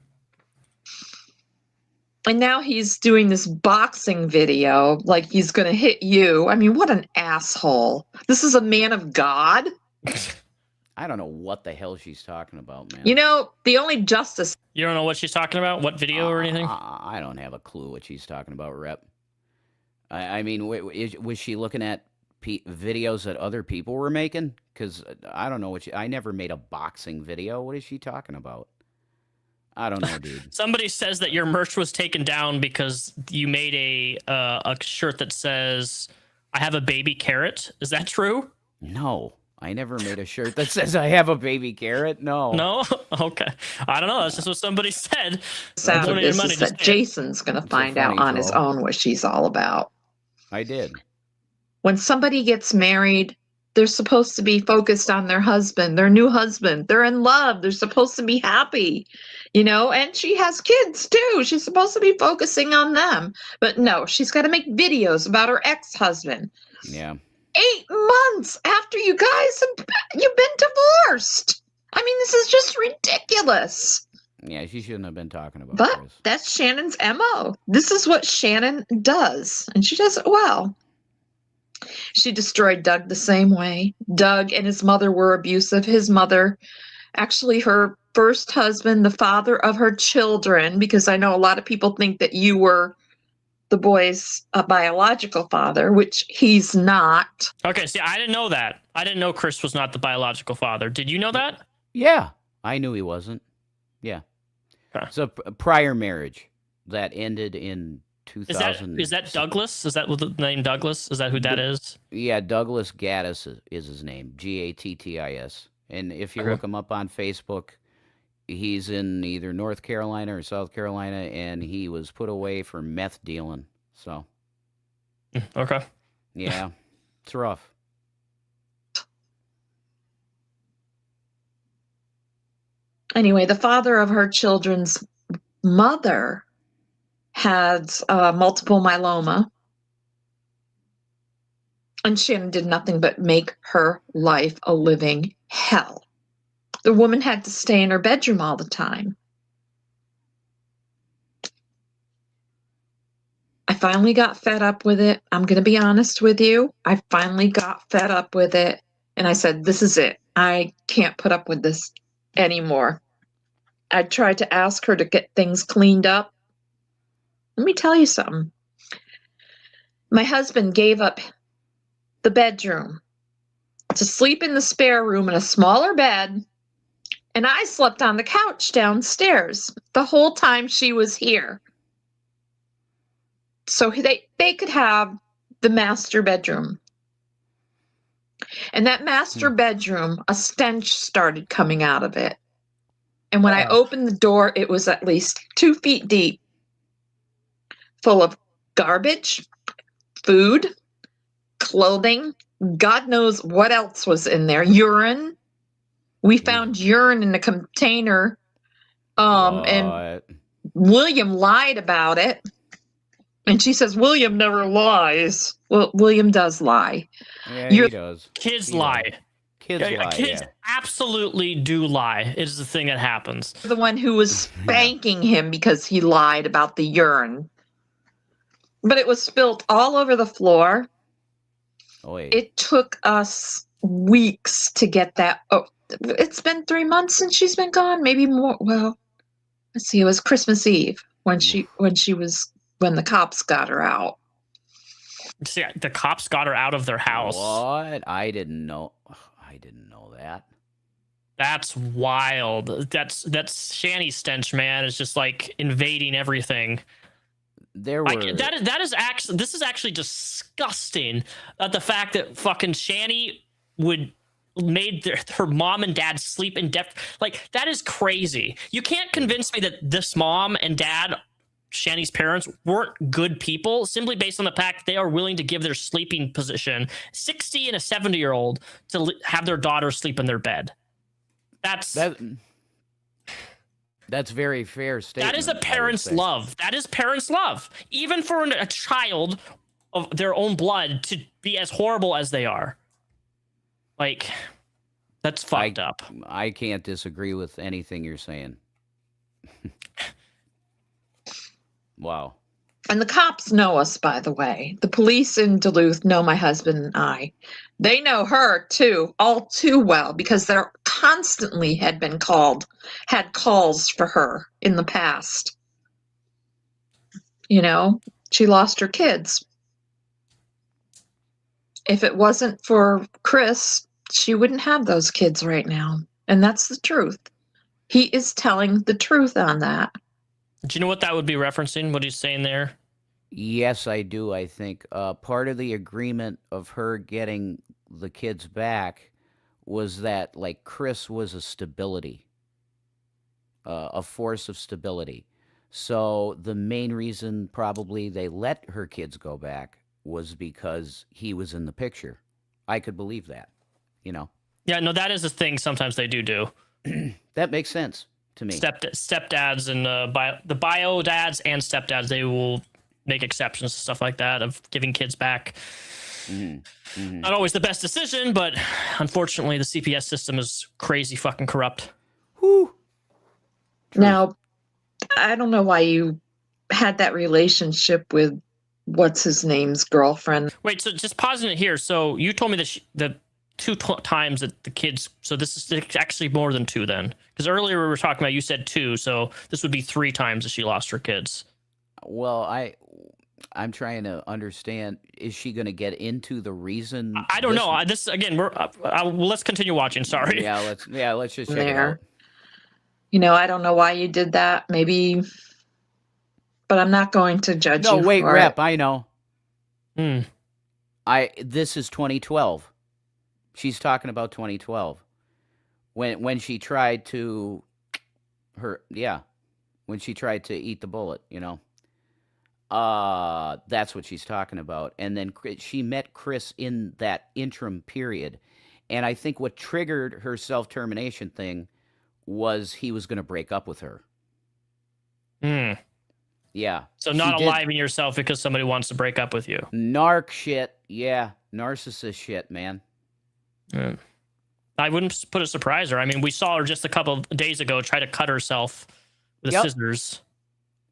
And now he's doing this boxing video, like he's going to hit you. I mean, what an asshole. This is a man of God. I don't know what the hell she's talking about, man. The only justice. You don't know what she's talking about? What video or anything? I don't have a clue what she's talking about, Rep. I mean, was she looking at videos that other people were making? Because I don't know I never made a boxing video. What is she talking about? I don't know, dude. Somebody says that your merch was taken down because you made a shirt that says, "I have a baby carrot." Is that true? No, I never made a shirt that says I have a baby carrot. No. No? Okay. I don't know. That's just what somebody said. Sad of this is that Jason's going to find out on his own what she's all about. I did. When somebody gets married, they're supposed to be focused on their husband, their new husband. They're in love. They're supposed to be happy, and she has kids too. She's supposed to be focusing on them. But no, she's got to make videos about her ex-husband. Yeah. 8 months after you've been divorced. I mean, this is just ridiculous. Yeah, she shouldn't have been talking about But Chris. that's Shannon's MO. This is what Shannon does, and she does it well. She destroyed Doug the same way. Doug and his mother were abusive. His mother, actually her first husband, the father of her children, because I know a lot of people think that you were the boy's biological father, which he's not. Okay, see, I didn't know that. I didn't know Chris was not the biological father. Did you know that? Yeah, I knew he wasn't. Yeah. Huh. So prior marriage that ended in 2000. Is that Douglas? Is that what the name Douglas? Is that who that is? Yeah, Douglas Gaddis is his name. Gattis. And if you Okay. look him up on Facebook, he's in either North Carolina or South Carolina, and he was put away for meth dealing. So, Okay. yeah, it's rough. Anyway, the father of her children's mother had multiple myeloma, and Shannon did nothing but make her life a living hell. The woman had to stay in her bedroom all the time. I finally got fed up with it. I'm going to be honest with you. I finally got fed up with it, and I said, this is it. I can't put up with this anymore. I tried to ask her to get things cleaned up. Let me tell you something. My husband gave up the bedroom to sleep in the spare room in a smaller bed, and I slept on the couch downstairs the whole time she was here. So they could have the master bedroom. And that master bedroom, a stench started coming out of it. And when I opened the door, it was at least 2 feet deep, full of garbage, food, clothing, God knows what else was in there. Urine. We found urine in a container, and William lied about it. And she says, William never lies. Well, William does lie. Yeah, he does. Kids lie. Kids lie, Kids absolutely do lie. It is the thing that happens. The one who was spanking him because he lied about the urine. But it was spilled all over the floor. It took us weeks to get that. Oh, it's been 3 months since she's been gone. Maybe more. Well, let's see. It was Christmas Eve when the cops got her out. See, the cops got her out of their house. What? I didn't know that. That's wild. That's Shanny stench, man. It's just like invading everything. There were this is actually disgusting. The fact that fucking Shanny would made her mom and dad sleep in depth, like that is crazy. You can't convince me that this mom and dad, Shanny's parents, weren't good people simply based on the fact they are willing to give their sleeping position, 60 and a 70-year-old, to have their daughter sleep in their bed. That's very fair statement. That is a parent's love. That is parents' love. Even for a child of their own blood to be as horrible as they are. Like, that's fucked up. I can't disagree with anything you're saying. Wow. And the cops know us, by the way. The police in Duluth know my husband and I. They know her, too, all too well, because there constantly had calls for her in the past. You know, she lost her kids. If it wasn't for Chris, she wouldn't have those kids right now. And that's the truth. He is telling the truth on that. Do you know what that would be referencing? What he's saying there? Yes, I do. I think part of the agreement of her getting the kids back was that, like, Chris was a stability, a force of stability. So the main reason probably they let her kids go back was because he was in the picture. I could believe that, you know. Yeah, no, that is a thing sometimes they do. That makes sense to me. Stepdads and the bio dads and stepdads, they will make exceptions to stuff like that of giving kids back. Not always the best decision, but unfortunately, the CPS system is crazy fucking corrupt. Whew. Now, I don't know why you had that relationship with what's his name's girlfriend. Wait, so just pausing it here. So you told me that the times that the kids. So this is actually more than 2 then, because earlier we were talking about, you said 2, so this would be 3 times that she lost her kids. Well, I'm trying to understand. Is she going to get into the reason? I don't know. This again. Let's continue watching. Sorry. Yeah, let's just check it out. I don't know why you did that. Maybe, but I'm not going to judge you. No, wait, for Rep. it. I know. This is 2012. She's talking about 2012 when she tried to when she tried to eat the bullet. That's what she's talking about. And then she met Chris in that interim period. And I think what triggered her self-termination thing was he was going to break up with her. Yeah. So not aliving yourself because somebody wants to break up with you. Narc shit. Yeah. Narcissist shit, man. I wouldn't put a surprise her. I mean, we saw her just a couple of days ago try to cut herself with scissors.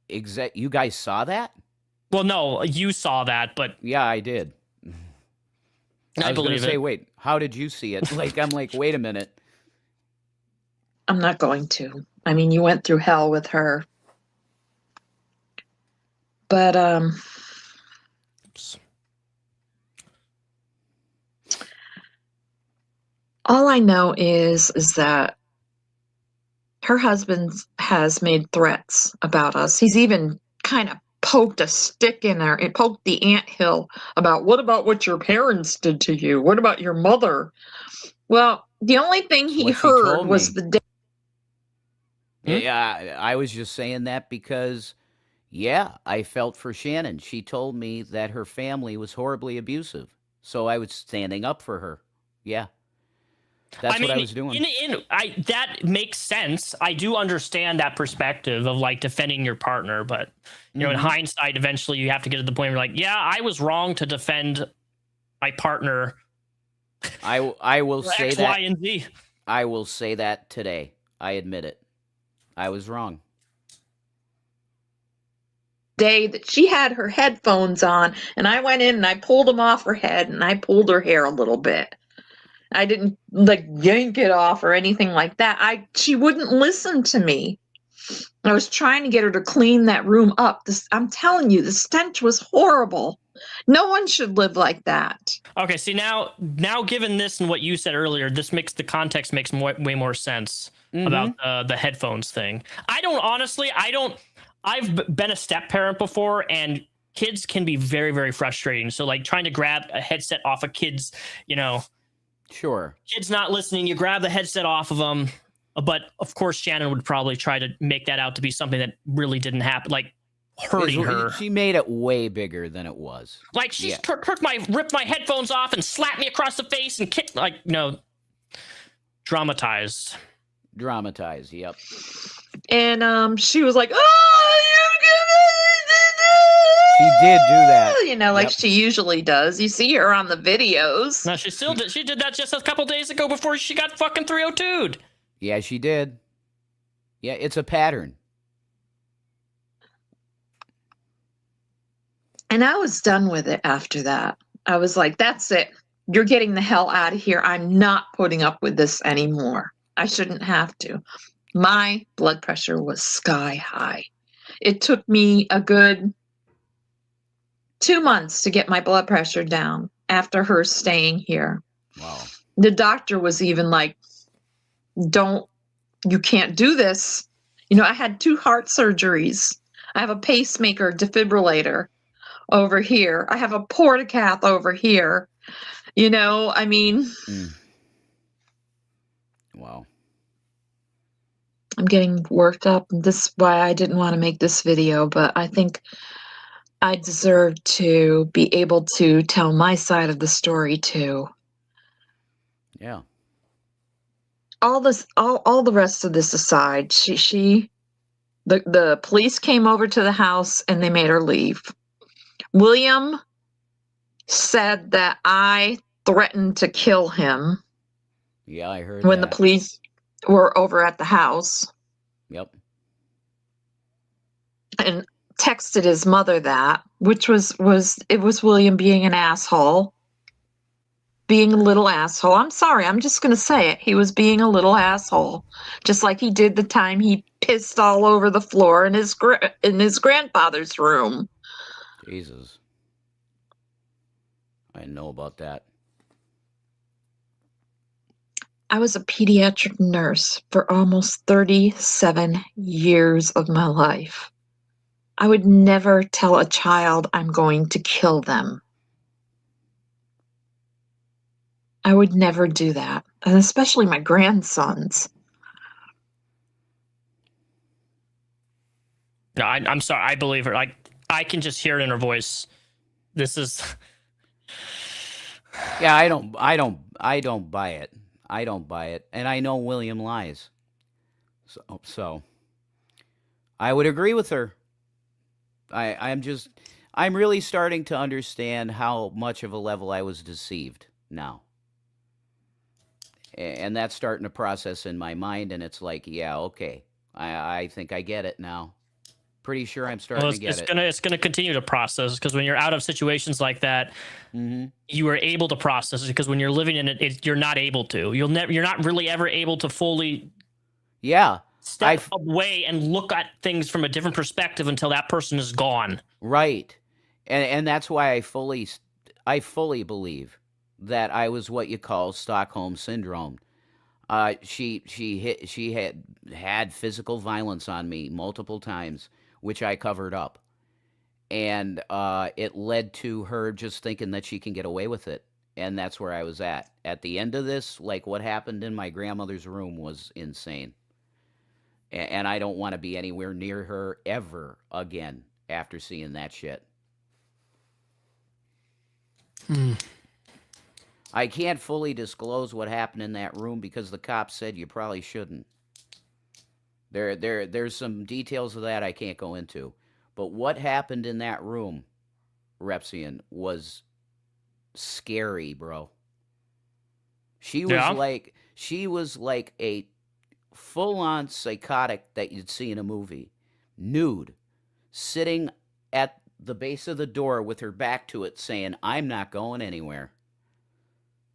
You guys saw that? Well, no, you saw that, but yeah, I did. I believe it. Wait, how did you see it? I'm like, wait a minute. I'm not going to. I mean, you went through hell with her. But all I know is that her husband has made threats about us. He's even kind of poked a stick in her and poked the anthill about what your parents did to you? What about your mother? Well, the only thing he heard was the day. Yeah, I was just saying that because, I felt for Shannon. She told me that her family was horribly abusive. So I was standing up for her. Yeah. That's what I was doing. That makes sense. I do understand that perspective of like defending your partner, but in hindsight, eventually you have to get to the point where like, I was wrong to defend my partner. I will say X, that. Y, and Z. I will say that today. I admit it. I was wrong. Day that she had her headphones on, and I went in and I pulled them off her head and I pulled her hair a little bit. I didn't like yank it off or anything like that. She wouldn't listen to me. I was trying to get her to clean that room up. I'm telling you, the stench was horrible. No one should live like that. Okay, see now given this and what you said earlier, the context makes way more sense about the headphones thing. I've been a step parent before, and kids can be very, very frustrating. So like trying to grab a headset off a kid's, Sure. Kid's not listening. You grab the headset off of them. But of course, Shannon would probably try to make that out to be something that really didn't happen, like hurting her. She made it way bigger than it was. Like she ripped my headphones off and slapped me across the face and kicked, dramatized. Dramatized, yep. And she was like, "Oh, she did do that. Like she usually does. You see her on the videos. No, she did that just a couple days ago before she got fucking 302'd. Yeah, she did. Yeah, it's a pattern. And I was done with it after that. I was like, that's it. You're getting the hell out of here. I'm not putting up with this anymore. I shouldn't have to. My blood pressure was sky high. It took me a good 2 months to get my blood pressure down after her staying here. Wow. The doctor was even like, you can't do this. I had 2 heart surgeries. I have a pacemaker defibrillator over here. I have a portacath over here. Wow. I'm getting worked up. This is why I didn't want to make this video, but I think I deserve to be able to tell my side of the story too. Yeah. All the rest of this aside, the police came over to the house and they made her leave. William said that I threatened to kill him Yeah, I heard when the that. police were over at the house, Yep. and texted his mother that, which was William being an asshole. Being a little asshole. I'm sorry, I'm just going to say it. He was being a little asshole. Just like he did the time he pissed all over the floor in his grandfather's room. Jesus. I didn't know about that. I was a pediatric nurse for almost 37 years of my life. I would never tell a child I'm going to kill them. I would never do that, and especially my grandsons. No, I'm sorry. I believe her. Like, I can just hear it in her voice. This is. Yeah, I don't buy it. I don't buy it, and I know William lies. So I would agree with her. I'm really starting to understand how much of a level I was deceived now. And that's starting to process in my mind, and it's like, yeah, okay. I think I get it now. Pretty sure I'm starting to get it. It's gonna continue to process, because when you're out of situations like that, you are able to process it, because when you're living in it, you're not able to. You're not really ever able to fully step away and look at things from a different perspective until that person is gone. Right. And that's why I fully believe that I was what you call Stockholm syndrome. She had physical violence on me multiple times, which I covered up. And it led to her just thinking that she can get away with it. And that's where I was at. At the end of this, like what happened in my grandmother's room was insane. And I don't want to be anywhere near her ever again after seeing that shit. I can't fully disclose what happened in that room because the cops said you probably shouldn't. There's some details of that I can't go into. But what happened in that room, Repsian, was scary, bro. She was like a full-on psychotic that you'd see in a movie. Nude. Sitting at the base of the door with her back to it saying, I'm not going anywhere.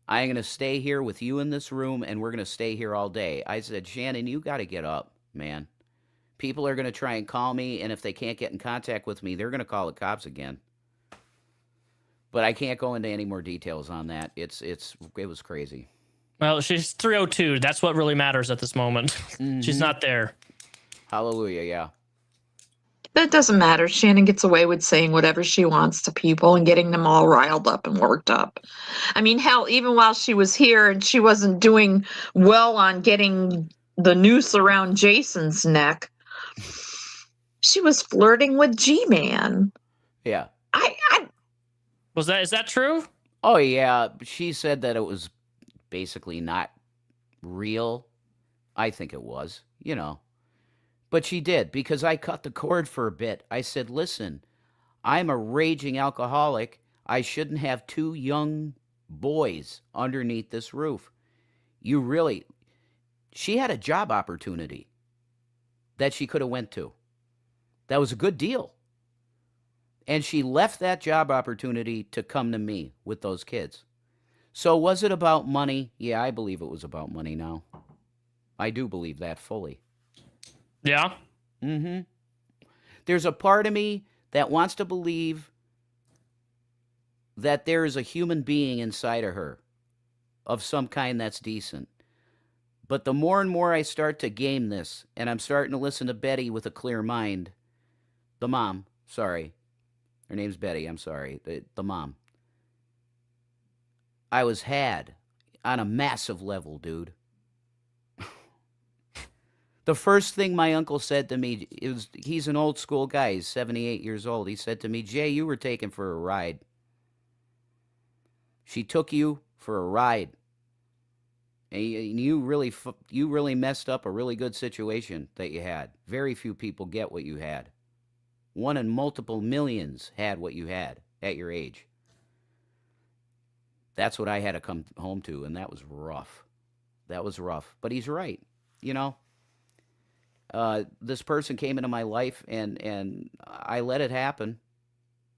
I'm going to stay here with you in this room, and we're going to stay here all day. I said, Shannon, you got to get up, man. People are going to try and call me, and if they can't get in contact with me, they're going to call the cops again. But I can't go into any more details on that. It was crazy. Well, she's 302. That's what really matters at this moment. She's not there. Hallelujah, yeah. That doesn't matter. Shannon gets away with saying whatever she wants to people and getting them all riled up and worked up. I mean, hell, even while she was here and she wasn't doing well on getting the noose around Jason's neck, she was flirting with G-Man. Yeah. Is that true? Oh, yeah. She said that it was basically not real. I think it was, But she did, because I cut the cord for a bit. I said, listen, I'm a raging alcoholic. I shouldn't have two young boys underneath this roof. She had a job opportunity that she could have went to. That was a good deal. And she left that job opportunity to come to me with those kids. So was it about money? Yeah, I believe it was about money now. I do believe that fully. Yeah? Mm-hmm. There's a part of me that wants to believe that there is a human being inside of her of some kind that's decent. But the more and more I start to game this, and I'm starting to listen to Betty with a clear mind, the mom, sorry. Her name's Betty, I'm sorry. The mom. I was had on a massive level, dude. The first thing my uncle said to me, he's an old school guy, he's 78 years old. He said to me, Jay, you were taken for a ride. She took you for a ride. And you really messed up a really good situation that you had. Very few people get what you had. One in multiple millions had what you had at your age. That's what I had to come home to, and that was rough. That was rough. But he's right. You know, this person came into my life, and I let it happen.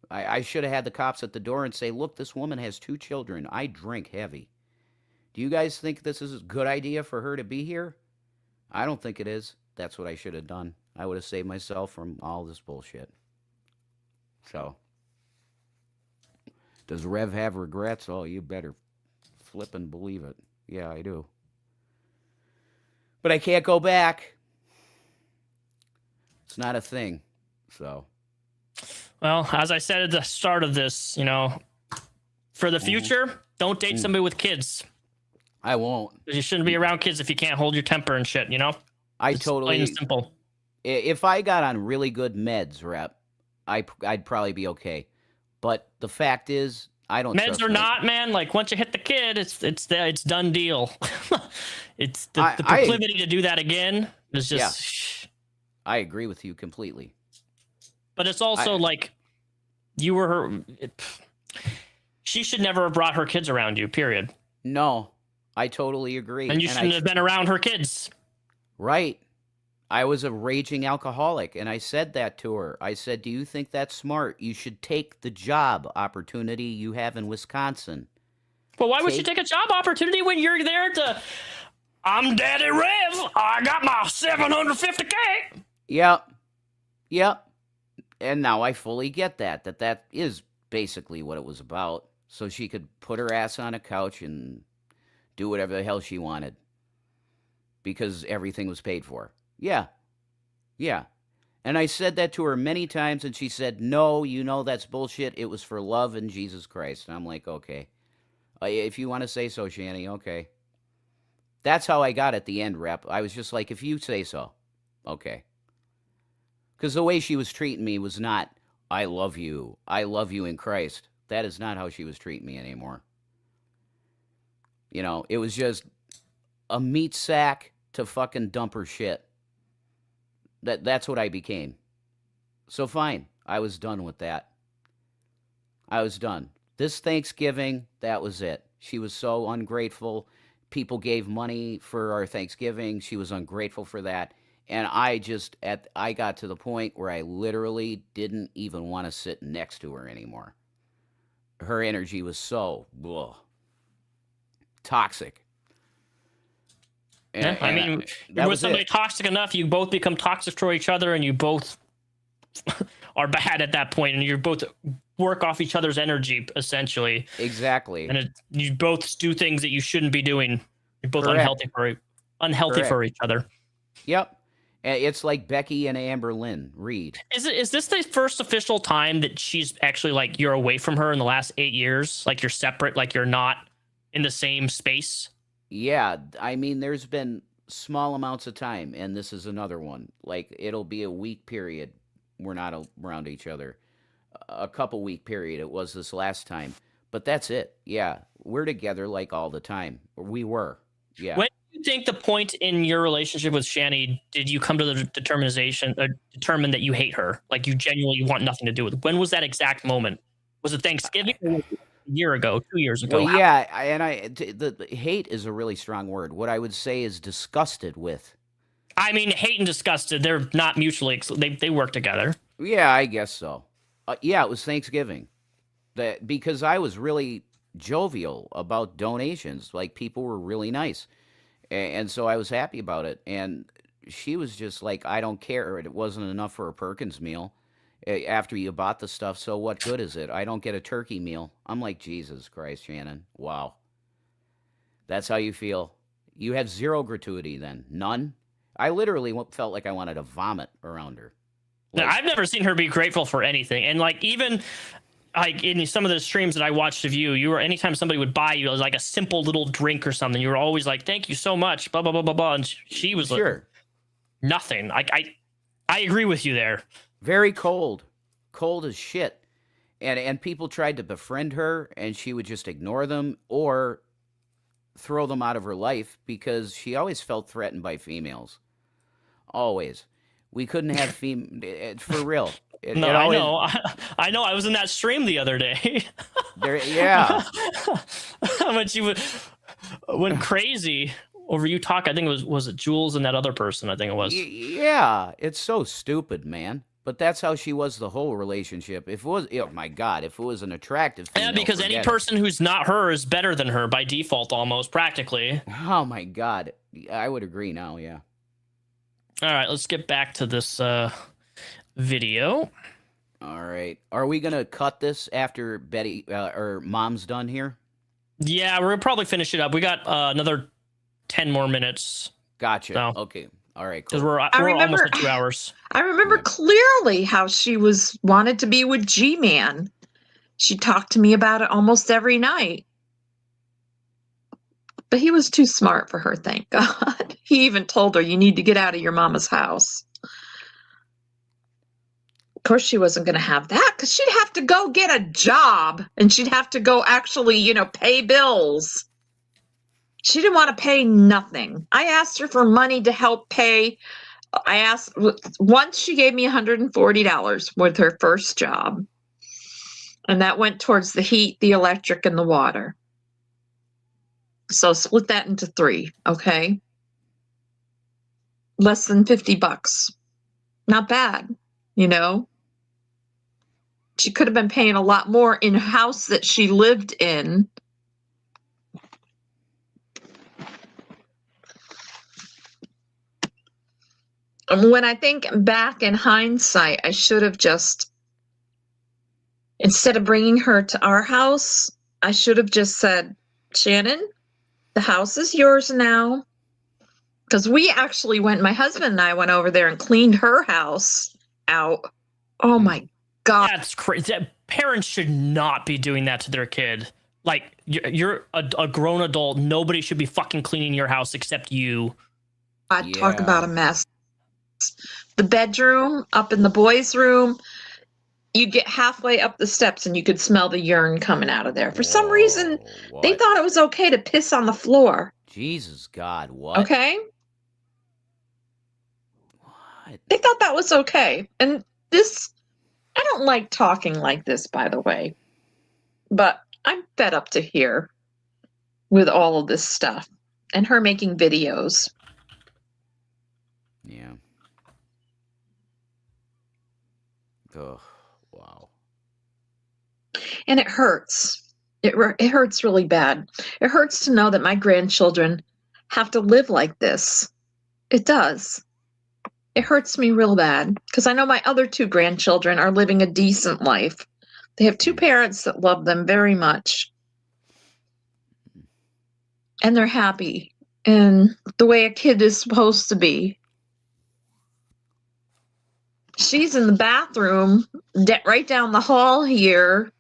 I should have had the cops at the door and say, look, this woman has 2 children. I drink heavy. Do you guys think this is a good idea for her to be here? I don't think it is. That's what I should have done. I would have saved myself from all this bullshit. So, does Rev have regrets? Oh, you better flip and believe it. Yeah, I do. But I can't go back. It's not a thing. So. Well, as I said at the start of this, for the future, don't date somebody with kids. I won't. You shouldn't be around kids if you can't hold your temper and shit, It's totally plain and simple. If I got on really good meds, Rep, I'd probably be okay. But the fact is, I don't. Meds or not, man. Like once you hit the kid, it's done deal. It's the proclivity to do that again is just. Yeah, I agree with you completely. But it's also like you were her. She should never have brought her kids around you. Period. No, I totally agree. And you shouldn't have been around her kids. Right. I was a raging alcoholic, and I said that to her. I said, do you think that's smart? You should take the job opportunity you have in Wisconsin. Well, why would you take a job opportunity when you're there to, I'm Daddy Rev, I got my $750K. Yep. And now I fully get that is basically what it was about. So she could put her ass on a couch and do whatever the hell she wanted. Because everything was paid for. Yeah. And I said that to her many times, and she said, no, that's bullshit. It was for love in Jesus Christ. And I'm like, okay. If you want to say so, Shanny, okay. That's how I got at the end, Rep. I was just like, if you say so, okay. Because the way she was treating me was not, I love you in Christ. That is not how she was treating me anymore. It was just a meat sack to fucking dump her shit. That's what I became. So fine, I was done with that. I was done. This Thanksgiving, that was it. She was so ungrateful. People gave money for our Thanksgiving. She was ungrateful for that. And I got to the point where I literally didn't even want to sit next to her anymore. Her energy was so toxic. Yeah, I mean, with somebody toxic enough, you both become toxic for each other, and you both are bad at that point, and you both work off each other's energy, essentially. Exactly. And you both do things that you shouldn't be doing. You're both Correct. unhealthy for each other. Yep. It's like Becky and Amber Lynn Reed. Is this the first official time that she's actually like you're away from her in the last 8 years? Like you're separate, like you're not in the same space? Yeah, I mean, there's been small amounts of time, and this is another one. Like, it'll be a week period. We're not around each other. A couple week period. It was this last time. But that's it. Yeah, we're together like all the time. We were. Yeah. When do you think the point in your relationship with Shanny did you come to the determine that you hate her? Like you genuinely want nothing to do with it? When was that exact moment? Was it Thanksgiving? Or a year ago, 2 years ago? Well, yeah, the hate is a really strong word. What I would say is disgusted with. I mean, hate and disgusted, they're not mutually they work together. Yeah, I guess so. Yeah, it was Thanksgiving. Because I was really jovial about donations. Like, people were really nice. And so I was happy about it. And she was just like, I don't care. It wasn't enough for a Perkins meal. After you bought the stuff, so what good is it? I don't get a turkey meal. I'm like, Jesus Christ, Shannon. Wow. That's how you feel. You had zero gratuity then. None? I literally felt like I wanted to vomit around her. Like, I've never seen her be grateful for anything. And like even like in some of the streams that I watched of you were anytime somebody would buy you like a simple little drink or something, you were always like, thank you so much, blah, blah, blah, blah, blah. And she was like, nothing. I agree with you there. Very cold as shit. And people tried to befriend her, and she would just ignore them or throw them out of her life because she always felt threatened by females. Always. We couldn't have for real. I know. I was in that stream the other day. Yeah. when she went crazy over you talk. I think it was it Jules and that other person. I think it was. Yeah, it's so stupid, man. But that's how she was the whole relationship. If it was, oh my God, if it was an attractive female, Yeah, because any forget it. person who's not her is better than her by default, almost practically. Oh my God, I would agree now. Yeah. All right, let's get back to this video. All right. Are we gonna cut this after Betty or Mom's done here? Yeah, we're gonna probably finish it up. We got another 10 more minutes. Gotcha. So, okay. All right. because Cool. we're almost at 2 hours. I remember clearly how she wanted to be with G-Man. She talked to me about it almost every night. But he was too smart for her, thank God. He even told her, you need to get out of your mama's house. Of course, she wasn't going to have that because she'd have to go get a job and she'd have to go actually, pay bills. She didn't want to pay nothing. I asked her for money to help pay. Once she gave me $140 with her first job. And that went towards the heat, the electric, and the water. So split that into 3, okay? Less than $50. Not bad, She could have been paying a lot more in a house that she lived in. And when I think back in hindsight, I should have just, instead of bringing her to our house, I should have just said, Shannon, the house is yours now. Because we actually my husband and I went over there and cleaned her house out. Oh my God. That's crazy. Parents should not be doing that to their kid. Like, you're a grown adult. Nobody should be fucking cleaning your house except you. I'd talk about a mess. The bedroom up in the boys' room, you get halfway up the steps and you could smell the urine coming out of there. For some reason, they thought it was okay to piss on the floor. Jesus God, what? Okay? What? They thought that was okay. And I don't like talking like this, by the way, but I'm fed up to here with all of this stuff and her making videos. Yeah. Oh, wow. And it hurts. It hurts really bad. It hurts to know that my grandchildren have to live like this. It does. It hurts me real bad because I know my other 2 grandchildren are living a decent life. They have 2 parents that love them very much. And they're happy in the way a kid is supposed to be. She's in the bathroom right down the hall here,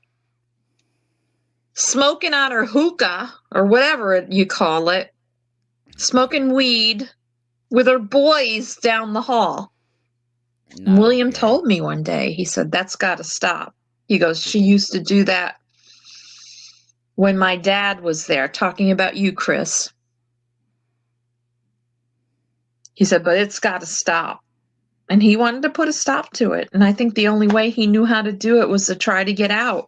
smoking on her hookah or whatever you call it, smoking weed with her boys down the hall. William told me one day, he said, that's got to stop. He goes, she used to do that when my dad was there, talking about you, Chris. He said, but it's got to stop. And he wanted to put a stop to it. And I think the only way he knew how to do it was to try to get out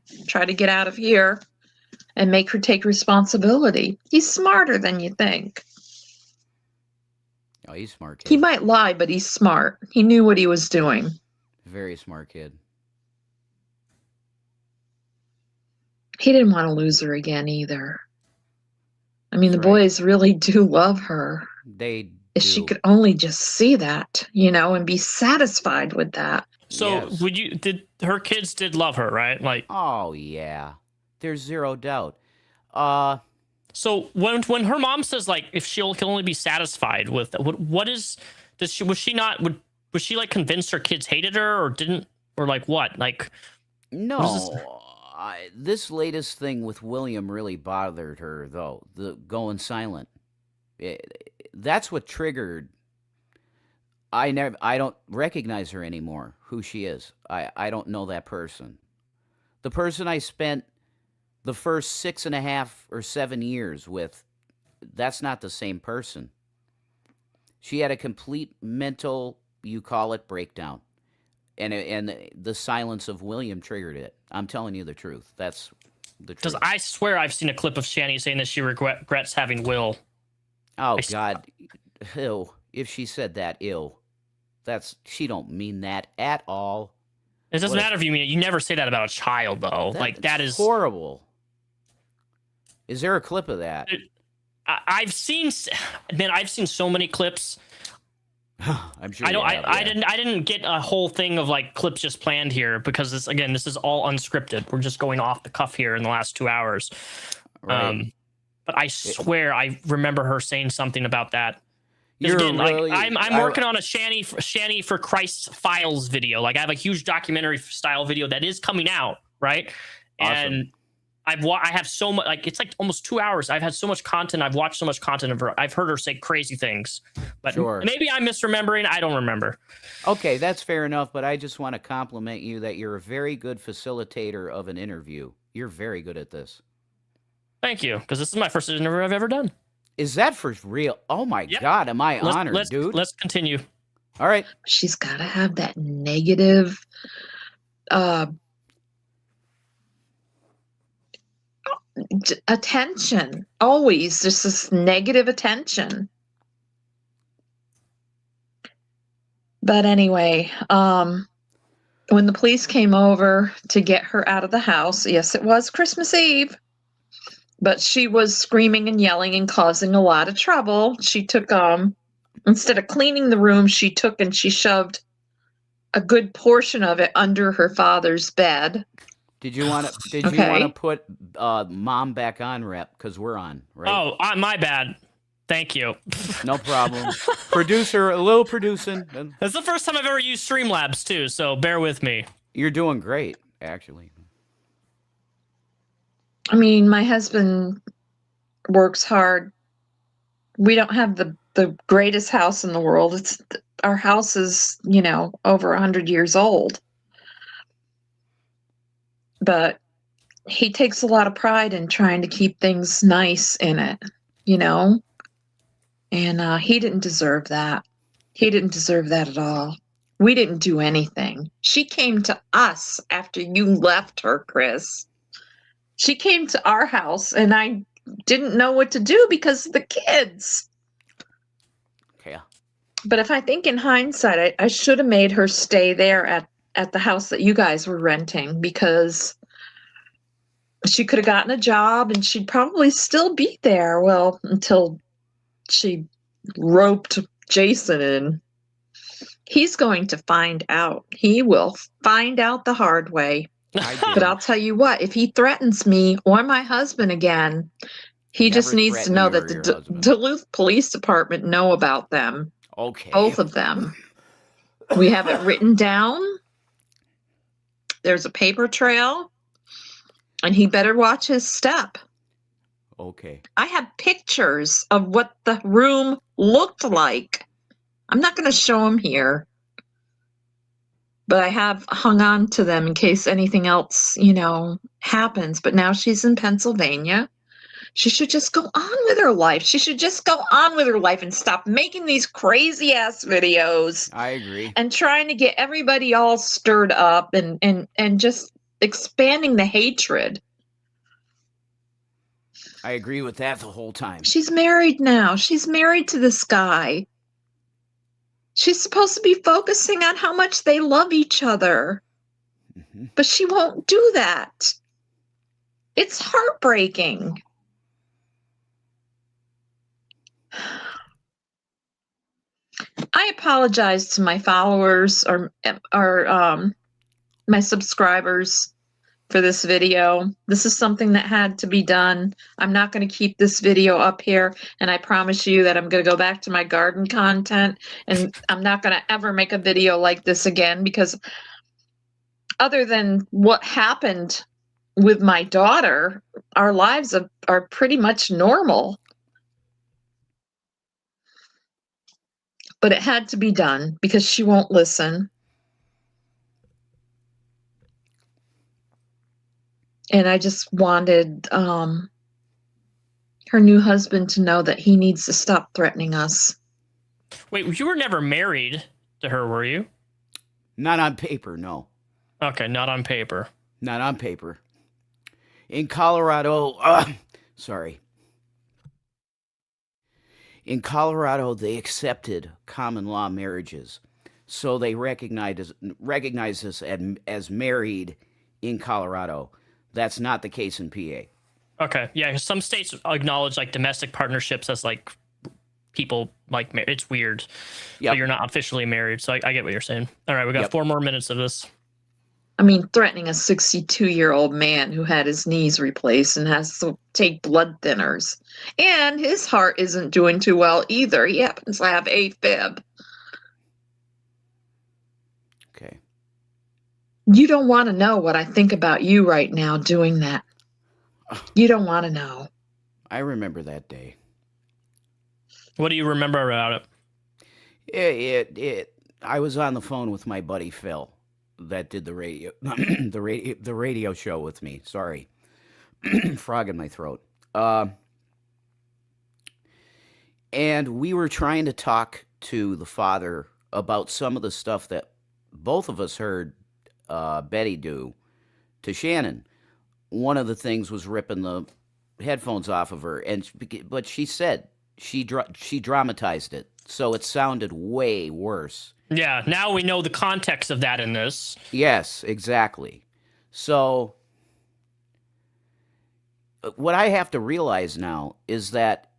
of here and make her take responsibility. He's smarter than you think. Oh, he's a smart kid. He might lie, but he's smart. He knew what he was doing. Very smart kid. He didn't want to lose her again either. I mean, the boys really do love her. They do. If she could only just see that, and be satisfied with that. So her kids did love her, right? Like, oh yeah, there's zero doubt. So when her mom says, like, if she can only be satisfied with was she like convinced her kids hated her or didn't, or like what? Like, no, this latest thing with William really bothered her though. The going silent. That's what triggered. I don't recognize her anymore. Who she is, I don't know that person. The person I spent the first 6.5 or 7 years with, that's not the same person. She had a complete mental, you call it, breakdown. and the silence of William triggered it. I'm telling you the truth. That's the Because truth. I swear I've seen a clip of Shanny saying that she regrets having Will. Oh God, ew! If she said that, ew. She don't mean that at all. It doesn't matter if you mean it. You never say that about a child, though. That is horrible. Is there a clip of that? I've seen so many clips. I'm sure. I didn't get a whole thing of like clips just planned here because this is all unscripted. We're just going off the cuff here in the last 2 hours. Right. But I swear I remember her saying something about that. I'm working on a Shanny for Christ files video. Like I have a huge documentary style video that is coming out, right? Awesome. And I have so much, like it's like almost 2 hours. I've had so much content. I've watched so much content of her. I've heard her say crazy things, but maybe I'm misremembering. I don't remember. Okay, that's fair enough. But I just want to compliment you that you're a very good facilitator of an interview. You're very good at this. Thank you, because this is my first interview I've ever done. Is that for real? Oh my God, am I honored, dude? Let's continue. All right. She's got to have that negative attention. Always just this negative attention. But anyway, when the police came over to get her out of the house, yes, it was Christmas Eve, but she was screaming and yelling and causing a lot of trouble. She took, instead of cleaning the room, she took and she shoved a good portion of it under her father's bed. Did you want to put Mom back on, Rep? Because we're on, right? Oh, my bad. Thank you. No problem. Producer, a little producing. That's the first time I've ever used Streamlabs too, so bear with me. You're doing great, actually. I mean, my husband works hard. We don't have the greatest house in the world. Our house is, over 100 years old. But he takes a lot of pride in trying to keep things nice in it, And he didn't deserve that. He didn't deserve that at all. We didn't do anything. She came to us after you left her, Chris. She came to our house, and I didn't know what to do because of the kids. Okay. But if I think in hindsight, I should have made her stay there at the house that you guys were renting, because she could have gotten a job and she'd probably still be there. Well, until she roped Jason in. He's going to find out. He will find out the hard way. But I'll tell you what, if he threatens me or my husband again, he just needs to know that the Duluth Police Department know about them. Okay. Both of them. We have it written down. There's a paper trail. And he better watch his step. Okay. I have pictures of what the room looked like. I'm not going to show them here. But I have hung on to them in case anything else, happens. But now she's in Pennsylvania. She should just go on with her life. She should just go on with her life and stop making these crazy ass videos. I agree. And trying to get everybody all stirred up and just expanding the hatred. I agree with that the whole time. She's married now. She's married to this guy. She's supposed to be focusing on how much they love each other. Mm-hmm. But she won't do that. It's heartbreaking. I apologize to my followers or my subscribers for this video. This is something that had to be done. I'm not going to keep this video up here, and I promise you that I'm going to go back to my garden content, and I'm not going to ever make a video like this again, because other than what happened with my daughter, our lives are pretty much normal. But it had to be done because she won't listen. And I just wanted her new husband to know that he needs to stop threatening us. Wait, you were never married to her, were you? Not on paper, no. Okay, not on paper. Not on paper. In Colorado, sorry. In Colorado, they accepted common law marriages. So they recognize this as married in Colorado. That's not the case in PA. Okay, yeah, 'cause some states acknowledge like domestic partnerships as like people like it's weird. Yep. But you're not officially married, so I get what you're saying. All right, we got 4 more minutes of this. I mean, threatening a 62-year-old man who had his knees replaced and has to take blood thinners. And his heart isn't doing too well either. He happens to have AFib. Okay. You don't want to know what I think about you right now doing that. You don't want to know. I remember that day. What do you remember about It I was on the phone with my buddy Phil that did the radio the radio show with me. Sorry. Frog in my throat. And we were trying to talk to the father about some of the stuff that both of us heard Betty do to Shannon. One of the things was ripping the headphones off of her, but she said she dramatized it, so it sounded way worse. Yeah, now we know the context of that in this. Yes, exactly. So what I have to realize now is that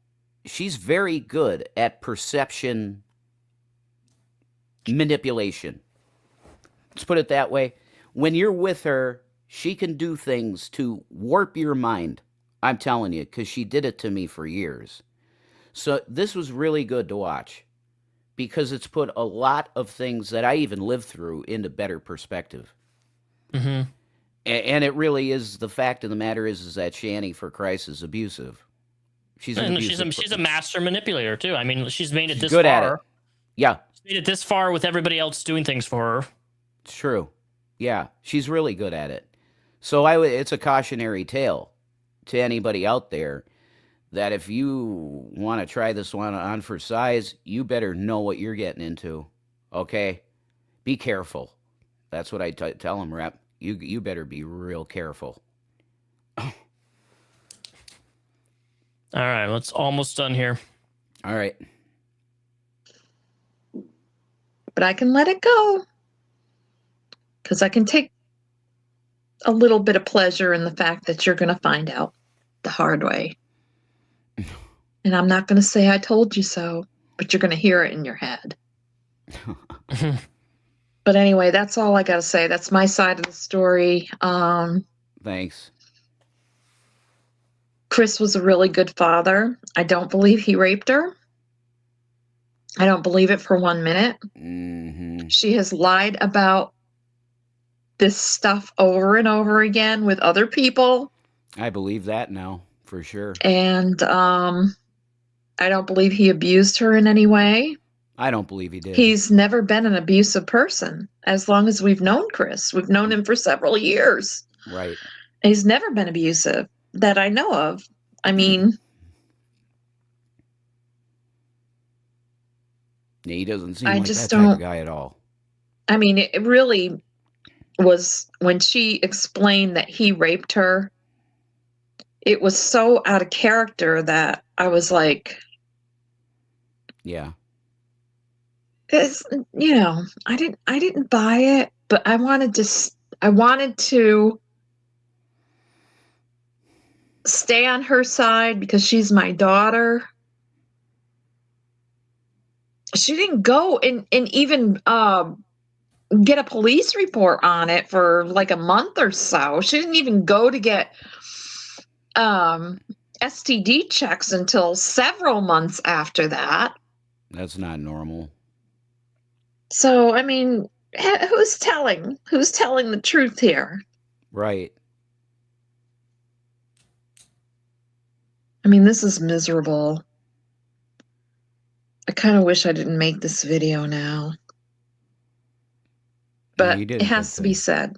she's very good at perception manipulation. Let's put it that way. When you're with her, she can do things to warp your mind. I'm telling you, because she did it to me for years. So this was really good to watch because it's put a lot of things that I even lived through into better perspective. Mm-hmm. And it really is, the fact of the matter is that ShannyForChrist is abusive. She's a master manipulator too. I mean, she's made it this good far. at it. Yeah. She's made it this far with everybody else doing things for her. It's true. Yeah, she's really good at it. So it's a cautionary tale to anybody out there that if you want to try this one on for size, you better know what you're getting into. Okay? Be careful. That's what I tell them, Rep. You better be real careful. All right, it's almost done here. All right. But I can let it go. Because I can take a little bit of pleasure in the fact that you're going to find out the hard way. And I'm not going to say I told you so, but you're going to hear it in your head. But anyway, that's all I got to say. That's my side of the story. Thanks. Chris was a really good father. I don't believe he raped her. I don't believe it for 1 minute. Mm-hmm. She has lied about this stuff over and over again with other people. I believe that now, for sure. And I don't believe he abused her in any way. I don't believe he did. He's never been an abusive person as long as we've known Chris. We've known him for several years. Right. He's never been abusive that I know of. I mean, he doesn't seem I like just that type of don't- guy at all. I mean, it really was when she explained that he raped her. It was so out of character that I was like, Yeah. it's, I didn't buy it, but I wanted to stay on her side because she's my daughter. She didn't go and even get a police report on it for like a month or so. She didn't even go to get STD checks until several months after that. That's not normal. So, I mean, who's telling the truth here? Right. I mean, this is miserable. I kind of wish I didn't make this video now. But you did it a has good to be thing. said.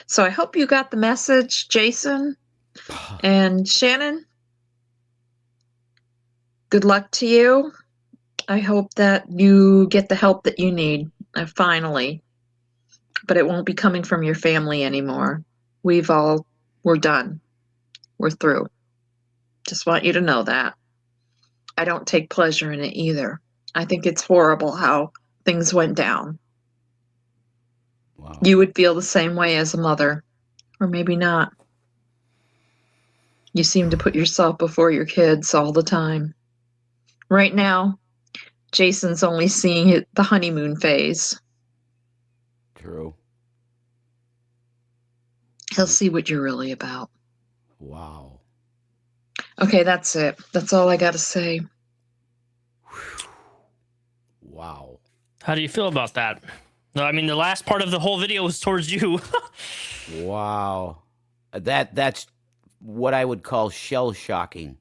So I hope you got the message, Jason and Shannon. Good luck to you. I hope that you get the help that you need, finally. but it won't be coming from your family anymore. We're done. We're through. Just want you to know that. I don't take pleasure in it either. I think it's horrible how things went down. Wow. You would feel the same way as a mother, or maybe not. You seem to put yourself before your kids all the time. Right now, Jason's only seeing the honeymoon phase. True. He'll see what you're really about. Wow. Okay, that's it. That's all I got to say. Wow. How do you feel about that? No, I mean, the last part of the whole video was towards you. Wow. That's what I would call shell-shocking.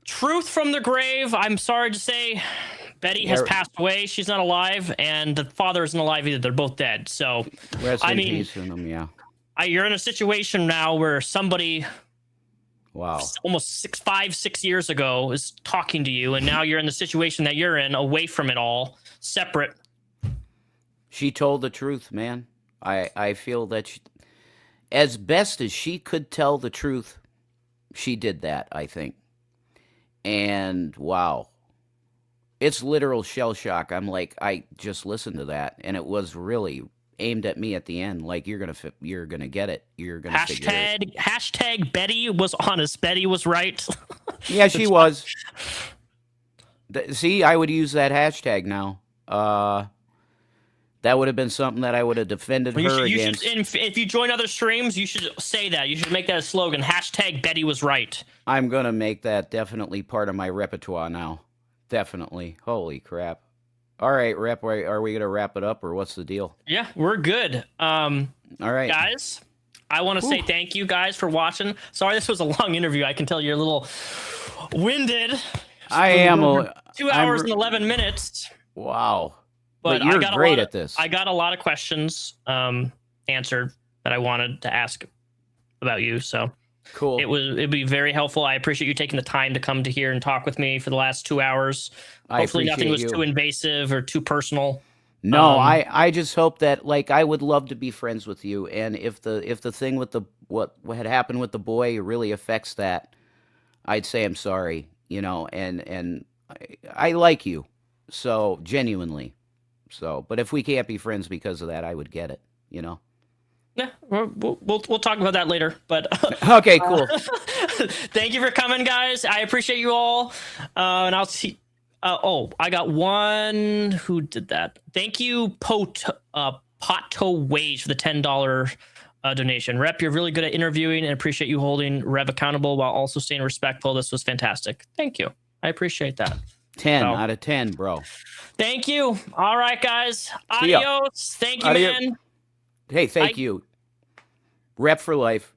Truth from the grave. I'm sorry to say, Betty has passed away. She's not alive, and the father isn't alive either. They're both dead. So, Rest in peace in them, yeah. You're in a situation now where somebody, wow, almost 6 years ago, is talking to you, and now you're in the situation that you're in, away from it all, separate. She told the truth, man. I feel that as best as she could tell the truth, she did that, I think. And wow, it's literal shell shock. I'm like, I just listened to that, and it was really aimed at me at the end. Like, you're gonna get it. You're gonna figure it. Hashtag Betty was honest. Betty was right. Yeah, she was. See, I would use that hashtag now. That would have been something that I would have defended her against. If you join other streams, you should say that. You should make that a slogan. Hashtag Betty was right. I'm going to make that definitely part of my repertoire now. Definitely. Holy crap. All right, Rep, are we going to wrap it up, or what's the deal? Yeah, we're good. All right. Guys, I want to say thank you guys for watching. Sorry this was a long interview. I can tell you're a little winded. I am. 2 hours and 11 minutes. Wow. But you're great at this. I got a lot of questions answered that I wanted to ask about you. So cool. It'd be very helpful. I appreciate you taking the time to come to here and talk with me for the last 2 hours. Hopefully nothing was too invasive or too personal. No, I just hope that, like, I would love to be friends with you, and if the thing with what had happened with the boy really affects that, I'd say I'm sorry, and I like you, so genuinely. So, but if we can't be friends because of that, I would get it, Yeah, we'll talk about that later. But okay, cool. Thank you for coming, guys. I appreciate you all, and I'll see. I got one who did that. Thank you, Poto Wage, for the $10 donation. Rep, you're really good at interviewing, and appreciate you holding Rev accountable while also staying respectful. This was fantastic. Thank you. I appreciate that. 10 out of 10, bro. Thank you. All right, guys. Adios. Thank you, man. Hey, thank you. Rep for life.